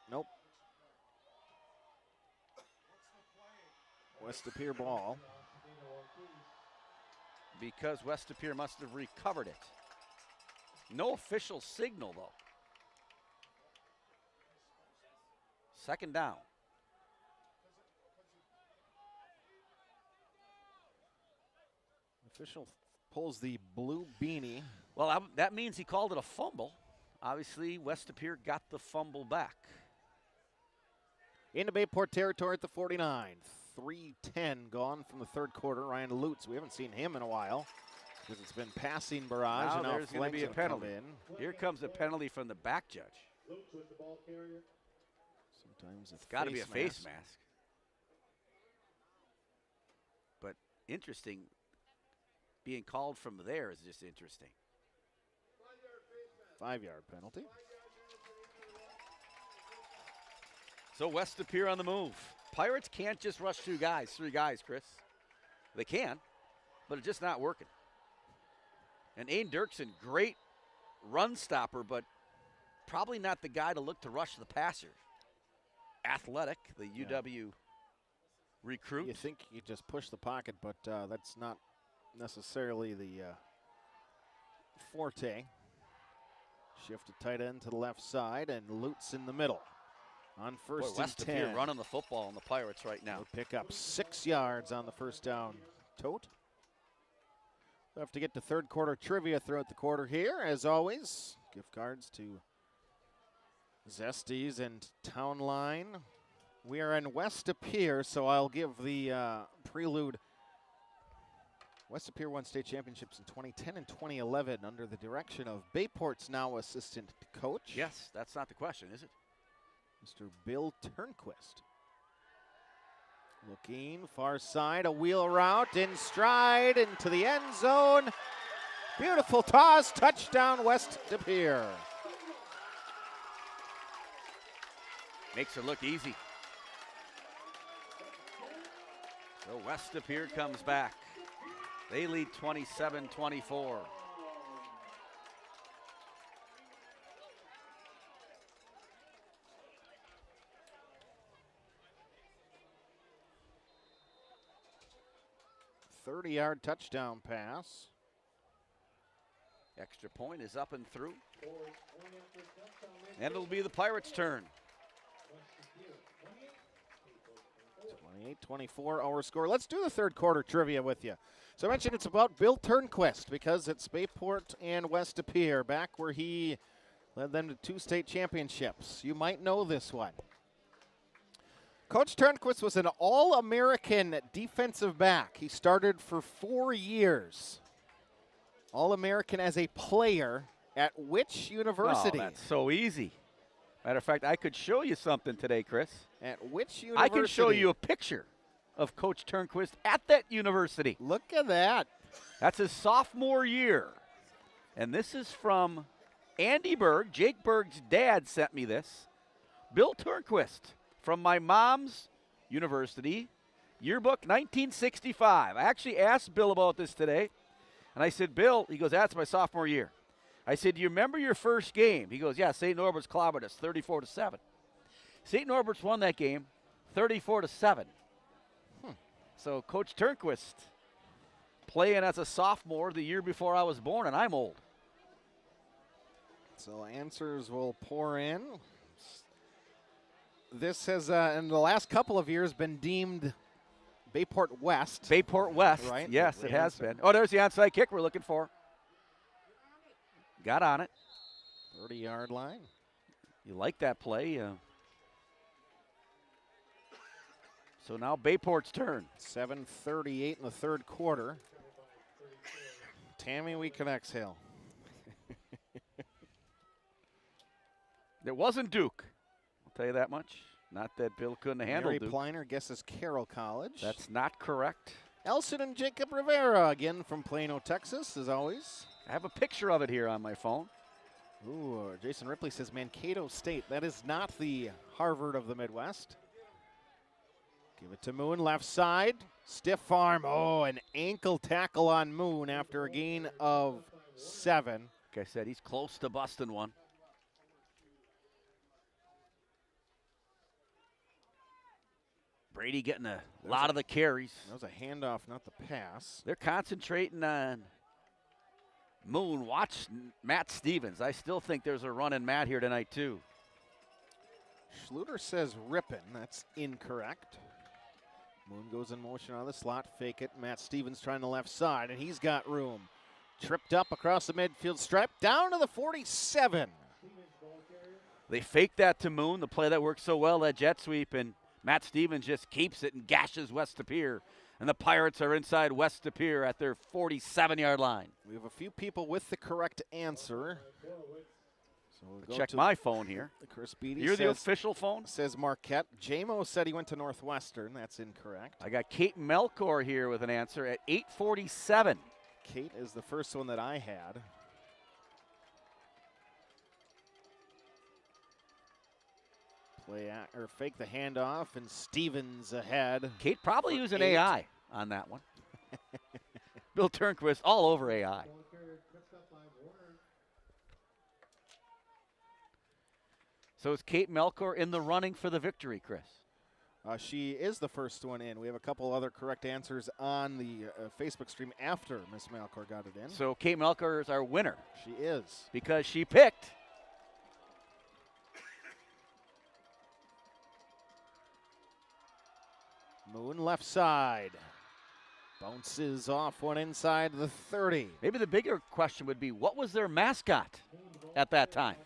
Nope. West De Pere ball. Because West De Pere must have recovered it. No official signal, though. Second down. Official pulls the blue beanie. Well, that means he called it a fumble. Obviously, West De Pere got the fumble back. Into Bayport territory at the 49. 3:10 gone from the third quarter. Ryan Lutz, we haven't seen him in a while because it's been passing barrage. Now and now there's going to be a penalty. Here comes a penalty from the back judge. Sometimes it's got to be a face mask. But interesting, being called from there is just interesting. 5-yard penalty. So West De Pere on the move. Pirates can't just rush three guys, Chris. They can, but it's just not working. And Aiden Dirksen, great run stopper, but probably not the guy to look to rush the passer. Athletic, the UW recruit. You think you just push the pocket, but that's not necessarily the Forte. Shift to tight end to the left side, and Lutz in the middle. On first and West 10. running the football on the Pirates right now. They'll pick up 6 yards on the first down tote. We'll have to get to third quarter trivia throughout the quarter here. As always, gift cards to Zesties and Town Line. We are in West Appear, so I'll give the prelude. West Appear won state championships in 2010 and 2011 under the direction of Bayport's now assistant coach. Yes, that's not the question, is it? Mr. Bill Turnquist. Looking far side, a wheel route in stride into the end zone. Beautiful toss, touchdown West Appear. Makes it look easy. So West Appear comes back. They lead 27-24. .30-yard touchdown pass. Extra point is up and through. And it'll be the Pirates' turn. 28-24 our score. Let's do the third quarter trivia with you. So I mentioned it's about Bill Turnquist because it's Bayport and West Appear, back where he led them to 2 state championships. You might know this one. Coach Turnquist was an All-American defensive back. He started for 4 years. All-American as a player at which university? Oh, that's so easy. Matter of fact, I could show you something today, Chris. At which university? I can show you a picture of Coach Turnquist at that university. Look at that. That's his sophomore year. And this is from Andy Berg. Jake Berg's dad sent me this. Bill Turnquist from my mom's university, yearbook 1965. I actually asked Bill about this today. And I said, Bill, he goes, that's my sophomore year. I said, do you remember your first game? He goes, yeah, St. Norbert's clobbered us 34-7. St. Norbert's won that game 34-7. So Coach Turnquist playing as a sophomore the year before I was born, and I'm old. So answers will pour in. This has, in the last couple of years, been deemed Bayport West. Bayport West, right? Yes, it has been. Oh, there's the onside kick we're looking for. Got on it. 30-yard line. You like that play. So now Bayport's turn. 7:38 in the third quarter. Tammy, we can exhale. It wasn't Duke. I'll tell you that much. Not that Bill couldn't have handled Mary Duke. Pliner guesses Carroll College. That's not correct. Elson and Jacob Rivera again from Plano, Texas, as always. I have a picture of it here on my phone. Ooh, Jason Ripley says Mankato State. That is not the Harvard of the Midwest. Give it to Moon, left side. Stiff arm. Oh, an ankle tackle on Moon after a gain of 7. Like I said, he's close to busting one. Brady getting a lot of the carries. That was a handoff, not the pass. They're concentrating on Moon. Watch Matt Stevens. I still think there's a run in Matt here tonight, too. Schluter says Rippin. That's incorrect. Moon goes in motion on the slot. Fake it. Matt Stevens trying the left side, and he's got room. Tripped up across the midfield stripe. Down to the 47. They fake that to Moon, the play that worked so well, that jet sweep, and Matt Stevens just keeps it and gashes West Appear. And the Pirates are inside West Appear at their 47-yard line. We have a few people with the correct answer. So we'll check my phone here. Chris Beatty You're the official phone? Says Marquette. JMO said he went to Northwestern. That's incorrect. I got Kate Melkor here with an answer at 8:47. Kate is the first one that I had. Or fake the handoff, and Stevens ahead. Kate probably using AI on that one. Bill Turnquist all over AI. So is Kate Melkor in the running for the victory, Chris? She is the first one in. We have a couple other correct answers on the Facebook stream after Miss Malcor got it in. So Kate Malcor is our winner. She is. Because she picked Moon left side. Bounces off one inside the 30. Maybe the bigger question would be, what was their mascot at that time?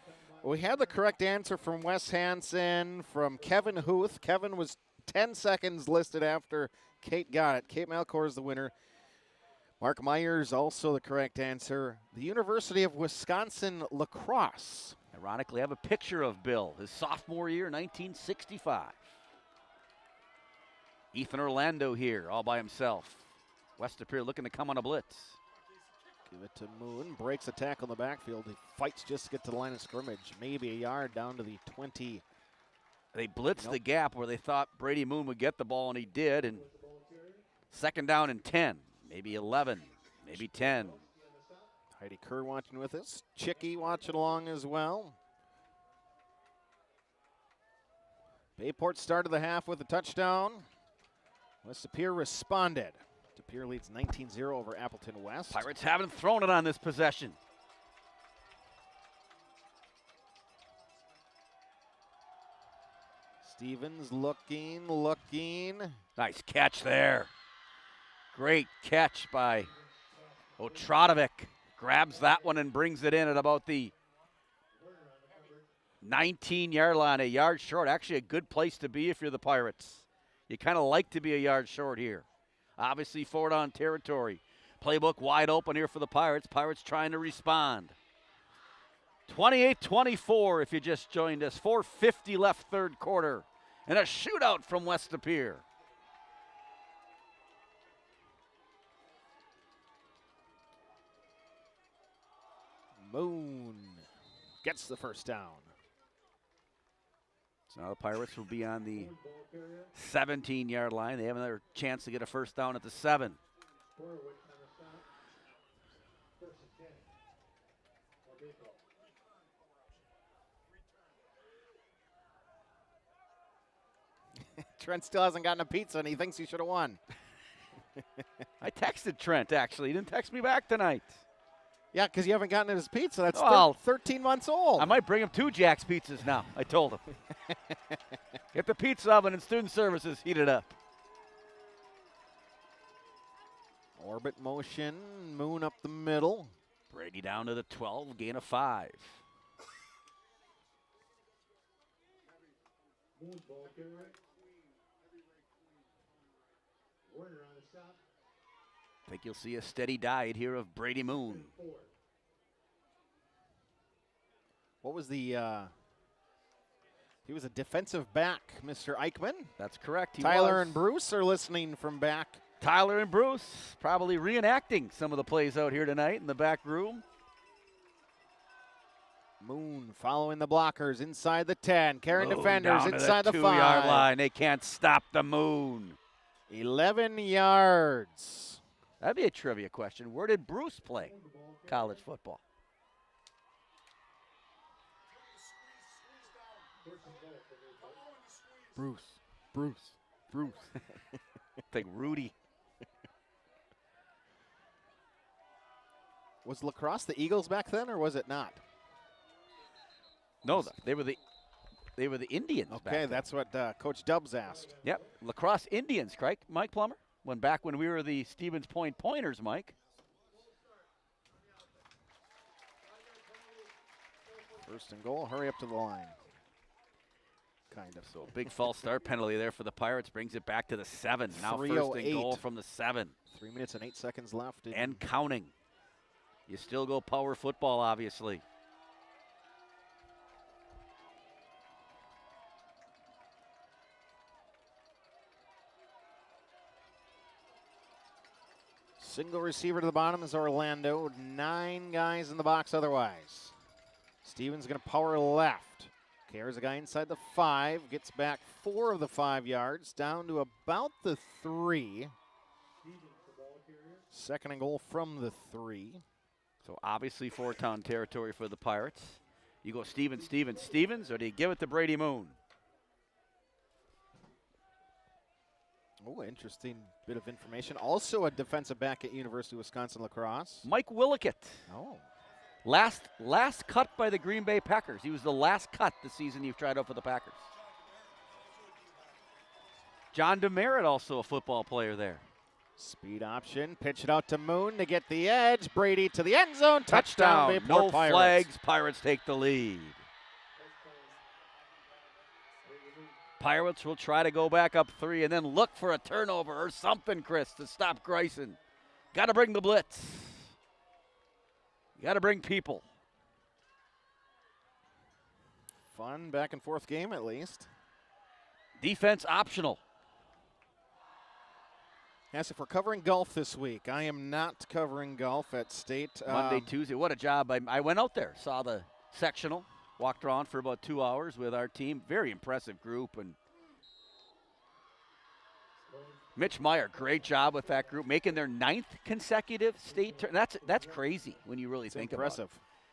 We had the correct answer from Wes Hansen, from Kevin Huth. Kevin was 10 seconds listed after Kate got it. Kate Malcor is the winner. Mark Myers also the correct answer. The University of Wisconsin lacrosse. Ironically, I have a picture of Bill, his sophomore year, 1965. Ethan Orlando here, all by himself. West Appear looking to come on a blitz. Give it to Moon. Breaks a tackle in the backfield. He fights just to get to the line of scrimmage. Maybe a yard down to the 20. They blitzed the gap where they thought Brady Moon would get the ball, and he did. And second down and 10, maybe 11, maybe 10. Heidi Kerr watching with us. Chicky watching along as well. Bayport started the half with a touchdown. West Appear responded. Appear leads 19-0 over Appleton West. Pirates haven't thrown it on this possession. Stevens looking. Nice catch there. Great catch by Otradovic. Grabs that one and brings it in at about the 19-yard line, a yard short. Actually a good place to be if you're the Pirates. You kind of like to be a yard short here. Obviously, forward on territory. Playbook wide open here for the Pirates. Pirates trying to respond. 28-24 if you just joined us. 4:50 left third quarter. And a shootout from West Appear. Moon gets the first down. So now the Pirates will be on the 17-yard line. They have another chance to get a first down at the 7. Trent still hasn't gotten a pizza, and he thinks he should have won. I texted Trent, actually. He didn't text me back tonight. Yeah, because you haven't gotten his pizza. That's Well, 13 months old. I might bring him 2 Jack's pizzas now, I told him. Get the pizza oven and student services heated up. Orbit motion, Moon up the middle. Brady down to the 12, gain of 5. I think you'll see a steady diet here of Brady Moon. What was the, he was a defensive back, Mr. Eichmann. That's correct. Tyler and Bruce are listening from back. Tyler and Bruce probably reenacting some of the plays out here tonight in the back room. Moon following the blockers inside the 10. Carrying Moon defenders down inside to the 2-yard 5. line. They can't stop the Moon. 11 yards. That'd be a trivia question. Where did Bruce play college football? Bruce. I think Rudy. Was lacrosse the Eagles back then, or was it not? No, they were the Indians. back Okay, then. that's what Coach Dubs asked. Yep, lacrosse Indians, correct, Mike Plummer? Back when we were the Stevens Point Pointers, Mike. First and goal, hurry up to the line. Kind of. So big false start penalty there for the Pirates brings it back to the 7. Now first and goal from the 7. 3 minutes and 8 seconds left. And counting. You still go power football, obviously. Single receiver to the bottom is Orlando. 9 guys in the box otherwise. Stevens going to power left. Carries a guy inside the 5. Gets back 4 of the 5 yards. Down to about the 3. Second and goal from the 3. So obviously four-town territory for the Pirates. You go Stevens, or do you give it to Brady Moon? Oh, interesting bit of information. Also a defensive back at University of Wisconsin lacrosse. Mike Willickett. Oh. Last cut by the Green Bay Packers. He was the last cut the season you've tried out for the Packers. John DeMeritt, also a football player there. Speed option, pitch it out to Moon to get the edge. Brady to the end zone, touchdown. Bayport No Pirates. flags, Pirates take the lead. Pirates will try to go back up 3 and then look for a turnover or something, Chris, to stop Greisen. Got to bring the blitz. You got to bring people. Fun back and forth game at least. Defense optional. Yes, if we're covering golf this week, I am not covering golf at State. Monday, Tuesday. What a job. I went out there, saw the sectional, walked around for about 2 hours with our team. Very impressive group. And Mitch Meyer, great job with that group, making their 9th consecutive state. That's crazy when you really think about it.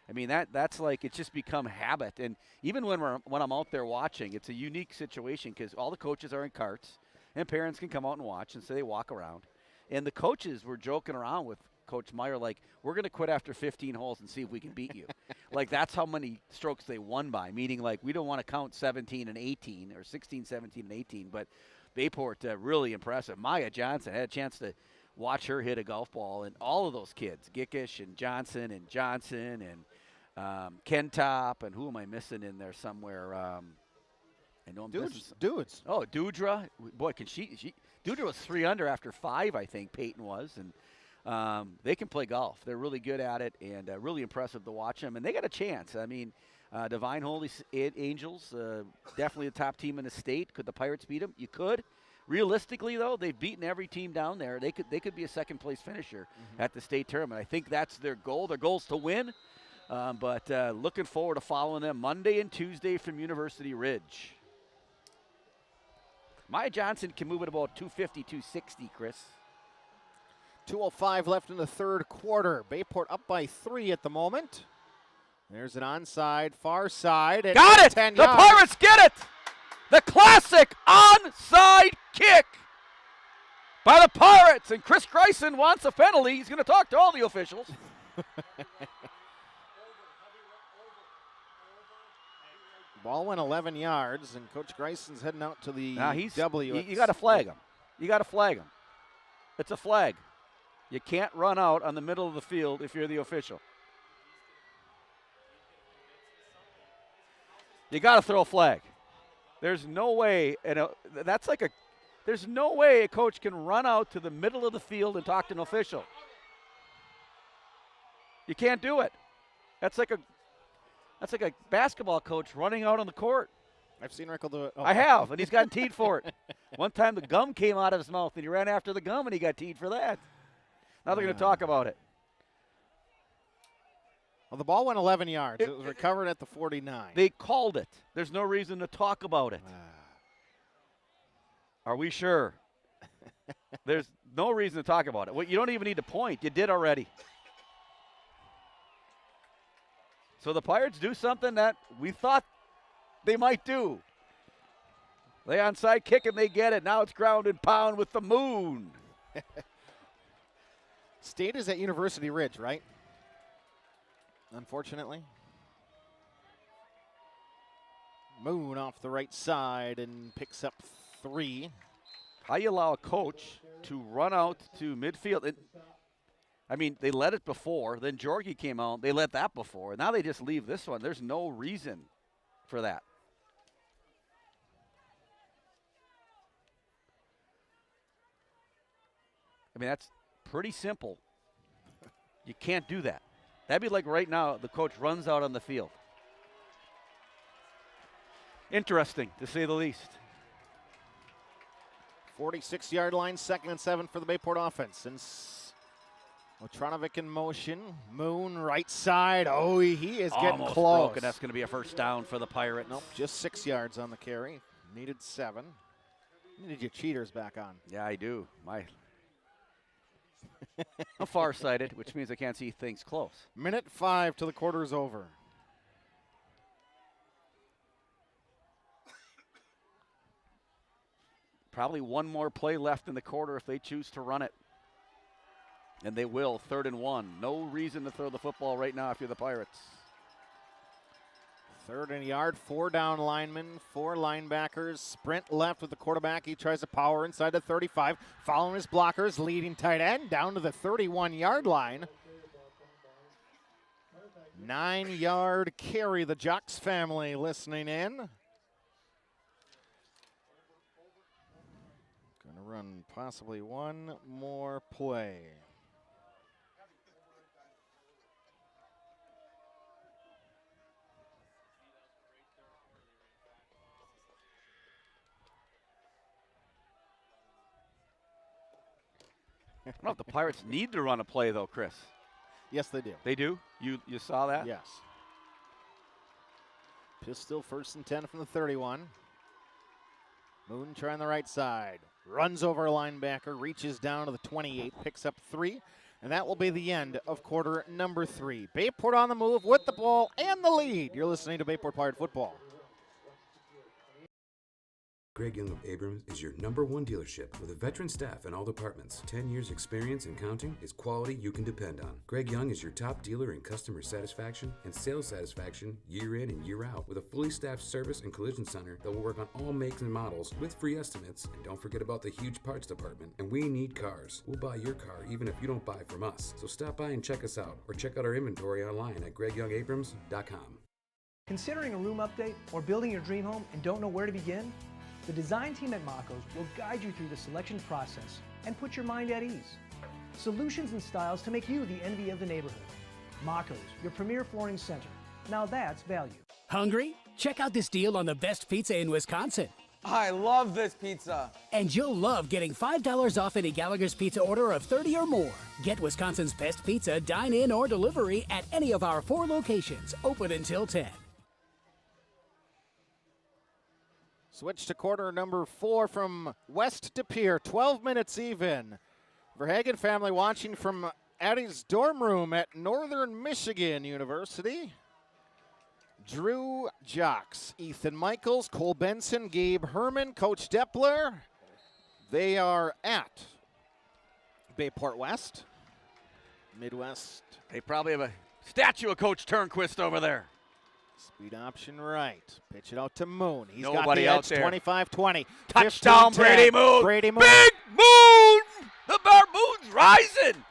I mean, that's like, it's just become habit. And even when I'm out there watching, it's a unique situation because all the coaches are in carts and parents can come out and watch, and so they walk around. And the coaches were joking around with Coach Meyer, like, we're going to quit after 15 holes and see if we can beat you. Like, that's how many strokes they won by, meaning, like, we don't want to count 17 and 18 or 16, 17, and 18. But Bayport, really impressive. Maya Johnson, had a chance to watch her hit a golf ball, and all of those kids, Gickish and Johnson and Ken Top, and who am I missing in there somewhere? I know I'm Dudes. Oh, Dudra. Boy, can she Dudra was 3 under after 5, I think Peyton was. And they can play golf. They're really good at it and really impressive to watch them. And they got a chance. I mean, Divine Holy Angels, definitely the top team in the state. Could the Pirates beat them? You could. Realistically, though, they've beaten every team down there. They could be a second-place finisher at the state tournament. I think that's their goal. Their goal is to win. But looking forward to following them Monday and Tuesday from University Ridge. Maya Johnson can move at about 250, 260, Chris. 2:05 left in the third quarter. Bayport up by 3 at the moment. There's an onside, far side. Got it! 10 The yards. Pirates get it! The classic onside kick by the Pirates. And Chris Greisen wants a penalty. He's going to talk to all the officials. Ball went 11 yards, and Coach Greisen's heading out to the W. You got to flag him. You got to flag him. It's a flag. You can't run out on the middle of the field if you're the official. You got to throw a flag. There's no way, there's no way a coach can run out to the middle of the field and talk to an official. You can't do it. That's like a basketball coach running out on the court. I've seen Rickle do it. I have, and he's gotten teed for it. One time the gum came out of his mouth, and he ran after the gum, and he got teed for that. Now they're going to talk about it. Well, the ball went 11 yards. It was recovered at the 49. They called it. There's no reason to talk about it. Are we sure? There's no reason to talk about it. Well, you don't even need to point. You did already. So the Pirates do something that we thought they might do. They onside kick and they get it. Now it's ground and pound with the Moon. State is at University Ridge, right? Unfortunately. Moon off the right side and picks up 3. How you allow a coach to run out to midfield? They let it before. Then Georgie came out. They let that before. Now they just leave this one. There's no reason for that. That's pretty simple. You can't do that. That'd be like right now the coach runs out on the field. Interesting, to say the least. 46-yard line, 2nd and 7 for the Bayport offense. Since Otranovic in motion. Moon right side. Oh, he is getting almost close. broken. That's going to be a first down for the Pirates. Nope, just 6 yards on the carry. Needed 7. You need your cheaters back on. Yeah, I do. I'm farsighted, which means I can't see things close. Minute 5 till the quarter is over. Probably one more play left in the quarter if they choose to run it. And they will, 3rd and 1. No reason to throw the football right now if you're the Pirates. 3rd and a yard, 4 down linemen, 4 linebackers. Sprint left with the quarterback. He tries to power inside the 35. Following his blockers, leading tight end down to the 31-yard line. 9-yard carry, the Jocks family listening in. Going to run possibly one more play. I don't know if the Pirates need to run a play, though, Chris. Yes, they do. They do? You saw that? Yes. Pistol 1st and 10 from the 31. Moon trying the right side. Runs over a linebacker, reaches down to the 28, picks up 3. And that will be the end of quarter number 3. Bayport on the move with the ball and the lead. You're listening to Bayport Pirate Football. Greg Young of Abrams is your #1 dealership with a veteran staff in all departments. 10 years experience and counting is quality you can depend on. Greg Young is your top dealer in customer satisfaction and sales satisfaction year in and year out with a fully staffed service and collision center that will work on all makes and models with free estimates. And don't forget about the huge parts department. And we need cars. We'll buy your car even if you don't buy from us. So stop by and check us out or check out our inventory online at GregYoungAbrams.com. Considering a room update or building your dream home and don't know where to begin? The design team at Mako's will guide you through the selection process and put your mind at ease. Solutions and styles to make you the envy of the neighborhood. Mako's, your premier flooring center. Now that's value. Hungry? Check out this deal on the best pizza in Wisconsin. I love this pizza. And you'll love getting $5 off any Gallagher's Pizza order of 30 or more. Get Wisconsin's best pizza, dine in or delivery at any of our 4 locations, open until 10. Switch to quarter number 4 from West to Pere, 12 minutes even. Verhagen family watching from Addie's dorm room at Northern Michigan University. Drew Jocks, Ethan Michaels, Cole Benson, Gabe Herman, Coach Deppler. They are at Bayport West, Midwest. They probably have a statue of Coach Turnquist over there. Speed option right. Pitch it out to Moon. He's Nobody got out the edge, there. 25-20. Touchdown, 15-10. Brady Moon. Brady Moon. Big Moon! The Moon's rising.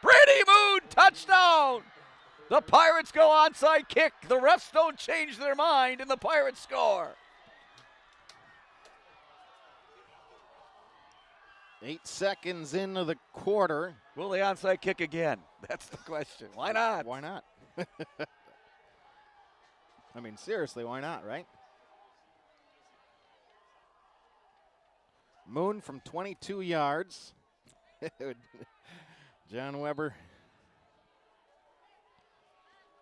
Brady Moon, touchdown. The Pirates go onside kick. The refs don't change their mind, and the Pirates score. 8 seconds into the quarter. Will they onside kick again? That's the question. Why not? Why not? I mean, seriously, why not, right? Moon from 22 yards. John Weber.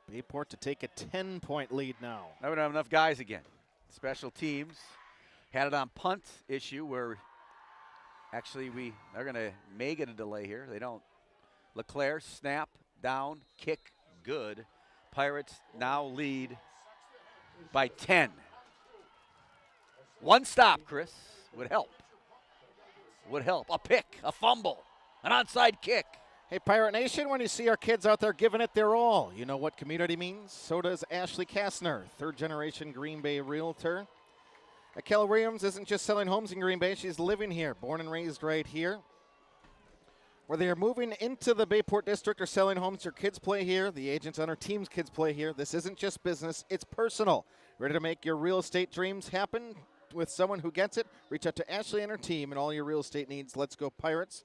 Bayport to take a 10-point lead now. I don't have enough guys again. Special teams had it on punt issue where actually they're going to may get a delay here. They don't. LeClaire, snap, down, kick, good. Pirates now lead by 10. One stop, Chris, would help. Would help. A pick, a fumble, an onside kick. Hey, Pirate Nation, when you see our kids out there giving it their all, you know what community means? So does Ashley Kastner, third-generation Green Bay realtor. Keller Williams isn't just selling homes in Green Bay. She's living here, born and raised right here. Whether you're moving into the Bayport District or selling homes, your kids play here. The agents on our team's kids play here. This isn't just business, it's personal. Ready to make your real estate dreams happen with someone who gets it? Reach out to Ashley and her team and all your real estate needs. Let's go Pirates.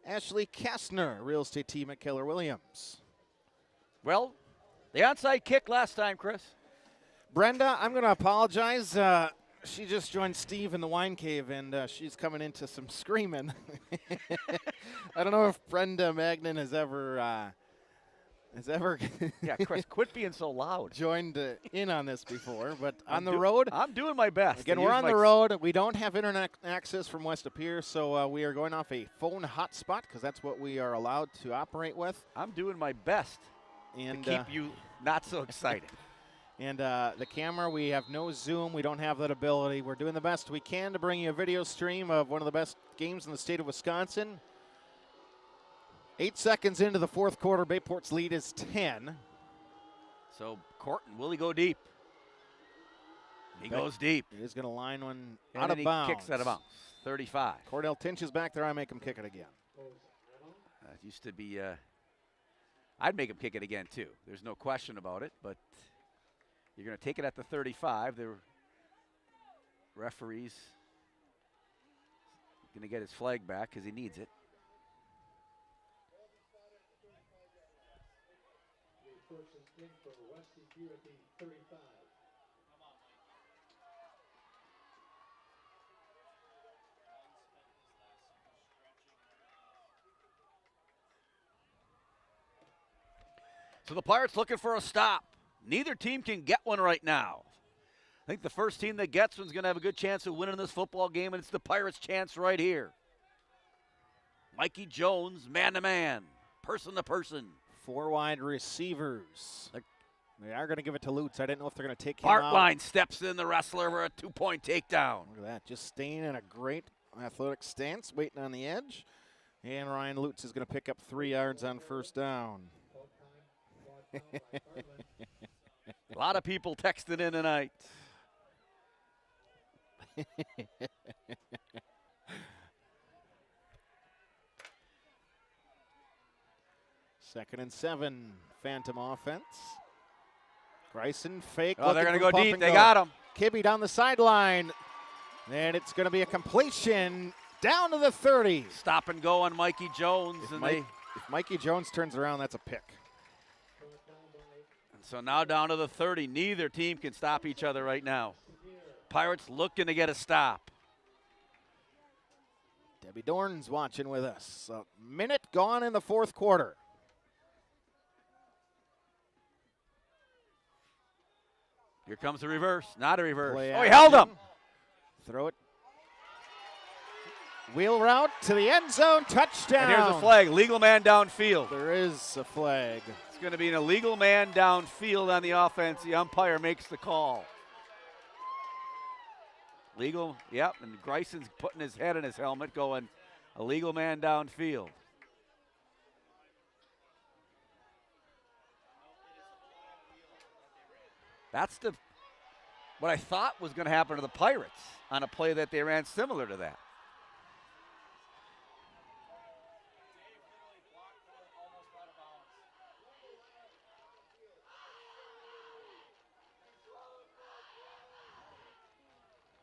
Ashley Kastner, real estate team at Keller Williams. Well, the onside kick last time, Chris. Brenda, I'm going to apologize. She just joined Steve in the wine cave, and she's coming into some screaming. I don't know if Brenda Magnan has ever yeah, Chris, quit being so loud. Joined in on this before, but on the road. I'm doing my best. Again, we're on the road. We don't have internet access from West of Pere, so we are going off a phone hotspot because that's what we are allowed to operate with. I'm doing my best and to keep you not so excited. And the camera, we have no zoom. We don't have that ability. We're doing the best we can to bring you a video stream of one of the best games in the state of Wisconsin. 8 seconds into the fourth quarter, Bayport's lead is 10. So Corton, will he go deep? He goes deep. He is going to line one And out then of bounds. He kicks out of bounds. 35. Cordell Tinch is back there. I make him kick it again. It used to be, I'd make him kick it again too. There's no question about it, but you're going to take it at the 35. The referee's going to get his flag back because he needs it. So the Pirates looking for a stop. Neither team can get one right now. I think the first team that gets one's going to have a good chance of winning this football game, and it's the Pirates' chance right here. Mikey Jones, man-to-man, person-to-person. 4 wide receivers. They are going to give it to Lutz. I didn't know if they're going to take him out. Bartline steps in, the wrestler, for a 2-point takedown. Look at that, just staying in a great athletic stance, waiting on the edge. And Ryan Lutz is going to pick up 3 yards on first down. A lot of people texting in tonight. Second and 7, Phantom offense. Bryson fake. Oh, they're going to go deep. They go. got him. Kibbe down the sideline. And it's going to be a completion down to the 30. Stop and go on Mikey Jones. If Mikey Jones turns around, that's a pick. So now down to the 30. Neither team can stop each other right now. Pirates looking to get a stop. Debbie Dorn's watching with us. A minute gone in the fourth quarter. Here comes the reverse. Not a reverse. Play Oh, he held him. Throw it. Wheel route to the end zone. Touchdown. And here's a flag. Legal man downfield. There is a flag. It's going to be an illegal man downfield on the offense. The umpire makes the call. Legal, yep, and Greison's putting his head in his helmet going, illegal man downfield. That's what I thought was going to happen to the Pirates on a play that they ran similar to that.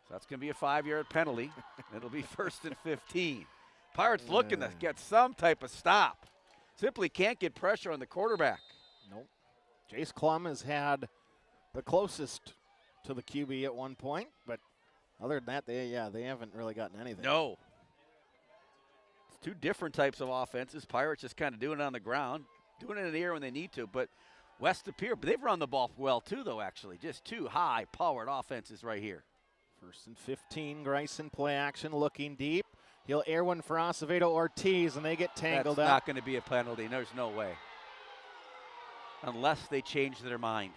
That's going to be a 5-yard penalty. It'll be 1st and 15. Pirates looking to get some type of stop. Simply can't get pressure on the quarterback. Nope. Jace Klum has had the closest to the QB at one point, but other than that, they haven't really gotten anything. No. It's 2 different types of offenses. Pirates just kind of doing it on the ground, doing it in the air when they need to, but West Appear, but they've run the ball well too, though, actually. Just 2 high-powered offenses right here. 1st and 15, Greison play action, looking deep. He'll air one for Acevedo Ortiz, and they get tangled That's up. not going to be a penalty. There's no way. Unless they change their mind.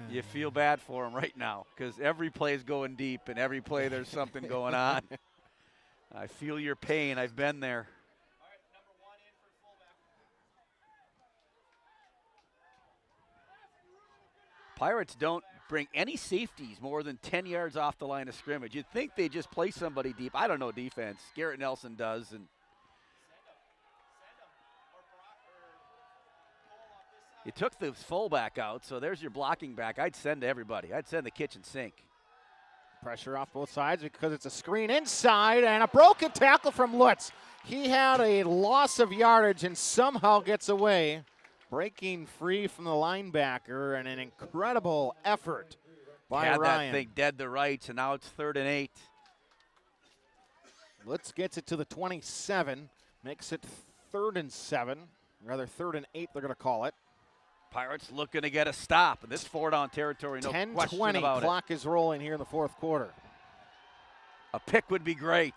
You feel bad for him right now because every play is going deep, and every play there's something going on. I feel your pain. I've been there. Pirates don't bring any safeties more than 10 yards off the line of scrimmage. You'd think they just play somebody deep. I don't know defense. Garrett Nelson does. And you took the fullback out, so there's your blocking back. I'd send to everybody. I'd send the kitchen sink. Pressure off both sides because it's a screen inside and a broken tackle from Lutz. He had a loss of yardage and somehow gets away. Breaking free from the linebacker, and an incredible effort by Had Ryan. that thing dead to rights, and now it's 3rd and 8. Lutz gets it to the 27, makes it 3rd and 7, rather 3rd and 8 they're going to call it. Pirates looking to get a stop, and this 4-down territory, no question 10-20, about it. clock is rolling here in the fourth quarter. A pick would be great.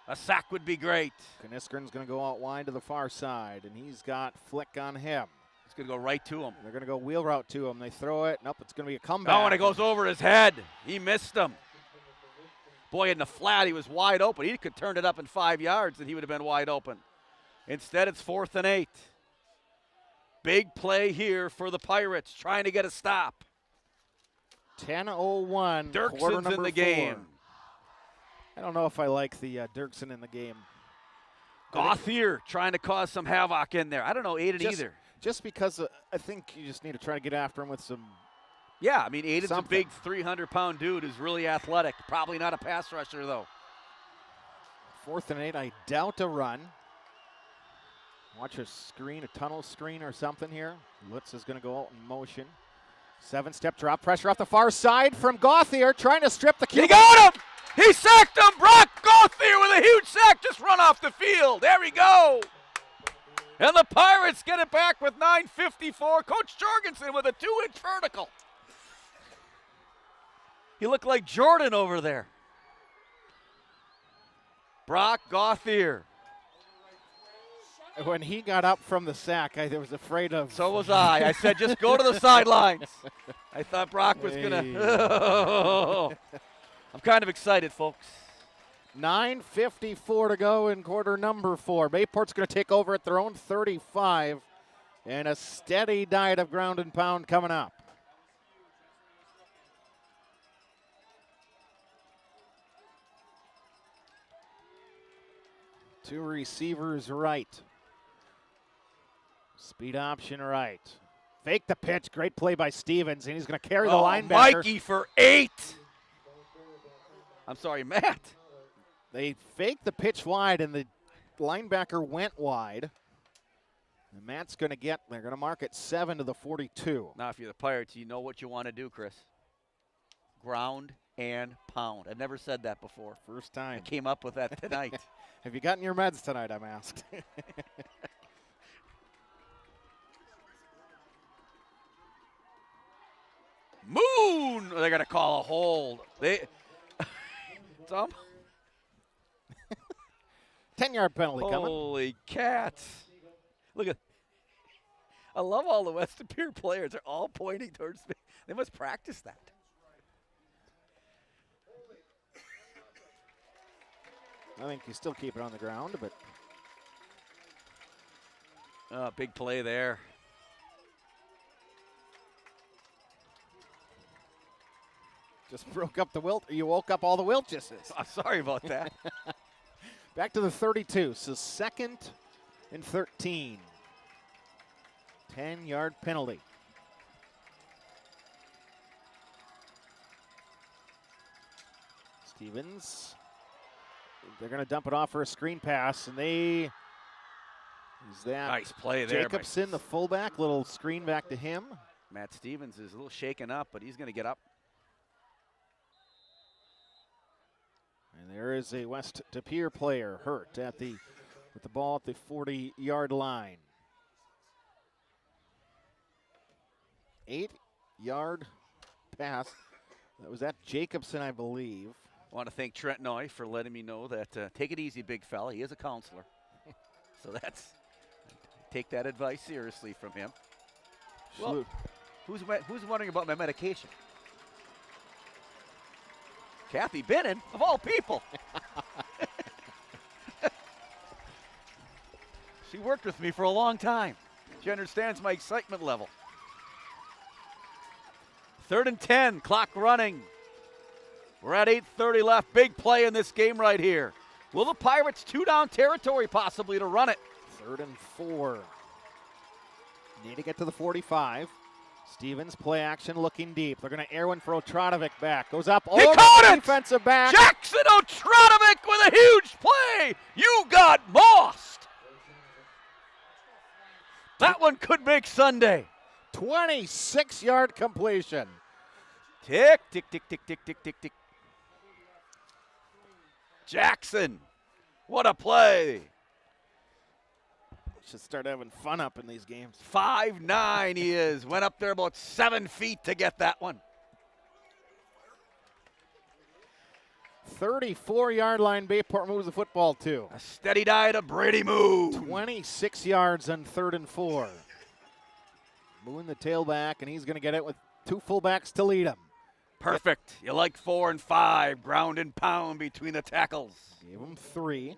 A sack would be great. Kniskern's going to go out wide to the far side, and he's got Flick on him. He's going to go right to him. They're going to go wheel route to him. They throw it. Nope, it's going to be a comeback. Oh, and it goes over his head. He missed him. Boy, in the flat, he was wide open. He could turn it up in 5 yards, and he would have been wide open. Instead, it's 4th and 8. Big play here for the Pirates, trying to get a stop. 10:01. Dirkson's in the game. I don't know if I like the Dirksen in the game. Gauthier trying to cause some havoc in there. I don't know Aiden either. Just because I think you just need to try to get after him with some. Yeah, I mean, Aiden's something. a big 300-pound dude who's really athletic. Probably not a pass rusher, though. 4th and 8. I doubt a run. Watch a screen, a tunnel screen or something here. Lutz is going to go out in motion. 7-step drop, pressure off the far side from Gauthier, trying to strip the QB. He got him! He sacked him! Brock Gauthier with a huge sack, just run off the field. There we go. And the Pirates get it back with 9:54. Coach Jorgensen with a 2-inch vertical. He looked like Jordan over there. Brock Gauthier. When he got up from the sack, I was afraid of. So was I. I said, just go to the sidelines. I thought Brock was going to. I'm kind of excited, folks. 9:54 to go in quarter number 4. Bayport's going to take over at their own 35, and a steady diet of ground and pound coming up. Two receivers right. Speed option right. Fake the pitch. Great play by Stevens, and he's going to carry the linebacker. Mikey for 8. I'm sorry, Matt. They faked the pitch wide, and the linebacker went wide. And Matt's going to they're going to mark it 7 to the 42. Now, if you're the Pirates, you know what you want to do, Chris. Ground and pound. I've never said that before. First time. I came up with that tonight. Have you gotten your meds tonight, I'm asked? Moon! They're going to call a hold. Tom? 10-yard penalty coming. Holy cats. Look at. I love all the West Pier players. They're all pointing towards me. They must practice that. I think you still keep it on the ground, but. Big play there. Just broke up the Wilt. You woke up all the Wiltjesses. I'm sorry about that. Back to the 32. So 2nd and 13. 10-yard penalty. Stevens. They're going to dump it off for a screen pass, and they. Is that nice play there? Jacobson, the fullback, little screen back to him. Matt Stevens is a little shaken up, but he's going to get up. And there is a West Pier player hurt with the ball at the 40-yard line. 8-yard pass. That was at Jacobson, I believe. I want to thank Trent Noy for letting me know that take it easy, big fella. He is a counselor. So take that advice seriously from him. Well, who's wondering about my medication? Kathy Bennon, of all people. She worked with me for a long time. She understands my excitement level. 3rd and 10, clock running. We're at 8:30 left. Big play in this game right here. Will the Pirates 2-down territory possibly to run it? 3rd and 4. Need to get to the 45. Stevens, play action, looking deep. They're going to air one for Otradovic back. Goes up over the defensive back. Jackson Otradovic with a huge play. You got mossed. That one could make Sunday. 26-yard completion. Tick, tick, tick, tick, tick, tick, tick, tick. Jackson, what a play. Should start having fun up in these games. 5'9" he is. Went up there about 7 feet to get that one. 34-yard line, Bayport moves the football to. A steady diet of Brady Moon. 26 yards on 3rd and 4. Moon the tailback, and he's going to get it with 2 fullbacks to lead him. Perfect. You like 4 and 5, ground and pound between the tackles. Gave him 3.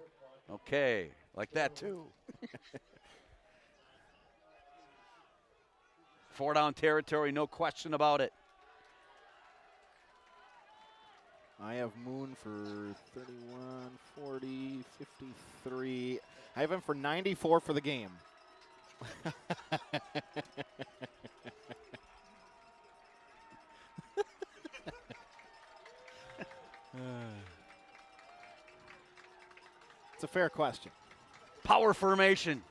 Okay, like that too. 4 down territory, no question about it. I have Moon for 31, 40, 53. I have him for 94 for the game. It's a fair question. Power formation.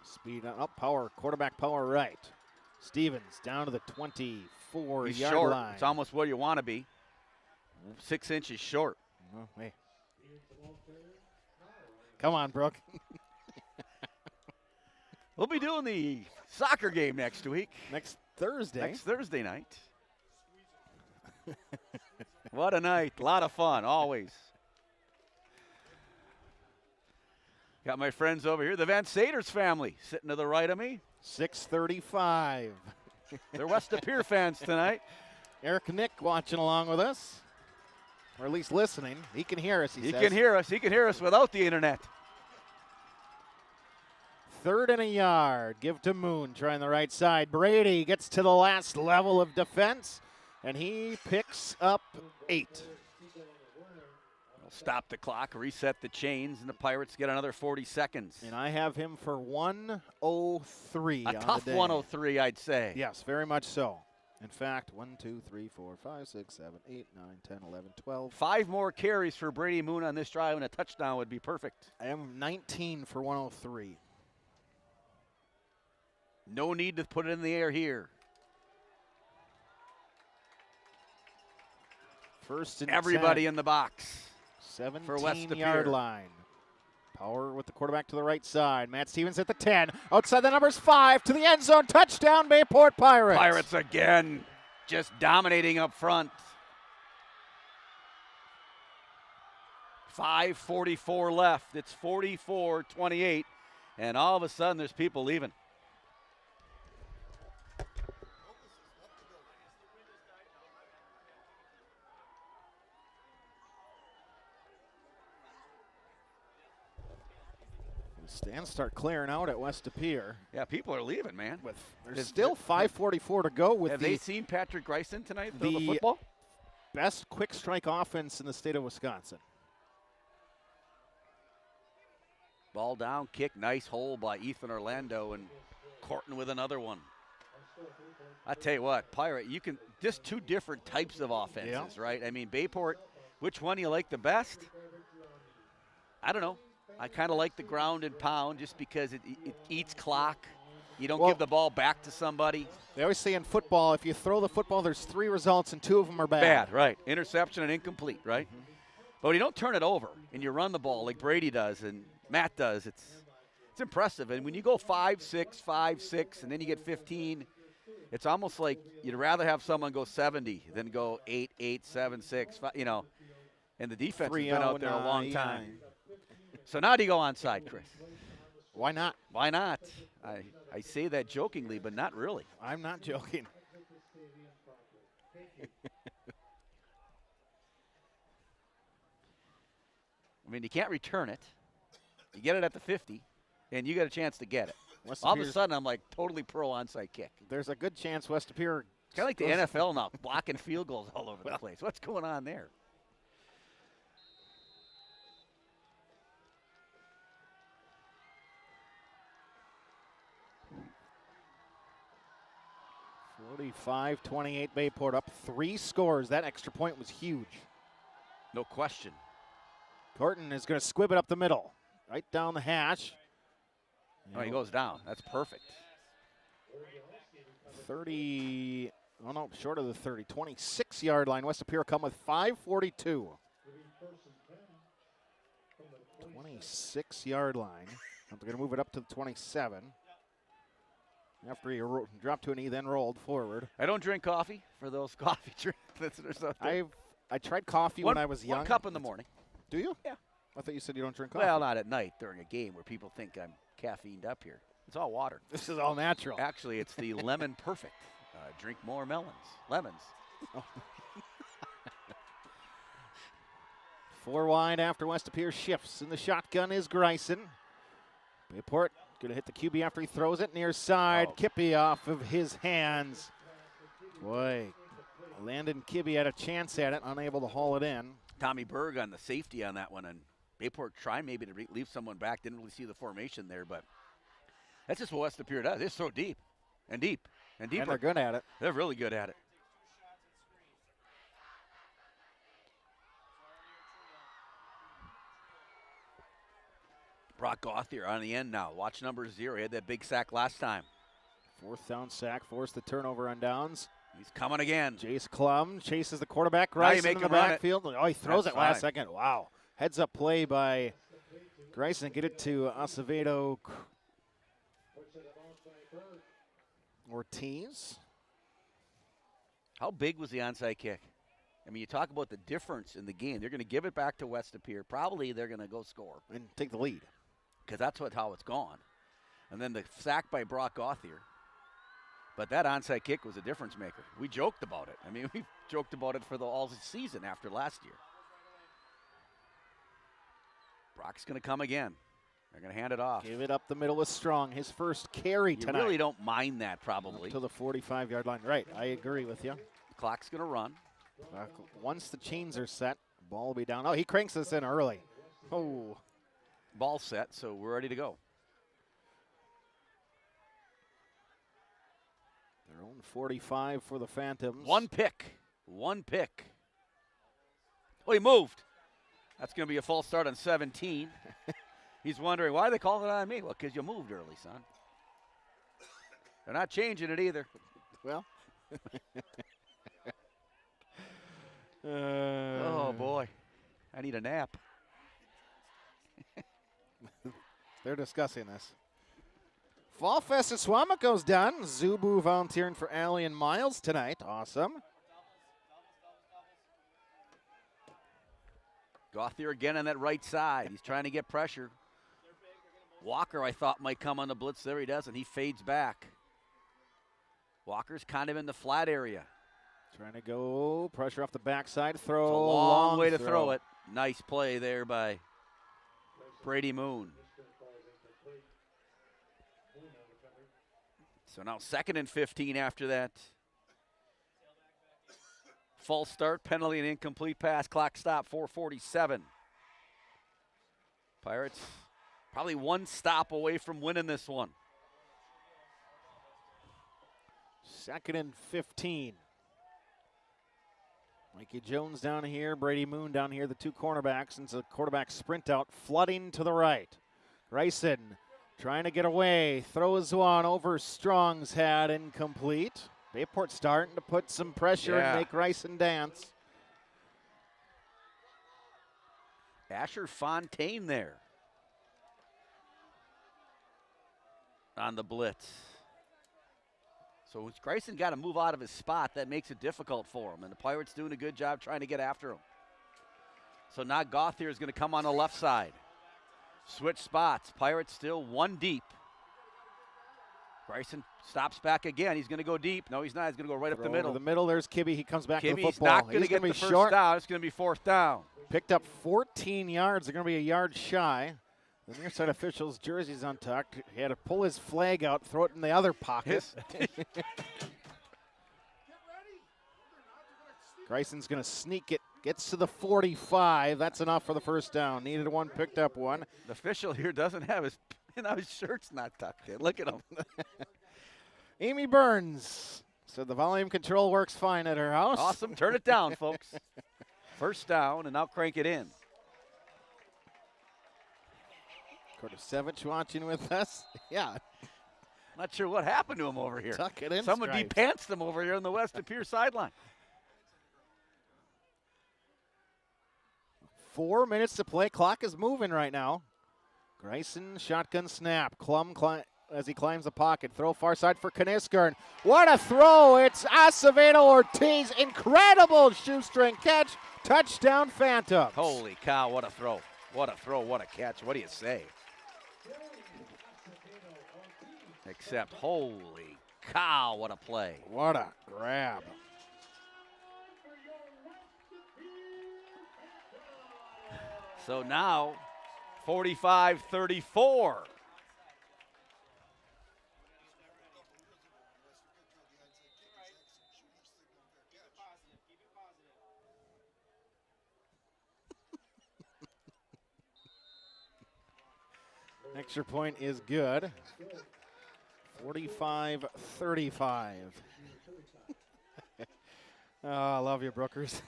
Speed up, power, quarterback power right. Stevens down to the 24-yard short. line. It's almost where you want to be. 6 inches short. Oh, hey. Come on, Brooke. We'll be doing the soccer game next week. Next Thursday. Next Thursday night. What a night. A lot of fun, always. Got my friends over here, the Van Saters family, sitting to the right of me. 6:35. They're West De Pere fans tonight. Eric Nick watching along with us, or at least listening. He can hear us, He says. can hear us. He can hear us without the internet. 3rd and a yard. Give to Moon, trying the right side. Brady gets to the last level of defense, and he picks up 8. We'll stop the clock, reset the chains, and the Pirates get another 40 seconds. And I have him for 103. A tough 103, I'd say. Yes, very much so. In fact, 1, 2, 3, 4, 5, 6, 7, 8, 9, 10, 11, 12. 5 more carries for Brady Moon on this drive, and a touchdown would be perfect. I am 19 for 103. No need to put it in the air here. First and Everybody 10. in the box. 17-yard line. Power with the quarterback to the right side. Matt Stevens at the 10. Outside the numbers 5 to the end zone. Touchdown, Bayport Pirates. Pirates again, just dominating up front. 5:44 left. It's 44-28, and all of a sudden there's people leaving. Stands start clearing out at West De Pere. Yeah, people are leaving, man. There's still 5:44 to go. With have they seen Patrick Greisen tonight throw the football? Best quick strike offense in the state of Wisconsin. Ball down, kick, nice hole by Ethan Orlando, and Corton with another one. I tell you what, Pirate, you can just 2 different types of offenses, right? I mean, Bayport, which one do you like the best? I don't know. I kind of like the ground and pound just because it eats clock. You don't give the ball back to somebody. They always say in football, if you throw the football, there's 3 results and 2 of them are bad. Bad, right. Interception and incomplete, right? Mm-hmm. But when you don't turn it over and you run the ball like Brady does and Matt does, it's impressive. And when you go 5-6, 5-6, and then you get 15, it's almost like you'd rather have someone go 70 than go 8-8, 7-6, you know. And the defense has been out there a long time. So now do you go onside, Chris? Why not? Why not? I say that jokingly, but not really. I'm not joking. I mean, you can't return it. You get it at the 50, and you get a chance to get it. All of a sudden, I'm like totally pro onside kick. There's a good chance West De Pere. It's kind of like the NFL now, blocking field goals all over the place. What's going on there? (45-28) Bayport up 3 scores. That extra point was huge. No question. Corton is going to squib it up the middle, right down the hash. Oh, he goes down. That's perfect. 30, oh no, short of the 30, 26-yard line. West De Pere come with 5:42. 26-yard line. They're going to move it up to the 27. After he dropped to a knee, then rolled forward. I don't drink coffee for those coffee listeners out there. I tried coffee when I was young. 1 cup in the morning. Do you? Yeah. I thought you said you don't drink coffee. Well, not at night during a game where people think I'm caffeined up here. It's all water. This is all natural. Actually, it's the Lemon Perfect. Drink more lemons. Oh. 4 wide after West Appear shifts. In the shotgun is Greisen. Bayport going to hit the QB after he throws it near side. Kippy off of his hands. Boy, Landon Kibbe had a chance at it, unable to haul it in. Tommy Berg on the safety on that one, and Bayport tried maybe to leave someone back. Didn't really see the formation there, but that's just what West Appear does. They're so deep and deep and deeper. And they're good at it. They're really good at it. Brock Gauthier on the end now. Watch number 0. He had that big sack last time. 4th down sack, forced the turnover on downs. He's coming again. Jace Klum chases the quarterback. Now you Greisen make in the him run it. backfield. Oh, he throws That's it last fine. second. Wow. Heads up play by Greisen. Get it to Acevedo Ortiz. How big was the onside kick? I mean, you talk about the difference in the game. They're going to give it back to West Appear. Probably they're going to go score. And take the lead. Because that's how it's gone. And then the sack by Brock Gauthier. But that onside kick was a difference maker. We joked about it. I mean, we joked about it for all season after last year. Brock's going to come again. They're going to hand it off. Give it up the middle with Strong. His first carry tonight. You really don't mind that, probably. Up to the 45-yard line. Right, I agree with you. The clock's going to run. Once the chains are set, ball will be down. Oh, he cranks this in early. Oh. Ball set, so we're ready to go. Their own 45 for the Phantoms. One pick. Oh, he moved. That's going to be a false start on 17. He's wondering, why they call it on me? Well, because you moved early, son. They're not changing it either. Well. Oh, boy. I need a nap. They're discussing this. Fall Fest at Swamico's done. Zubu volunteering for Allie and Miles tonight. Awesome. Gauthier again on that right side. He's trying to get pressure. Walker, I thought, might come on the blitz. There he does, and he fades back. Walker's kind of in the flat area. Trying to go. Pressure off the backside. Throw. It's a long way to throw it. Nice play there by Brady Moon. So now 2nd and 15 after that. False start, penalty, and incomplete pass. Clock stop, 4:47. Pirates probably one stop away from winning this one. 2nd and 15. Mikey Jones down here, Brady Moon down here, the two cornerbacks. And it's a quarterback sprint out, flooding to the right. Greisen trying to get away, throws one over Strong's head, incomplete. Bayport starting to put some pressure and make Greisen dance. Asher Fontaine there on the blitz. So Greisen got to move out of his spot. That makes it difficult for him. And the Pirates doing a good job trying to get after him. So now Gauthier is going to come on the left side. Switch spots. Pirates still one deep. Greisen stops back again. He's going to go deep. No, he's not. He's going to go right up the middle. Over the middle, there's Kibbe. He comes back to the Kibbe's football. not going to get the first short. down. It's going to be 4th down. Picked up 14 yards. They're going to be a yard shy. The near side official's jersey's untucked. He had to pull his flag out, throw it in the other pocket. Greisen's going to sneak it. Gets to the 45. That's enough for the first down. Needed one, picked up one. The official here doesn't have his, his shirt's not tucked in. Look at him. Amy Burns said the volume control works fine at her house. Awesome. Turn it down, folks. First down, and now crank it in. Kortasevich watching with us. Yeah. Not sure what happened to him over here. Tuck it in, Someone Stripes. de-pantsed him over here on the West Appear sideline. 4 minutes to play. Clock is moving right now. Greisen, shotgun snap. Klum as he climbs the pocket. Throw far side for Kniskern. What a throw. It's Acevedo Ortiz. Incredible shoestring catch. Touchdown Phantoms. Holy cow, what a throw. What a throw, what a catch. What do you say? Except, holy cow, what a play. What a grab. So now, 45-34. Extra point is good. 45-35. Oh, I love you, Brookers.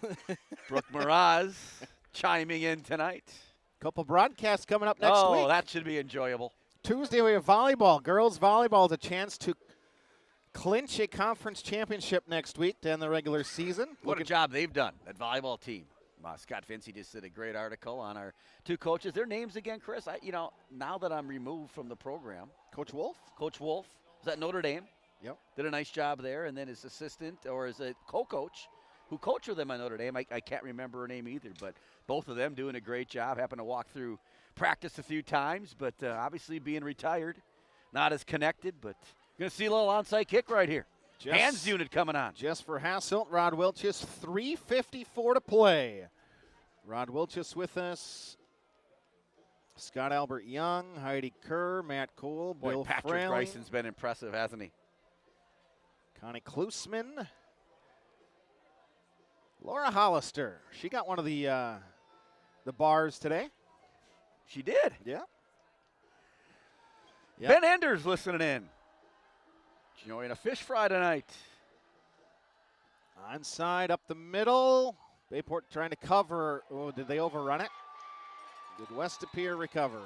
Brooke Miraz chiming in tonight. Couple broadcasts coming up next week. Oh, that should be enjoyable. Tuesday we have volleyball. Girls volleyball is a chance to clinch a conference championship next week to end the regular season. What a job they've done, that volleyball team. Scott Vinci just did a great article on our two coaches. Their names again, Chris? Now that I'm removed from the program. Coach Wolf? Coach Wolf. Is that Notre Dame? Yep. Did a nice job there. And then his assistant or his co-coach who coached with them at Notre Dame. I can't remember her name either, but both of them doing a great job. Happened to walk through practice a few times, but obviously being retired, not as connected, but going to see a little onside kick right here. Hands unit coming on. Just for Hasselt, Rod Wilchis, 3:54 to play. Rod Wilchis with us. Scott Albert Young, Heidi Kerr, Matt Cole, Bill Patrick Fraley. Bryson's been impressive, hasn't he? Connie Klusman. Laura Hollister. She got one of the bars today. She did? Yeah. Yep. Ben Enders listening in. Enjoying a fish fry tonight. Onside up the middle. Bayport trying to cover. Oh, did they overrun it? Did West De Pere recover?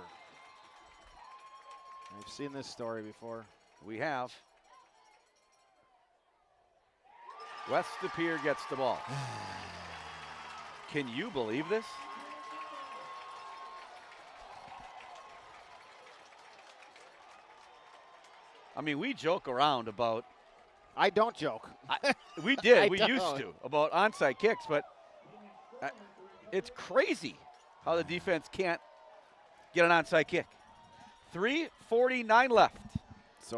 I've seen this story before. We have. West De Pere gets the ball. Can you believe this? I mean, we joke around about. I don't joke. We did. We don't. used to about onside kicks, but it's crazy how the defense can't get an onside kick. 3:49 left.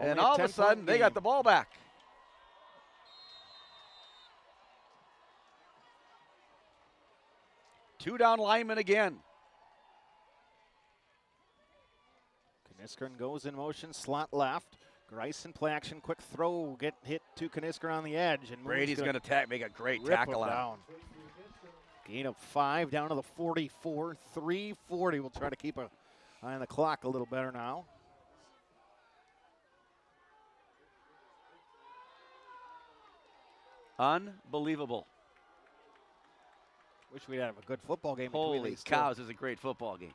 And all of a sudden, they got the ball back. Two down linemen again. Kniskern goes in motion, slot left. Greisen play action, quick throw, get hit to Kniskern on the edge. And Brady's going to make a great rip tackle him on down. Gain of 5 down to the 44, 3:40. We'll try to keep an eye on the clock a little better now. Unbelievable. Wish we'd have a good football game. Holy cows, this is a great football game.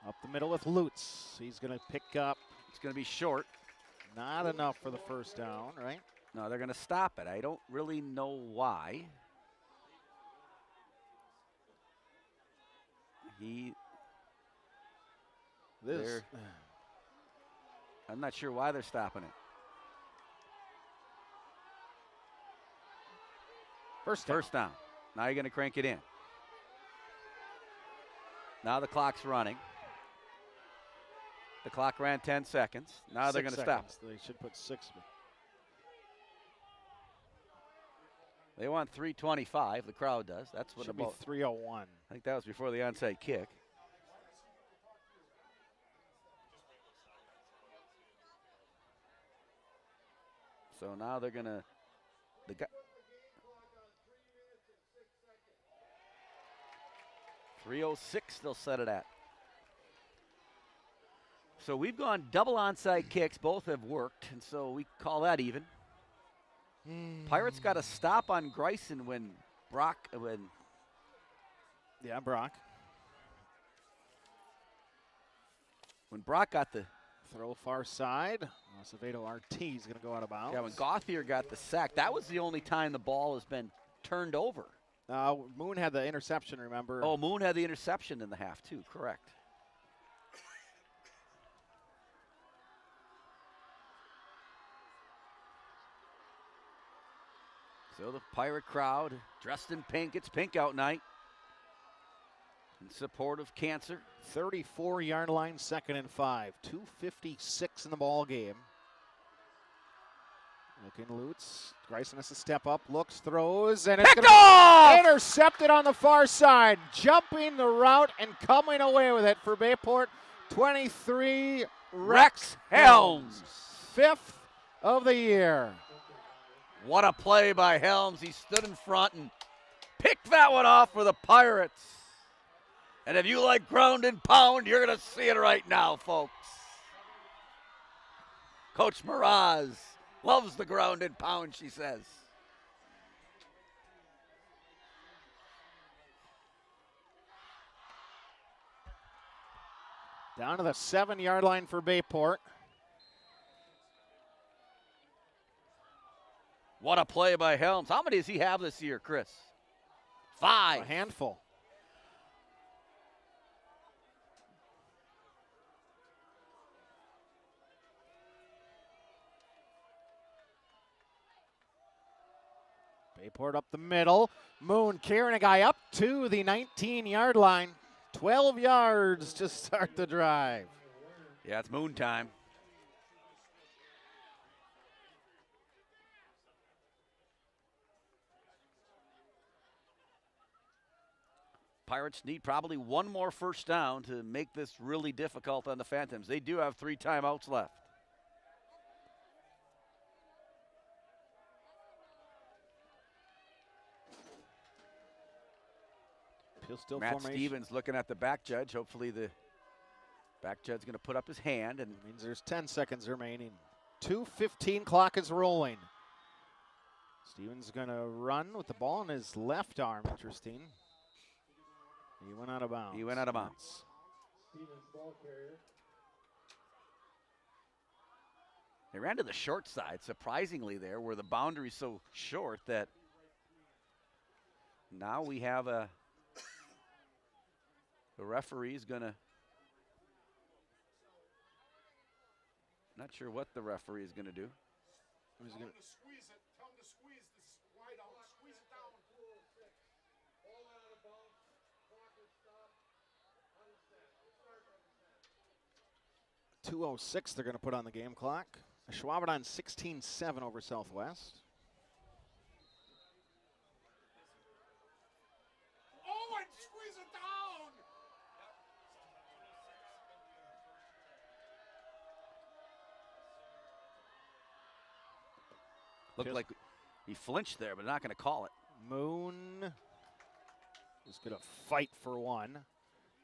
Up the middle with Lutz. He's going to pick up. It's going to be short. Not enough for the first down, right? No, they're going to stop it. I don't really know why. I'm not sure why they're stopping it. First down. Now you're going to crank it in. Now the clock's running. The clock ran 10 seconds. Now they're going to stop. They should put 6. They want 3:25. The crowd does. That's what Should about be 3:01. I think that was before the onside kick. So now they're going to 3:06 they'll set it at. So we've gone double onside kicks. Both have worked, and so we call that even. Pirates got a stop on Greisen when Brock. Yeah, Brock. When Brock got the throw far side. Acevedo Ortiz going to go out of bounds. Yeah, when Gauthier got the sack, that was the only time the ball has been turned over. Moon had the interception, remember? Oh, Moon had the interception in the half, too. Correct. So the Pirate crowd dressed in pink. It's pink out night in support of cancer. 34-yard line, 2nd and 5. 2:56 in the ball game. Looking Lutz. Greisen has to step up, looks, throws, and it's intercepted on the far side. Jumping the route and coming away with it for Bayport. 23, Rex Helms. 5th of the year. What a play by Helms. He stood in front and picked that one off for the Pirates. And if you like ground and pound, you're going to see it right now, folks. Coach Miraz loves the ground and pound, she says. Down to the 7-yard line for Bayport. What a play by Helms. How many does he have this year, Chris? 5. A handful. Bayport up the middle. Moon carrying a guy up to the 19-yard line. 12 yards to start the drive. Yeah, it's Moon time. Pirates need probably one more first down to make this really difficult on the Phantoms. They do have 3 timeouts left. Pistol Matt formation. Stevens looking at the back judge. Hopefully the back judge is going to put up his hand. And means there's 10 seconds remaining. 2:15 clock is rolling. Stevens going to run with the ball in his left arm. Interesting. He went out of bounds. He went out of bounds. They ran to the short side, surprisingly there, where the boundary's so short that now we have the referee's gonna, not sure what the referee is gonna do. He's gonna squeeze it. Tell him to squeeze this wide out. Squeeze it down. 2:06 they're going to put on the game clock. Schwab on 16-7 over Southwest. Owen, squeeze it down. Looked like he flinched there, but not going to call it. Moon is going to fight for one.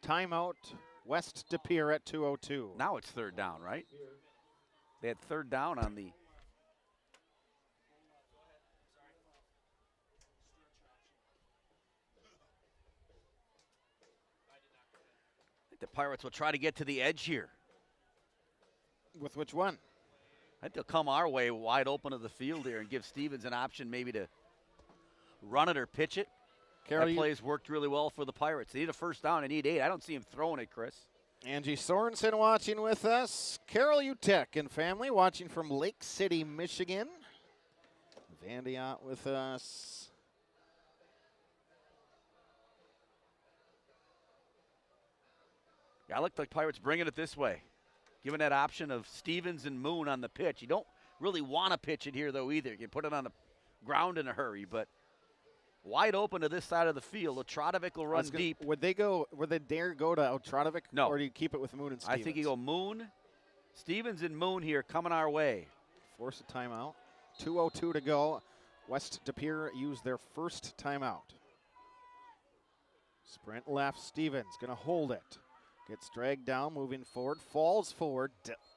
Timeout, West De Pere at 2:02. Now it's 3rd down, right? They had 3rd down on the. I think the Pirates will try to get to the edge here. With which one? I think they'll come our way wide open of the field here and give Stevens an option maybe to run it or pitch it. Carol, that play's worked really well for the Pirates. They need a first down. They need 8. I don't see him throwing it, Chris. Angie Sorensen watching with us. Carol Utek and family watching from Lake City, Michigan. Vandiot with us. Yeah, I look like Pirates bringing it this way. Given that option of Stevens and Moon on the pitch. You don't really want to pitch it here, though, either. You can put it on the ground in a hurry, but wide open to this side of the field. Otradovic will run deep. Would they dare go to Otradovic? No. Or do you keep it with Moon and Stevens? I think you go Moon, Stevens and Moon here coming our way. Force a timeout. 2:02 to go. West De Pere used their first timeout. Sprint left. Stevens going to hold it. Gets dragged down, moving forward. Falls forward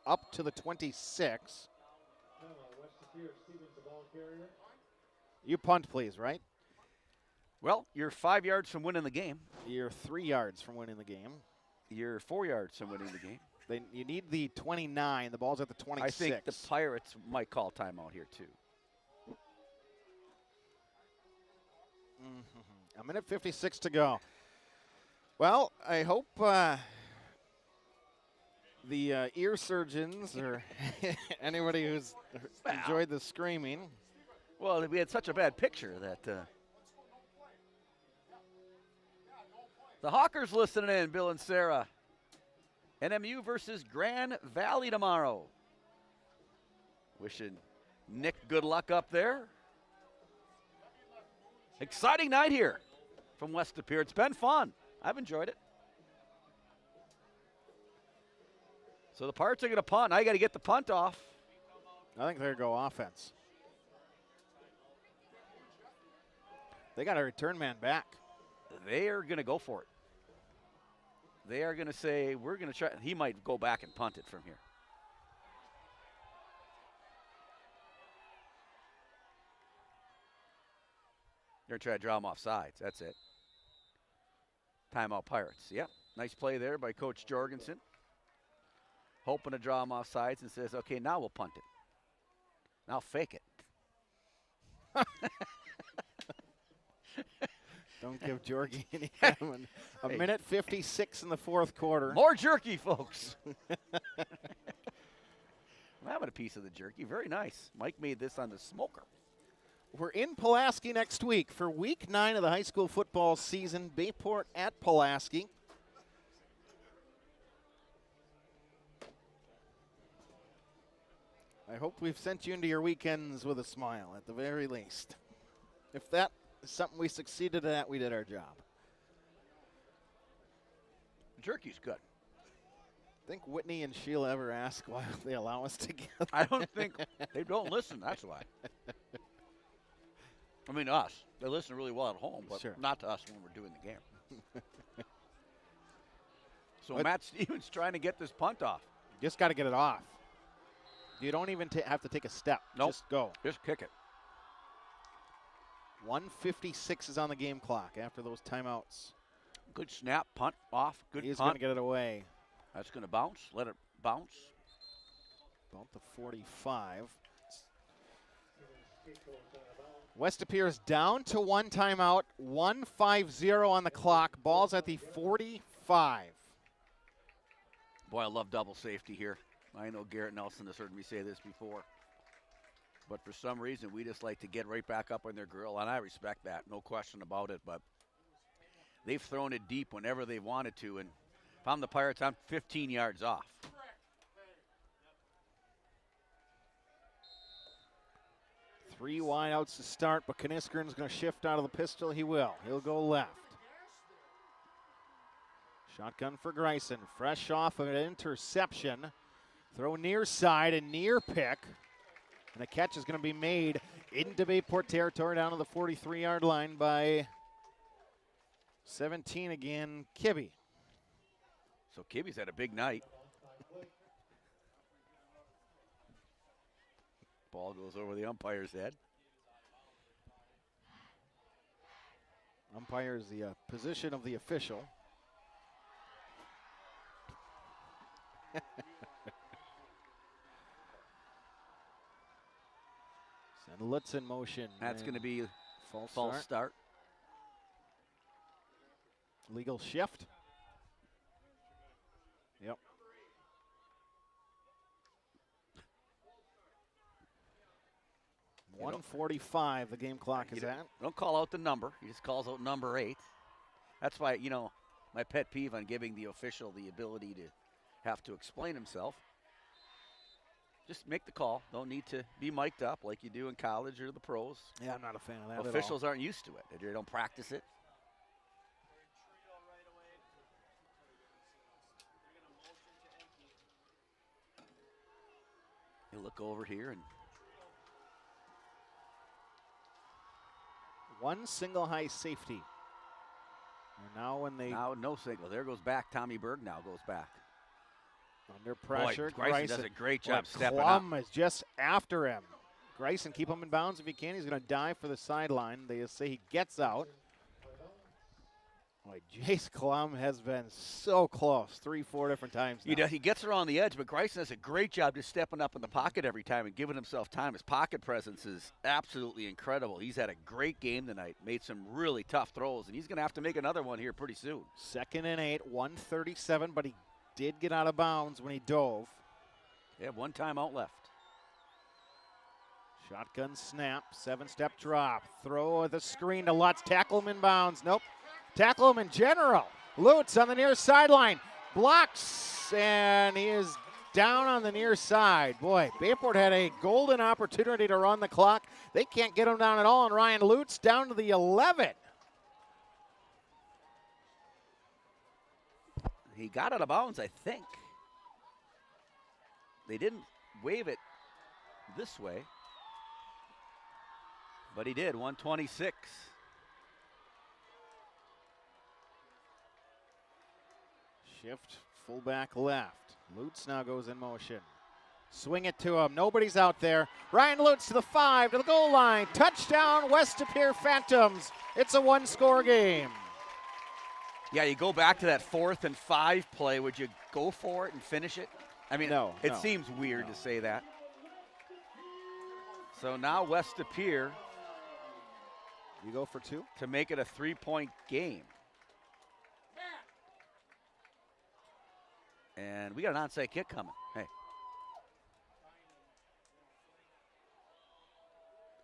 up to the 26. You punt, please, right? Well, you're 5 yards from winning the game. You're 3 yards from winning the game. You're 4 yards from winning the game. You need the 29. The ball's at the 26. I think the Pirates might call timeout here, too. A minute 56 to go. Well, I hope the ear surgeons or anybody who's enjoyed the screaming Well, we had such a bad picture that the Hawkers listening in, Bill and Sarah. NMU versus Grand Valley tomorrow. Wishing Nick good luck up there. Exciting night here from West De Pere. It's been fun. I've enjoyed it. So the Pirates are going to punt. I got to get the punt off. I think they're going to go offense. They got a return man back. They are going to go for it. They are going to say, we're going to try. He might go back and punt it from here. They're going to try to draw him off sides. That's it. Timeout Pirates. Yep. Nice play there by Coach Jorgensen. Hoping to draw him off sides and says, okay, now we'll punt it. Now fake it. Don't give Jorgie any time. A minute 56 in the fourth quarter. More jerky, folks. I'm having a piece of the jerky. Very nice. Mike made this on the smoker. We're in Pulaski next week for week 9 of the high school football season. Bayport at Pulaski. I hope we've sent you into your weekends with a smile at the very least. If that is something we succeeded at, we did our job. Jerky's good. Think Whitney and Sheila ever ask why they allow us to get I don't think they don't listen. That's why. I mean, us. They listen really well at home, but not to us when we're doing the game. So Matt Stevens trying to get this punt off. Just got to get it off. You don't even have to take a step. Nope. Just go. Just kick it. 1:56 is on the game clock after those timeouts. Good snap, punt off. Good He's punt. going to get it away. That's going to bounce. Let it bounce. About the 45. West De Pere is down to one timeout. 1:50 on the clock. Ball's at the 45. Boy, I love double safety here. I know Garrett Nelson has heard me say this before. But for some reason, we just like to get right back up on their grill, and I respect that, no question about it. But they've thrown it deep whenever they wanted to, and if I'm the Pirates, I'm 15 yards off. Three wide outs to start, but Kniskern's going to shift out of the pistol. He will. He'll go left. Shotgun for Greisen. Fresh off of an interception. Throw near side, a near pick. And the catch is going to be made into Bayport territory down to the 43-yard line by 17 again, Kibbe. So Kibbe's had a big night. Ball goes over the umpire's head. Umpire is the position of the official. Send Lutz in motion. That's going to be false start. Legal shift. Yep. You 1:45 the game clock is at. Don't call out the number. He just calls out number 8. That's why, you know, my pet peeve on giving the official the ability to have to explain himself. Just make the call. Don't need to be mic'd up like you do in college or the pros. Yeah, I'm not a fan of that Officials at all. aren't used to it. They don't practice it. You look over here and one single high safety. And now when they now no single. There goes back. Tommy Berg now goes back. Under pressure. Boy, Greisen does a great job stepping Klum up. is just after him. Greisen, keep him in bounds if he can. He's going to dive for the sideline. They say he gets out. Boy, Jace Klum has been so close 3-4 different times now. He gets around the edge, but Greisen does a great job just stepping up in the pocket every time and giving himself time. His pocket presence is absolutely incredible. He's had a great game tonight, made some really tough throws, and he's going to have to make another one here pretty soon. 2nd and 8, 1:37, but he did get out of bounds when he dove. They have one timeout left. Shotgun snap, 7-step drop, throw of the screen to Lutz, tackle him inbounds, nope. Tackle him in general. Lutz on the near sideline, blocks, and he is down on the near side. Boy, Bayport had a golden opportunity to run the clock. They can't get him down at all, and Ryan Lutz down to the 11. He got out of bounds, I think. They didn't wave it this way, but he did, 126. Shift, fullback left. Lutz now goes in motion. Swing it to him. Nobody's out there. Ryan Lutz to the 5, to the goal line. Touchdown, West Pier Phantoms. It's a one-score game. Yeah, you go back to that 4th and 5 play. Would you go for it and finish it? I mean, no, it seems weird to say that. So now West Pier. You go for 2? To make it a 3-point game. And we got an onside kick coming. Hey.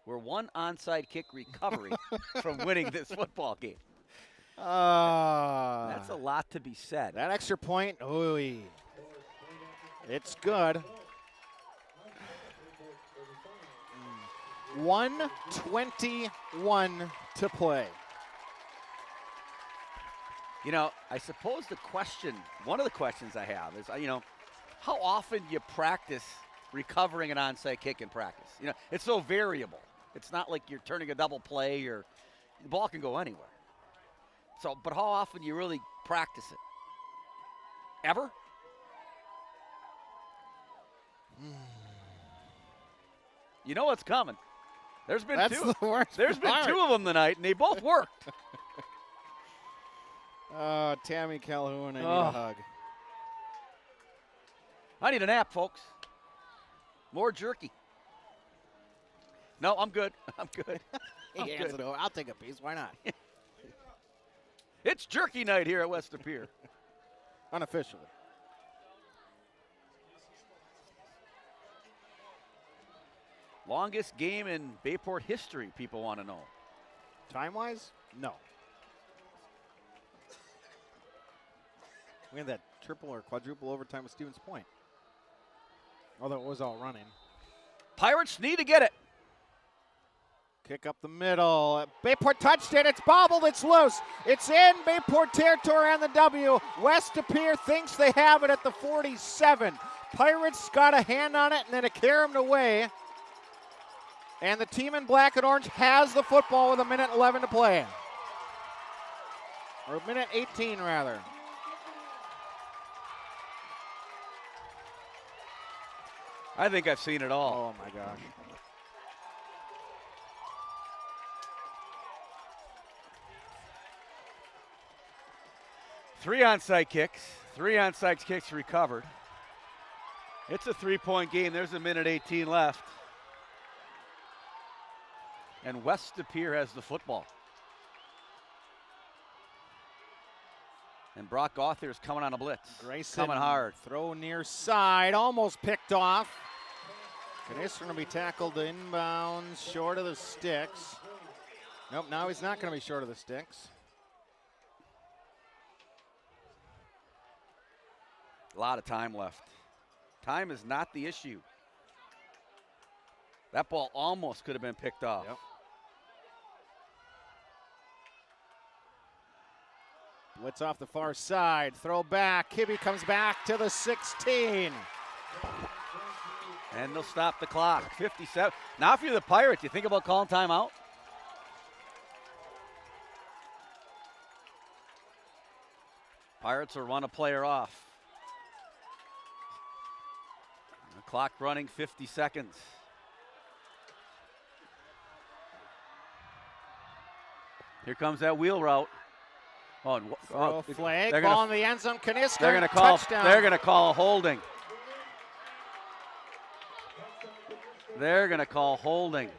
We're one onside kick recovery from winning this football game. That's a lot to be said. That extra point, ooh, it's good. 1:21 to play. You know, I suppose one of the questions I have is, how often do you practice recovering an onside kick in practice? You know, it's so variable. It's not like you're turning a double play or the ball can go anywhere. So, but how often do you really practice it? Ever? You know what's coming. There's been That's two. The worst There's part. been 2 of them tonight, and they both worked. Tammy Calhoun, I need a hug. I need a nap, folks. More jerky. No, I'm good. I'm good. I'm good. I'll take a piece. Why not? It's jerky night here at West Pier. Unofficially. Longest game in Bayport history, people want to know. Time-wise? No. We had that triple or quadruple overtime with Stevens Point. Although it was all running. Pirates need to get it. Kick up the middle. Bayport touched it. It's bobbled. It's loose. It's in Bayport territory on the W. West Pier thinks they have it at the 47. Pirates got a hand on it and then it carried away. And the team in black and orange has the football with 1:11 to play. Or 1:18 rather. I think I've seen it all. Oh my gosh. Three onside kicks recovered. It's a 3-point game. There's 1:18 left. And West Pier has the football. And Brock Gauthier's coming on a blitz. Grayson coming hard. Throw near side, almost picked off. Knister going to be tackled inbounds, short of the sticks. Nope, now he's not going to be short of the sticks. A lot of time left. Time is not the issue. That ball almost could have been picked off. Yep. Blitz off the far side, throw back. Kibbe comes back to the 16. And they'll stop the clock. 57. Now if you're the Pirates, you think about calling timeout? Pirates will run a player off. The clock running 50 seconds. Here comes that wheel route. Flag, ball in the end zone. Knister, they're gonna call, touchdown. They're going to call a holding. They're going to call holding.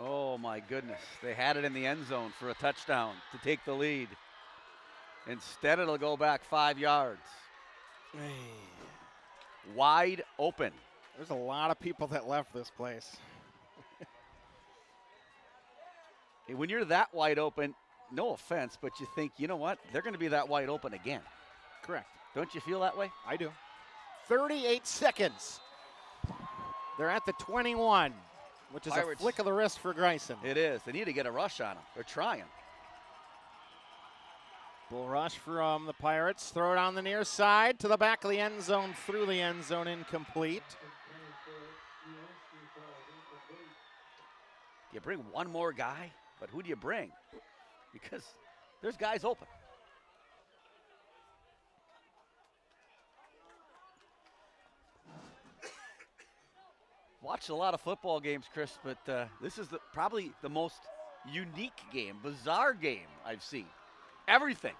Oh, my goodness. They had it in the end zone for a touchdown to take the lead. Instead, it'll go back 5 yards. Wide open. There's a lot of people that left this place. When you're that wide open, no offense, but you think, you know what? They're going to be that wide open again. Correct. Don't you feel that way? I do. 38 seconds. They're at the 21, which is Pirates. a flick of the wrist for Greisen. It is. They need to get a rush on them. They're trying. Bull rush from the Pirates. Throw it on the near side to the back of the end zone, through the end zone, incomplete. You bring one more guy, but who do you bring? Because there's guys open. Watched a lot of football games, Chris, but this is probably the most unique game, bizarre game I've seen. Everything.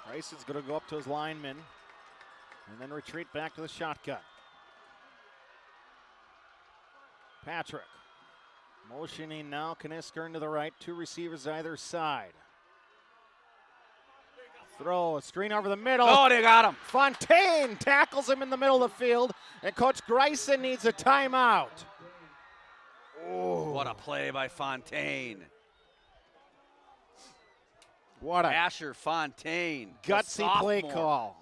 Grayson's going to go up to his lineman and then retreat back to the shotgun. Patrick motioning now. Kanisker into the right. 2 receivers either side. Throw, a screen over the middle. Oh, they got him. Fontaine tackles him in the middle of the field, and Coach Greisen needs a timeout. Oh, what a play by Fontaine. What a Asher Fontaine. gutsy play call.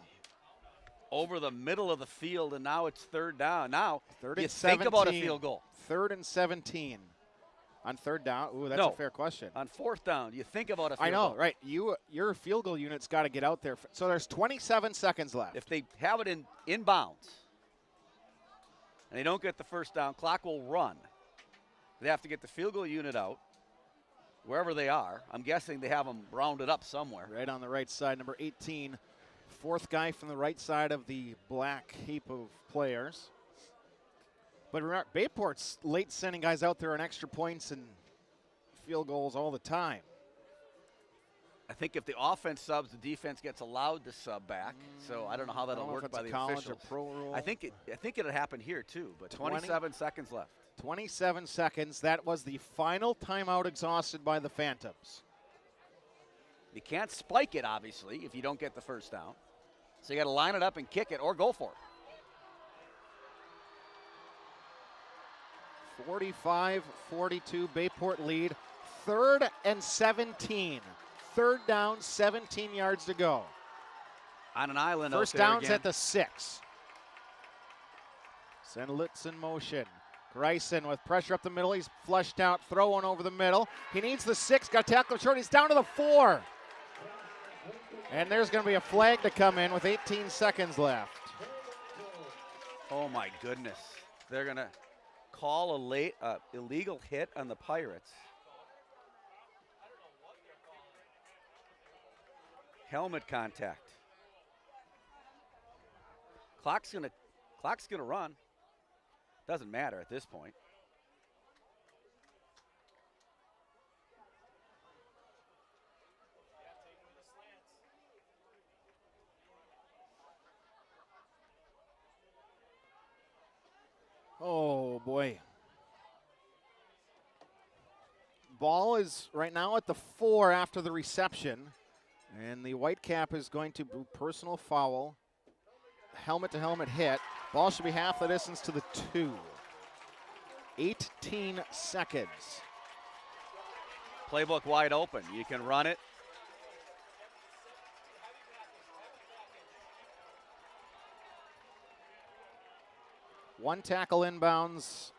Over the middle of the field, and now it's 3rd down. Now, Third you and think 17. about a field goal. 3rd and 17. On 3rd down, ooh, that's No. a fair question. On 4th down, you think about a field I know, goal. right? Your field goal unit's got to get out there. So there's 27 seconds left. If they have it in bounds and they don't get the 1st down, clock will run. They have to get the field goal unit out wherever they are. I'm guessing they have them rounded up somewhere. Right on the right side, number 18, 4th guy from the right side of the black heap of players. But remember, Bayport's late sending guys out there on extra points and field goals all the time. I think if the offense subs, the defense gets allowed to sub back. So I don't know how that'll work by the college officials. or pro rule. I think it'll happen here too. But 27 seconds left. 27 seconds. That was the final timeout exhausted by the Phantoms. You can't spike it, obviously, if you don't get the 1st down. So you got to line it up and kick it or go for it. 45-42, Bayport lead. 3rd and 17. 3rd down, 17 yards to go. On an island. First down's at the 6. Sendlitz in motion. Greisen with pressure up the middle. He's flushed out. Throw one over the middle. He needs the 6. Got to tackle him short. He's down to the 4. And there's going to be a flag to come in with 18 seconds left. Oh, my goodness. They're going to call a late illegal hit on the Pirates. Helmet contact. Clock's gonna run. Doesn't matter at this point. Oh, boy. Ball is right now at the 4 after the reception. And the Whitecap is going to do personal foul. Helmet-to-helmet hit. Ball should be half the distance to the 2. 18 seconds. Playbook wide open. You can run it. One tackle inbounds.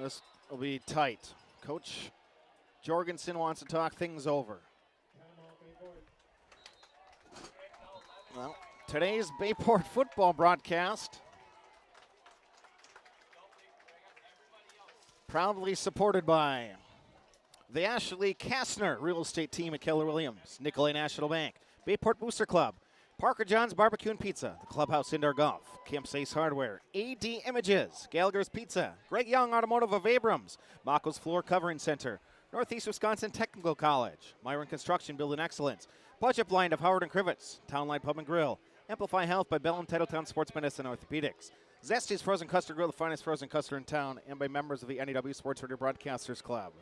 This will be tight. Coach Jorgensen wants to talk things over. Well, today's Bayport football broadcast proudly supported by the Ashley Kastner Real Estate Team at Keller Williams, Nicolay National Bank, Bayport Booster Club, Parker John's Barbecue and Pizza, the Clubhouse Indoor Golf, Camp's Ace Hardware, AD Images, Gallagher's Pizza, Greg Young Automotive of Abrams, Mako's Floor Covering Center, Northeast Wisconsin Technical College, Myron Construction Building Excellence, Budget Blind of Howard and Crivets, Town Line Pub and Grill, Amplify Health by Bell and Titletown Sports Medicine Orthopedics. Zesty's Frozen Custard Grill, the finest frozen custard in town, and by members of the NEW Sports Radio Broadcasters Club.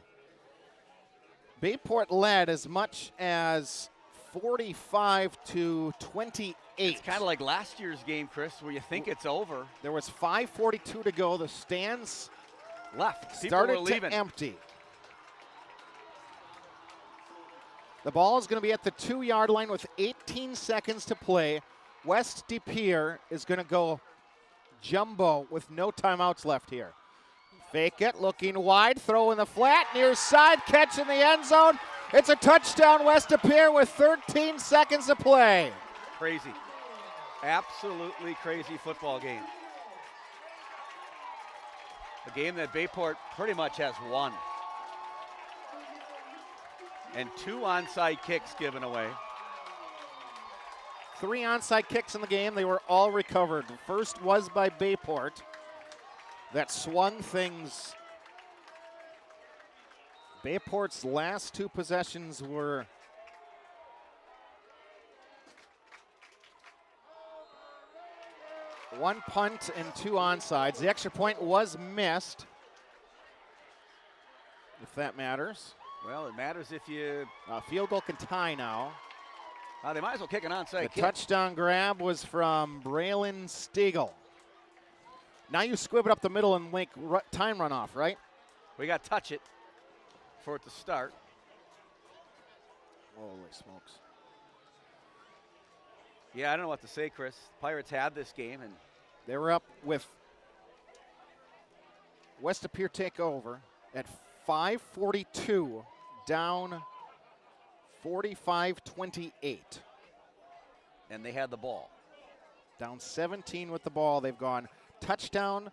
Bayport led as much as 45-28. It's kind of like last year's game, Chris, where you think it's over. There was 5:42 to go. The stands left. Started to empty. The ball is going to be at the 2-yard line with 18 seconds to play. West De Pere is going to go jumbo with no timeouts left here. Fake it, looking wide, throw in the flat, near side, catch in the end zone. It's a touchdown, West De Pere with 13 seconds to play. Crazy. Absolutely crazy football game. A game that Bayport pretty much has won. And 2 onside kicks given away. 3 onside kicks in the game. They were all recovered. The first was by Bayport. That swung things. Bayport's last 2 possessions were one punt and 2 onsides. The extra point was missed, if that matters. Well, it matters if you... Field goal can tie now. They might as well kick an onside kick. The touchdown grab was from Braylon Stiegel. Now you squib it up the middle and make time runoff, right? We got to touch it for it to start. Holy smokes. Yeah, I don't know what to say, Chris. Pirates had this game, and they were up with West De Pere take over at 5:42, down 45-28. And they had the ball. Down 17 with the ball. They've gone touchdown,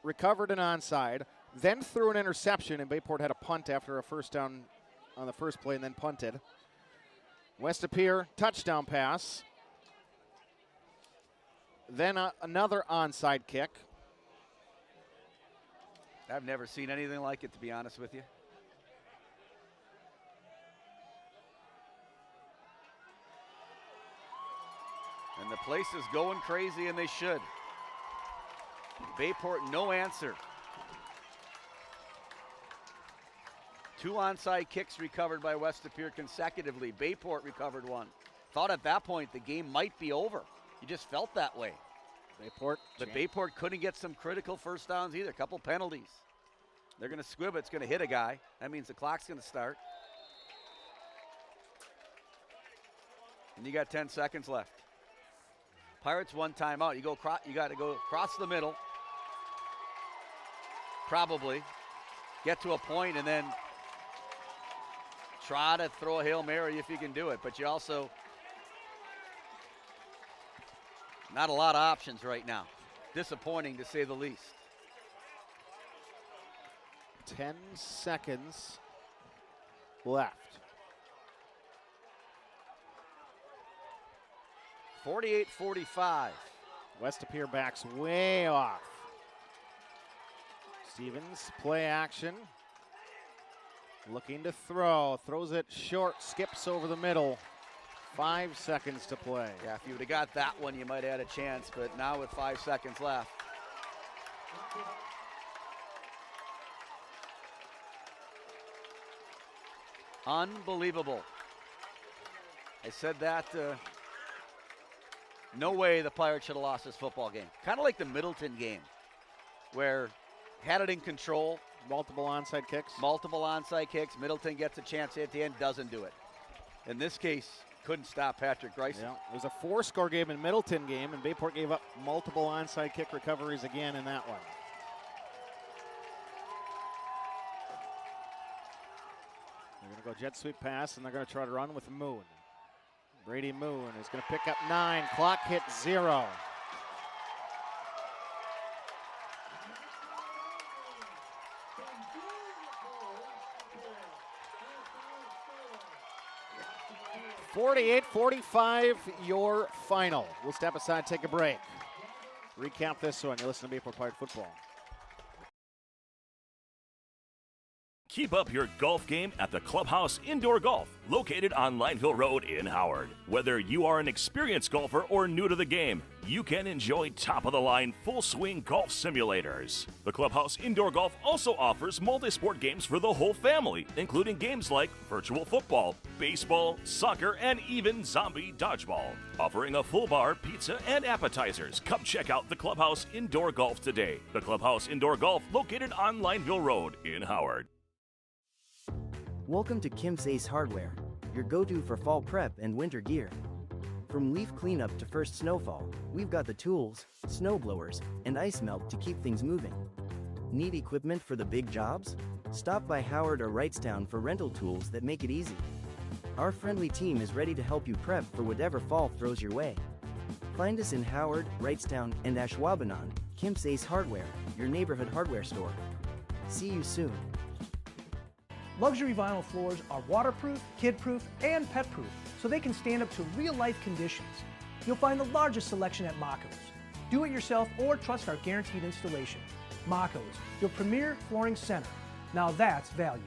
recovered an onside, then threw an interception, and Bayport had a punt after a first down on the first play and then punted. West De Pere, touchdown pass. Then another onside kick. I've never seen anything like it, to be honest with you. And the place is going crazy, and they should. Bayport, no answer. 2 onside kicks recovered by West De Pere consecutively. Bayport recovered 1. Thought at that point the game might be over. You just felt that way. Bayport couldn't get some critical first downs either. A couple penalties. They're going to squib it. It's going to hit a guy. That means the clock's going to start. And you got 10 seconds left. Pirates 1 timeout. You got to go across the middle. Probably. Get to a point and then try to throw a Hail Mary if you can do it. But you also, not a lot of options right now. Disappointing to say the least. 10 seconds left. 48-45. West De Pere backs way off. Stevens, play action. Looking to throw. Throws it short, skips over the middle. 5 seconds to play. Yeah, if you would have got that one, you might have had a chance, but now with 5 seconds left. Unbelievable. I said that. No way the Pirates should have lost this football game. Kind of like the Middleton game, where had it in control. Multiple onside kicks. Middleton gets a chance at the end, doesn't do it. In this case, couldn't stop Patrick Bryson. Yeah, it was a 4-score game in Middleton game, and Bayport gave up multiple onside kick recoveries again in that one. They're going to go jet sweep pass, and they're going to try to run with Moon. Brady Moon is going to pick up 9. Clock hit 0. (48-45) your final. We'll step aside, take a break. Recap this one. You listen to Bayport Pirate Football. Keep up your golf game at the Clubhouse Indoor Golf, located on Lineville Road in Howard. Whether you are an experienced golfer or new to the game, you can enjoy top-of-the-line full-swing golf simulators. The Clubhouse Indoor Golf also offers multi-sport games for the whole family, including games like virtual football, baseball, soccer, and even zombie dodgeball. Offering a full bar, pizza, and appetizers. Come check out the Clubhouse Indoor Golf today. The Clubhouse Indoor Golf, located on Lineville Road in Howard. Welcome to Kim's Ace Hardware, your go-to for fall prep and winter gear. From leaf cleanup to first snowfall, we've got the tools, snow blowers, and ice melt to keep things moving. Need equipment for the big jobs? Stop by Howard or Wrightstown for rental tools that make it easy. Our friendly team is ready to help you prep for whatever fall throws your way. Find us in Howard, Wrightstown, and Ashwaubenon. Kim's Ace Hardware, your neighborhood hardware store. See you soon. Luxury vinyl floors are waterproof, kid-proof, and pet-proof, so they can stand up to real-life conditions. You'll find the largest selection at Mako's. Do it yourself or trust our guaranteed installation. Mako's, your premier flooring center. Now that's value.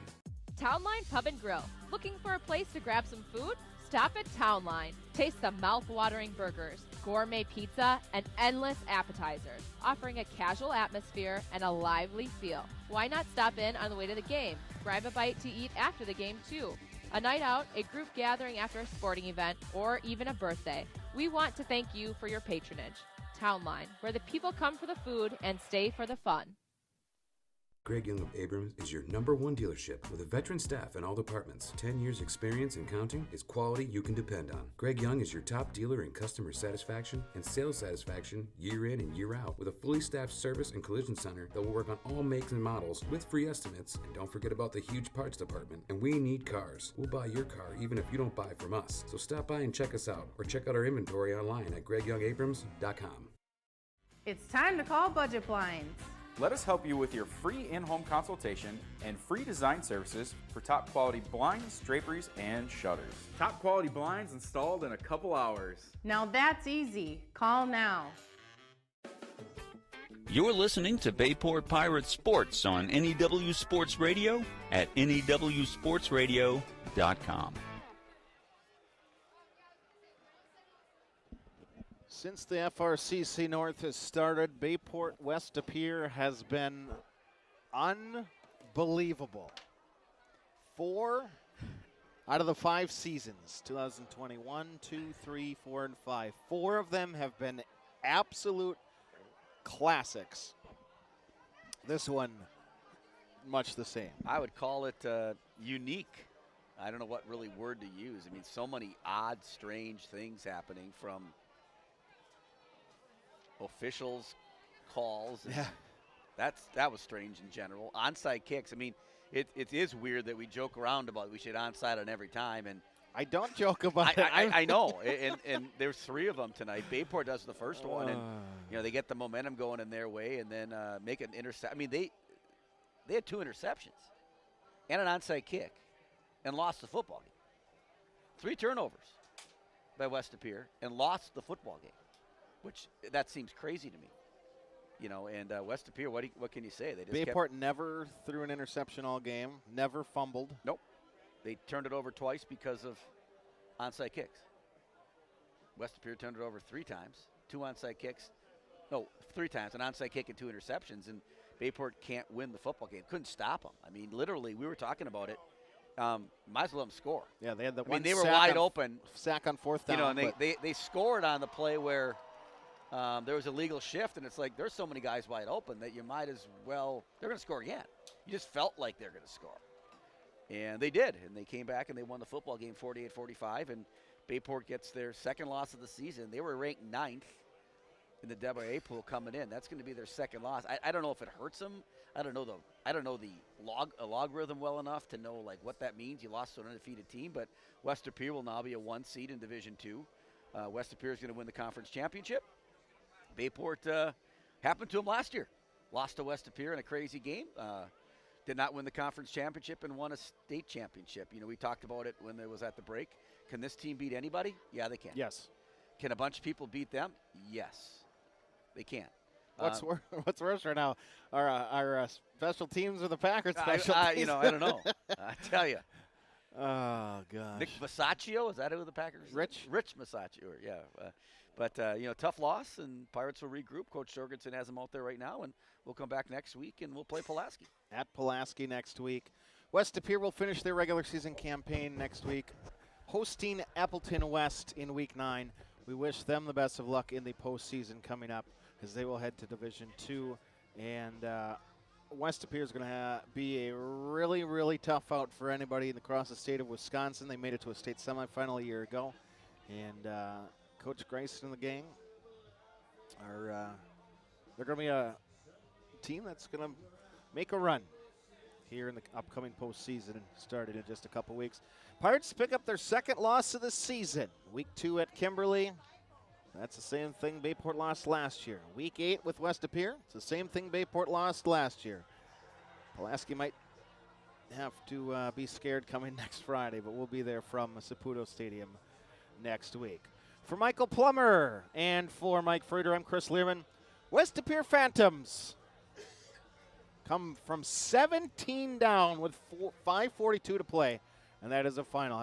Townline Pub and Grill. Looking for a place to grab some food? Stop at Townline. Taste the mouth-watering burgers, gourmet pizza, and endless appetizers, offering a casual atmosphere and a lively feel. Why not stop in on the way to the game? Grab a bite to eat after the game, too. A night out, a group gathering after a sporting event, or even a birthday. We want to thank you for your patronage. Townline, where the people come for the food and stay for the fun. Greg Young of Abrams is your #1 dealership with a veteran staff in all departments. 10 years experience and counting is quality you can depend on. Greg Young is your top dealer in customer satisfaction and sales satisfaction year in and year out with a fully staffed service and collision center that will work on all makes and models with free estimates. And don't forget about the huge parts department. And we need cars. We'll buy your car even if you don't buy from us. So stop by and check us out or check out our inventory online at GregYoungAbrams.com. It's time to call Budget Blinds. Let us help you with your free in-home consultation and free design services for top quality blinds, draperies, and shutters. Top quality blinds installed in a couple hours. Now that's easy. Call now. You're listening to Bayport Pirates Sports on NEW Sports Radio at newsportsradio.com. Since the FRCC North has started, Bayport West De Pere has been unbelievable. 4 out of the 5 seasons, 2021, 2, 3, 4, and 5. 4 of them have been absolute classics. This one, much the same. I would call it unique. I don't know what really word to use. I mean, so many odd, strange things happening from officials, calls. Yeah. That was strange in general. Onside kicks. I mean, it is weird that we joke around about we should onside on every time, and I don't joke about it. I know, and there's 3 of them tonight. Bayport does the first one, and they get the momentum going in their way, and then make an intercept. I mean, they had 2 interceptions and an onside kick, and lost the football game. 3 turnovers by West De Pere and lost the football game. Which that seems crazy to me, And West De Pere, what can you say? They just Bayport never threw an interception all game, never fumbled. Nope, they turned it over twice because of onside kicks. West De Pere turned it over 3 times, 2 onside kicks, 3 times, an onside kick and 2 interceptions, and Bayport can't win the football game. Couldn't stop them. I mean, literally, we were talking about it. Might as well let them score. Yeah, they had the I mean, they were wide open. Sack on 4th down. And they scored on the play where. There was a legal shift, and it's like there's so many guys wide open that you might as well – they're going to score again. You just felt like they're going to score. And they did, and they came back and they won the football game 48-45, and Bayport gets their 2nd loss of the season. They were ranked 9th in the WA pool coming in. That's going to be their 2nd loss. I don't know if it hurts them. I don't know the logarithm well enough to know like what that means. You lost to an undefeated team, but West De Pere will now be a 1 seed in Division 2. West De Pere is going to win the conference championship. Bayport happened to them last year. Lost to West De Pere in a crazy game. Did not win the conference championship and won a state championship. We talked about it when it was at the break. Can this team beat anybody? Yeah, they can. Yes. Can a bunch of people beat them? Yes, they can. What's worse right now? Our special teams or the Packers special teams? I don't know. I tell you. Oh, gosh. Nick Masaccio, is that who the Packers? Rich Masaccio, yeah. But tough loss, and Pirates will regroup. Coach Jorgensen has them out there right now, and we'll come back next week, and we'll play Pulaski. At Pulaski next week. West De Pere will finish their regular season campaign next week, hosting Appleton West in Week 9. We wish them the best of luck in the postseason coming up, as they will head to Division II. And West De Pere is going to be a really, really tough out for anybody across the state of Wisconsin. They made it to a state semifinal a year ago. And Coach Grayson and the gang are they're going to be a team that's going to make a run here in the upcoming postseason, and started in just a couple weeks. Pirates pick up their second loss of the season. Week 2 at Kimberly. That's the same thing Bayport lost last year. Week 8 with West De Pere. It's the same thing Bayport lost last year. Pulaski might have to be scared coming next Friday, but we'll be there from Saputo Stadium next week. For Michael Plummer and for Mike Frater, I'm Chris Learman. West De Pere Phantoms come from 17 down with 5:42 to play, and that is a final.